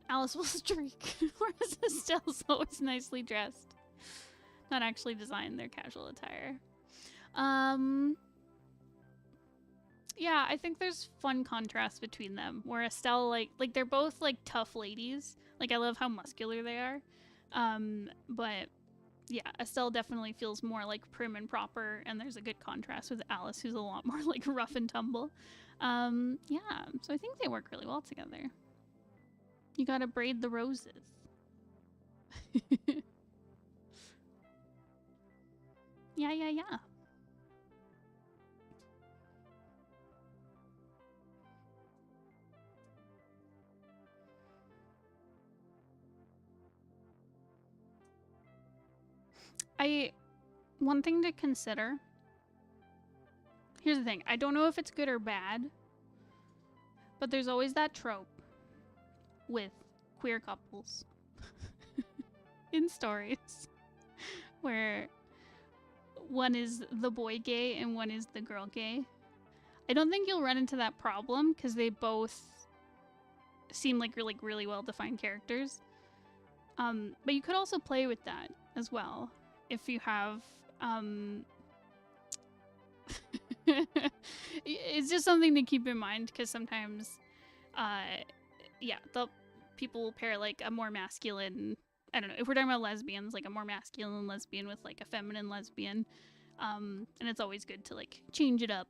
Alice will streak, whereas Estelle's always nicely dressed. Not actually designed their casual attire. Yeah, I think there's fun contrast between them, where Estelle, like they're both like tough ladies. Like I love how muscular they are. But yeah, Estelle definitely feels more like prim and proper, and there's a good contrast with Alice, who's a lot more like rough and tumble. Yeah, so I think they work really well together. You gotta braid the roses. Yeah. One thing to consider. Here's the thing. I don't know if it's good or bad, but there's always that trope with queer couples in stories where one is the boy gay and one is the girl gay. I don't think you'll run into that problem because they both seem like really well-defined characters. But you could also play with that as well if you have it's just something to keep in mind, because sometimes yeah, people will pair like a more masculine, I don't know, if we're talking about lesbians, like a more masculine lesbian with like a feminine lesbian, and it's always good to like change it up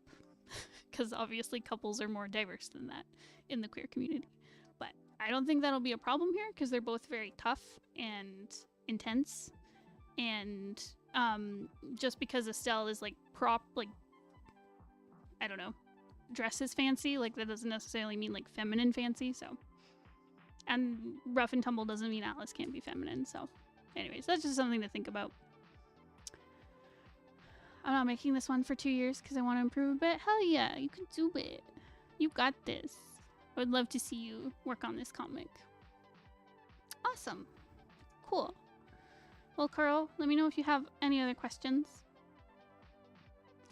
because obviously couples are more diverse than that in the queer community. But I don't think that'll be a problem here because they're both very tough and intense, and just because Estelle is like I don't know, dresses fancy, like that doesn't necessarily mean like feminine fancy. So, and rough and tumble doesn't mean Alice can't be feminine. So anyways, that's just something to think about. I'm not making this one for 2 years because I want to improve a bit. Hell yeah, you can do it. You got this. I would love to see you work on this comic. Awesome. Cool. Well, Kuroe, let me know if you have any other questions.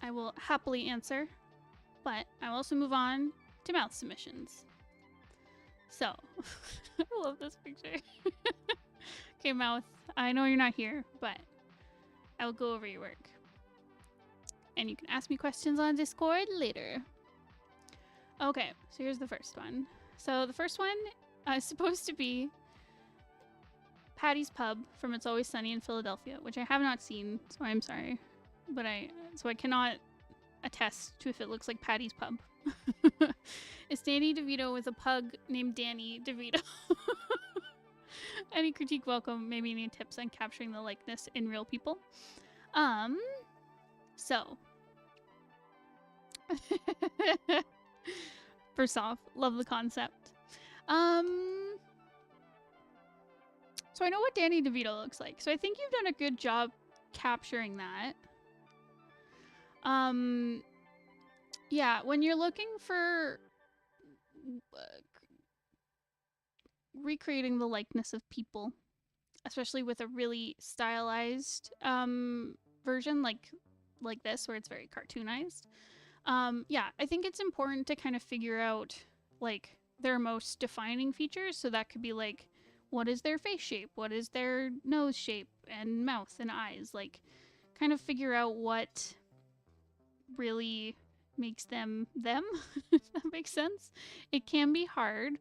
I will happily answer, but I will also move on to mouth submissions. So, I love this picture. Okay, mouth, I know you're not here, but I will go over your work. And you can ask me questions on Discord later. Okay, so here's the first one. So the first one is supposed to be Patty's Pub from It's Always Sunny in Philadelphia, which I have not seen, so I'm sorry. But I cannot attest to if it looks like Patty's Pub. It's Danny DeVito with a pug named Danny DeVito. Any critique welcome, maybe any tips on capturing the likeness in real people. So first off, love the concept. So I know what Danny DeVito looks like. So I think you've done a good job capturing that. Yeah, when you're looking for recreating the likeness of people, especially with a really stylized version like this, where it's very cartoonized. Yeah, I think it's important to kind of figure out like their most defining features. So that could be like, what is their face shape? What is their nose shape and mouth and eyes? Like, kind of figure out what really makes them them, if that makes sense. It can be hard.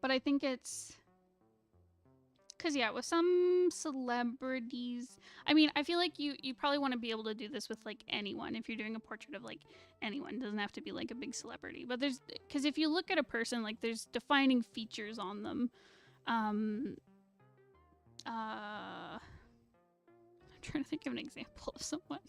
But I think it's because, yeah, with some celebrities, I mean, I feel like you probably want to be able to do this with like anyone. If you're doing a portrait of like anyone, it doesn't have to be like a big celebrity, but because if you look at a person, like there's defining features on them. I'm trying to think of an example of someone.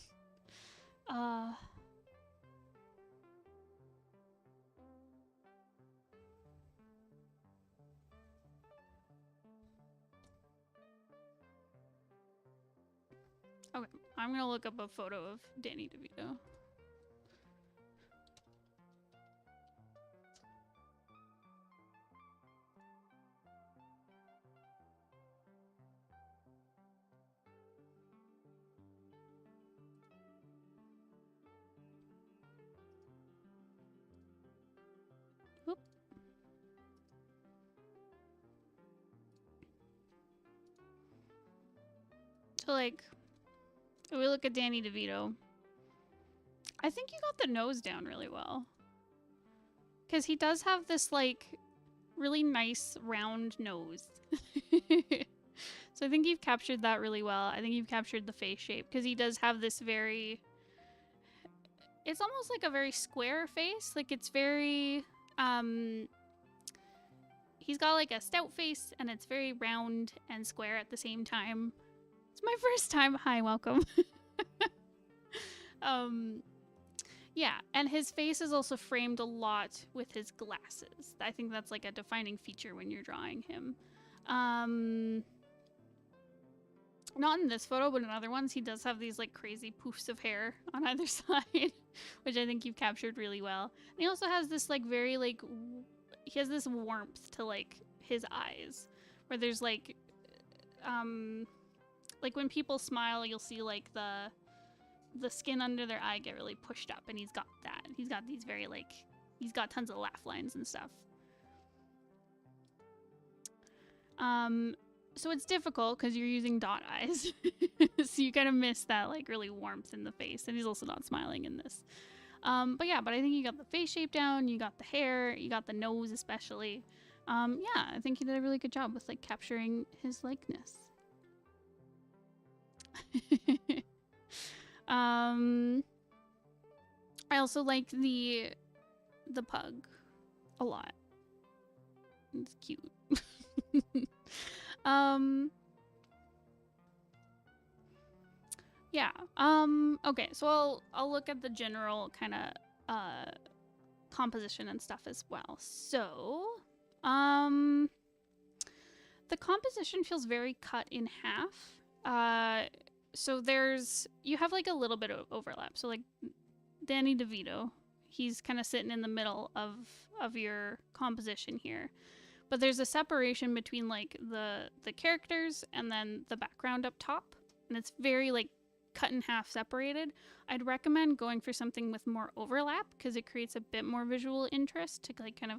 Okay, I'm gonna look up a photo of Danny DeVito. Whoop. So like, if we look at Danny DeVito, I think you got the nose down really well. Because he does have this like really nice round nose. So I think you've captured that really well. I think you've captured the face shape because he does have this very, it's almost like a very square face. Like it's very, he's got like a stout face and it's very round and square at the same time. It's my first time. Hi, welcome. Yeah, and his face is also framed a lot with his glasses. I think that's like a defining feature when you're drawing him. Not in this photo, but in other ones, he does have these like crazy poofs of hair on either side, which I think you've captured really well. And he also has this like very like, he has this warmth to like his eyes, where there's like when people smile, you'll see like the skin under their eye get really pushed up, and he's got that. He's got these very like, he's got tons of laugh lines and stuff. So it's difficult because you're using dot eyes. So you kind of miss that like really warmth in the face, and he's also not smiling in this. But yeah, but I think you got the face shape down, you got the hair, you got the nose especially. Yeah, I think you did a really good job with like capturing his likeness. I also like the pug a lot. It's cute. Yeah. Okay, so I'll look at the general kind of composition and stuff as well. So, the composition feels very cut in half. So you have like a little bit of overlap. So like Danny DeVito, he's kind of sitting in the middle of your composition here. But there's a separation between like the characters and then the background up top. And it's very like cut in half separated. I'd recommend going for something with more overlap because it creates a bit more visual interest to like kind of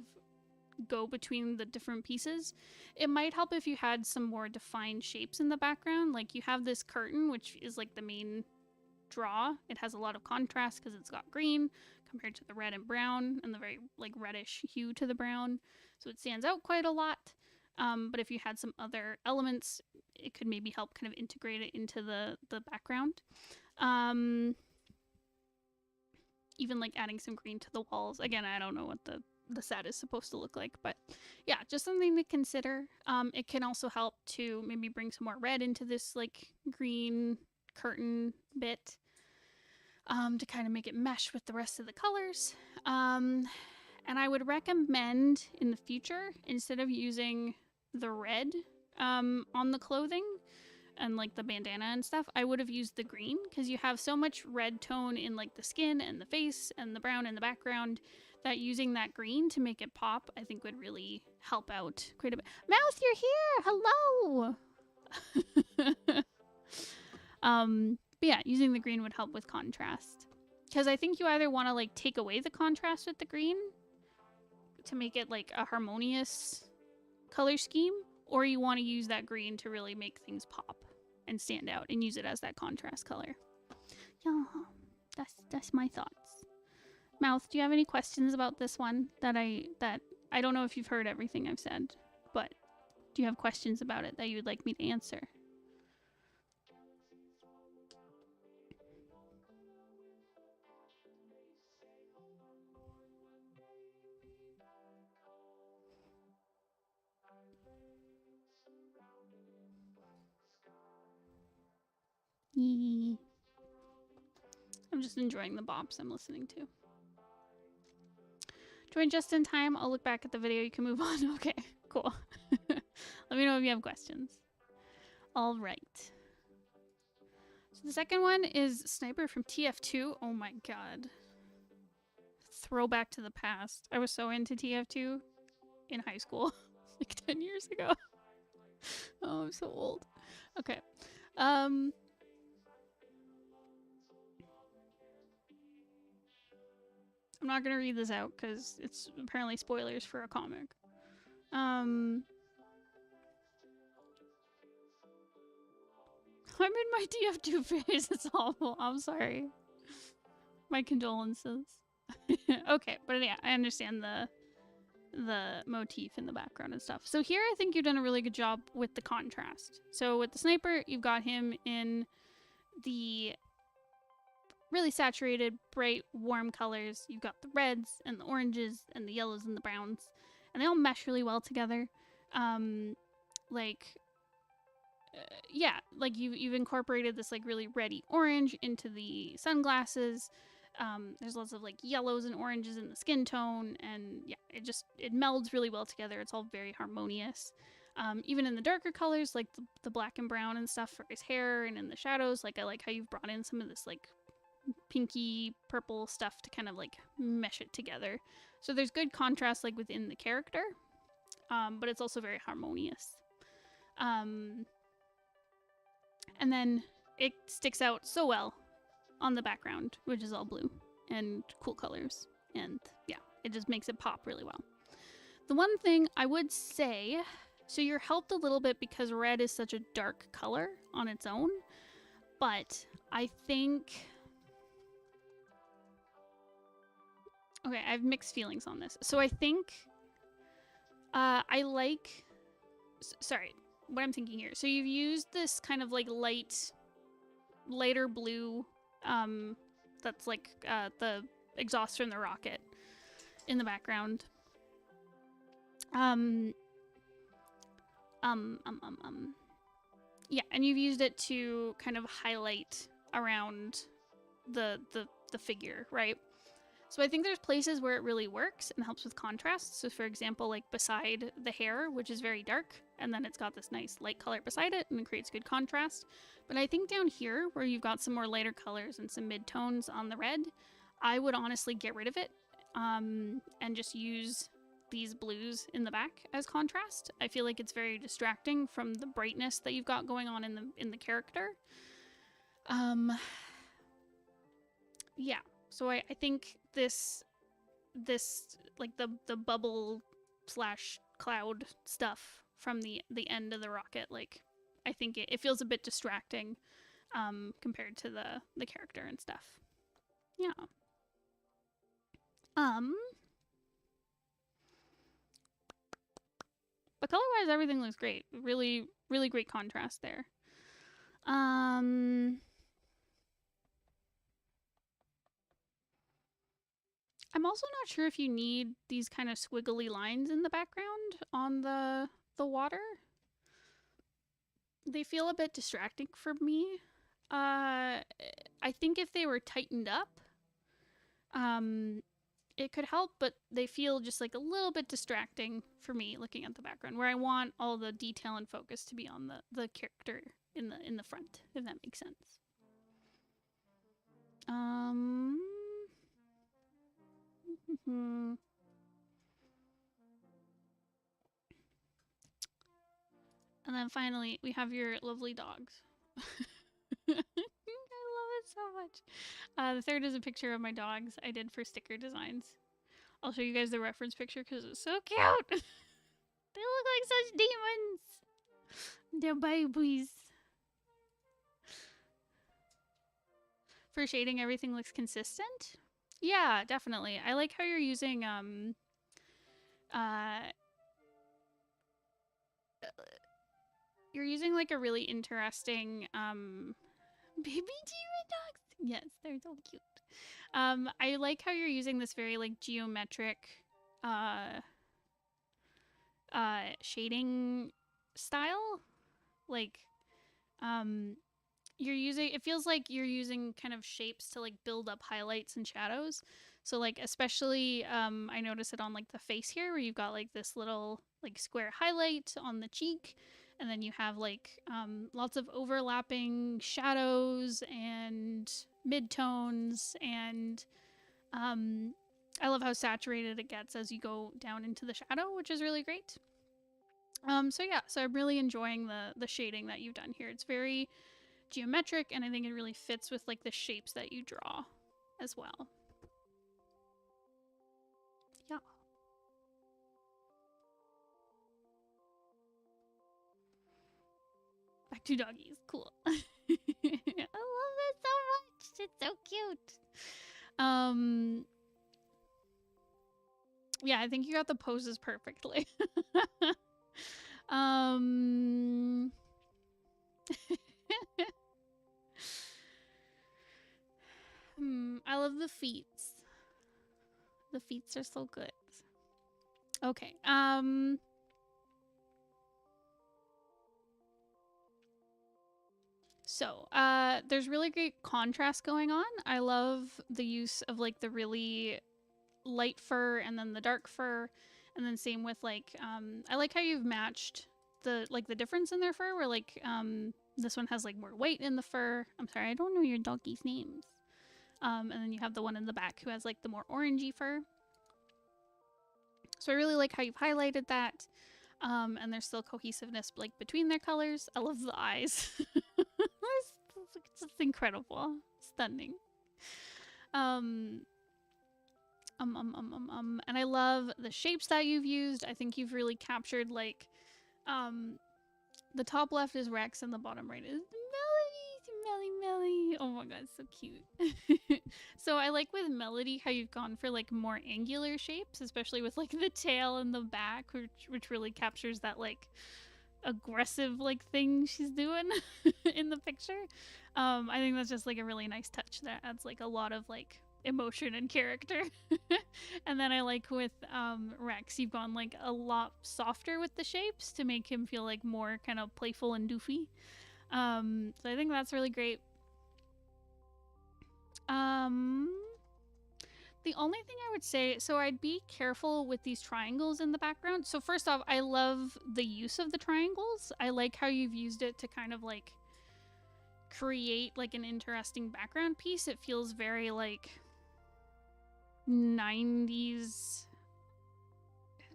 go between the different pieces. It might help if you had some more defined shapes in the background. Like you have this curtain, which is like the main draw. It has a lot of contrast because it's got green compared to the red and brown and the very like reddish hue to the brown. So it stands out quite a lot. But if you had some other elements, it could maybe help kind of integrate it into the background. Even like adding some green to the walls. Again, I don't know what the set is supposed to look like, but yeah, just something to consider. It can also help to maybe bring some more red into this like green curtain bit to kind of make it mesh with the rest of the colors. And I would recommend in the future, instead of using the red on the clothing and like the bandana and stuff, I would have used the green because you have so much red tone in like the skin and the face and the brown in the background that using that green to make it pop, I think would really help out quite a bit. Mouse, you're here! Hello! But yeah, using the green would help with contrast. Because I think you either want to like take away the contrast with the green to make it like a harmonious color scheme, or you want to use that green to really make things pop and stand out and use it as that contrast color. Yeah, that's my thoughts. Mouth, do you have any questions about this one that I don't know if you've heard everything I've said, but do you have questions about it that you would like me to answer? I'm just enjoying the bops I'm listening to. Join just in time. I'll look back at the video. You can move on. Okay, cool. Let me know if you have questions. All right. So the second one is Sniper from TF2. Oh my god. Throwback to the past. I was so into TF2 in high school. Like 10 years ago. Oh, I'm so old. Okay. I'm not gonna read this out because it's apparently spoilers for a comic. I'm in my TF2 phase. It's awful. I'm sorry. My condolences. Okay, but yeah, I understand the motif in the background and stuff. So here I think you've done a really good job with the contrast. So with the Sniper, you've got him in the really saturated, bright, warm colors. You've got the reds and the oranges and the yellows and the browns, and they all mesh really well together. Yeah, like you've incorporated this like really reddy orange into the sunglasses. There's lots of like yellows and oranges in the skin tone, and yeah, it melds really well together. It's all very harmonious. Even in the darker colors, like the black and brown and stuff for his hair, and in the shadows, like I like how you've brought in some of this like pinky purple stuff to kind of like mesh it together. So there's good contrast like within the character, but it's also very harmonious. And then it sticks out so well on the background, which is all blue and cool colors, and yeah, it just makes it pop really well. The one thing I would say, so you're helped a little bit because red is such a dark color on its own, but I think, okay, I have mixed feelings on this. So I think I like, sorry, what I'm thinking here. So you've used this kind of like lighter blue, that's like the exhaust from the rocket in the background. Yeah, and you've used it to kind of highlight around the figure, right? So I think there's places where it really works and helps with contrast. So for example, like beside the hair, which is very dark, and then it's got this nice light color beside it and it creates good contrast. But I think down here, where you've got some more lighter colors and some mid-tones on the red, I would honestly get rid of it and just use these blues in the back as contrast. I feel like it's very distracting from the brightness that you've got going on in the character. Yeah. So I think this like the bubble slash cloud stuff from the end of the rocket, like I think it feels a bit distracting compared to the character and stuff. Yeah. But color-wise, everything looks great. Really, really great contrast there. I'm also not sure if you need these kind of squiggly lines in the background on the water. They feel a bit distracting for me. I think if they were tightened up, it could help, but they feel just like a little bit distracting for me looking at the background, where I want all the detail and focus to be on the character in the front, if that makes sense. And then finally, we have your lovely dogs. I love it so much. The third is a picture of my dogs I did for sticker designs. I'll show you guys the reference picture because it's so cute. They look like such demons. They're babies. For shading, everything looks consistent. Yeah, definitely. I like how you're using you're using like a really interesting baby demon dogs. Yes, they're so cute. I like how you're using this very like geometric shading style. Like you're using, it feels like you're using kind of shapes to like build up highlights and shadows. So like especially I notice it on like the face here, where you've got like this little like square highlight on the cheek, and then you have like lots of overlapping shadows and midtones, and I love how saturated it gets as you go down into the shadow, which is really great. So yeah, so I'm really enjoying the shading that you've done here. It's very geometric, and I think it really fits with like the shapes that you draw as well. Yeah. Back to doggies. Cool. I love it so much. It's so cute. Yeah, I think you got the poses perfectly. I love the feet. The feet are so good. Okay. So, there's really great contrast going on. I love the use of like the really light fur and then the dark fur, and then same with like I like how you've matched the difference in their fur, where like this one has like more weight in the fur. I'm sorry, I don't know your doggy's names. And then you have the one in the back who has like the more orangey fur. So I really like how you've highlighted that. And there's still cohesiveness like between their colors. I love the eyes. It's just incredible. Stunning. And I love the shapes that you've used. I think you've really captured like the top left is Rex and the bottom right is Melody. Oh my god, so cute. So I like with Melody how you've gone for like more angular shapes, especially with like the tail and the back, which really captures that like aggressive like thing she's doing in the picture. I think that's just like a really nice touch that adds like a lot of like emotion and character. And then I like with Rex, you've gone like a lot softer with the shapes to make him feel like more kind of playful and doofy. So I think that's really great. The only thing I would say, so I'd be careful with these triangles in the background. So first off, I love the use of the triangles. I like how you've used it to kind of like create like an interesting background piece. It feels very like 90s,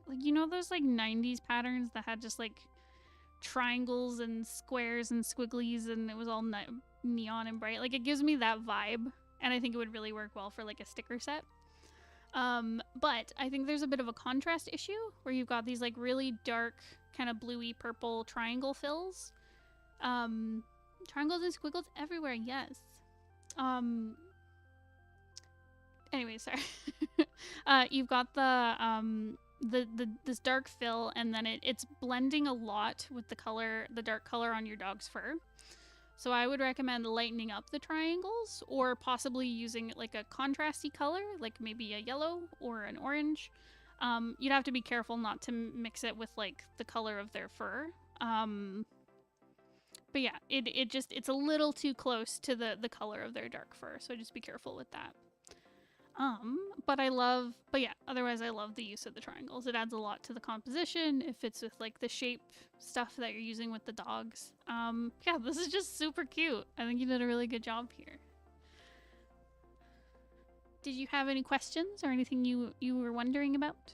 like, you know, those like 90s patterns that had just like triangles and squares and squigglies, and it was all neon and bright. Like, it gives me that vibe, and I think it would really work well for like a sticker set. But I think there's a bit of a contrast issue where you've got these like really dark kind of bluey purple triangle fills. Triangles and squiggles everywhere, yes. Anyway, sorry. You've got this dark fill, and then it's blending a lot with the dark color on your dog's fur. So I would recommend lightening up the triangles, or possibly using like a contrasty color, like maybe a yellow or an orange. You'd have to be careful not to mix it with like the color of their fur. But yeah, it's a little too close to the color of their dark fur, so just be careful with that. But yeah, otherwise I love the use of the triangles. It adds a lot to the composition. It fits with like the shape stuff that you're using with the dogs. Yeah, this is just super cute. I think you did a really good job here. Did you have any questions or anything you were wondering about?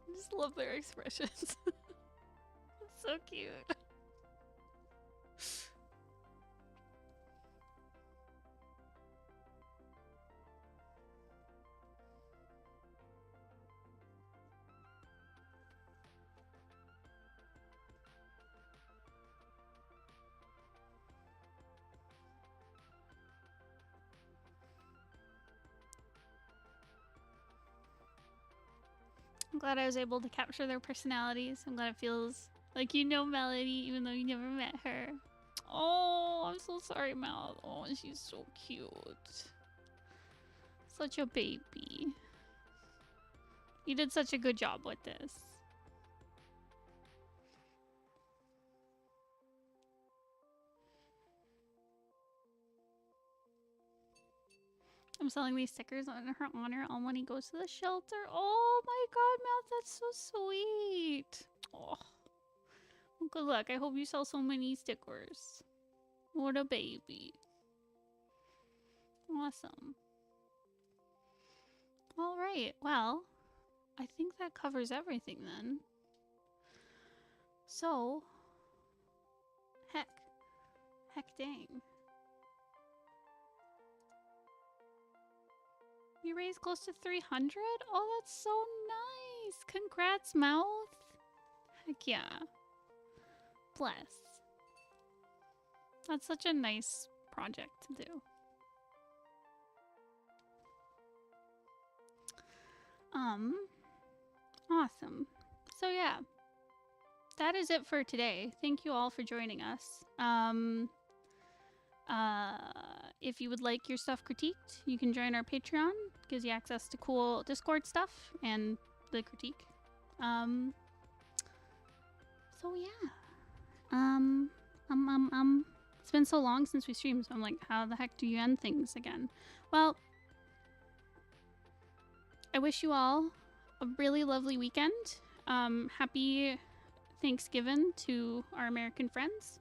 I just love their expressions. It's so cute. I'm glad I was able to capture their personalities. I'm glad it feels like you know Melody, even though you never met her. Oh, I'm so sorry, Mouth. Oh, she's so cute. Such a baby. You did such a good job with this. I'm selling these stickers in her honor. All money goes to the shelter. Oh my god, Mouth, that's so sweet. Oh, well, good luck. I hope you sell so many stickers. What a baby. Awesome. All right, well, I think that covers everything then. So, heck dang. You raised close to 300? Oh, that's so nice. Congrats, Mouth. Heck yeah. Bless. That's such a nice project to do. Awesome. So yeah, that is it for today. Thank you all for joining us. If you would like your stuff critiqued, you can join our Patreon. It gives you access to cool Discord stuff and the critique. So yeah. It's been so long since we streamed, so I'm like, how the heck do you end things again? Well, I wish you all a really lovely weekend. Happy Thanksgiving to our American friends.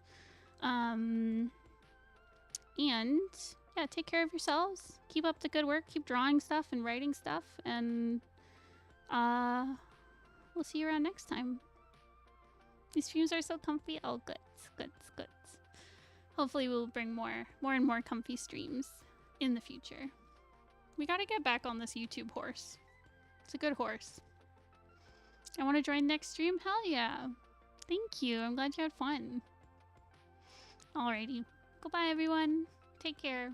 And yeah, take care of yourselves. Keep up the good work. Keep drawing stuff and writing stuff. And we'll see you around next time. These streams are so comfy. Oh, good. Hopefully we'll bring more and more comfy streams in the future. We gotta get back on this YouTube horse. It's a good horse. I want to join next stream? Hell yeah. Thank you. I'm glad you had fun. Alrighty. Goodbye, everyone. Take care.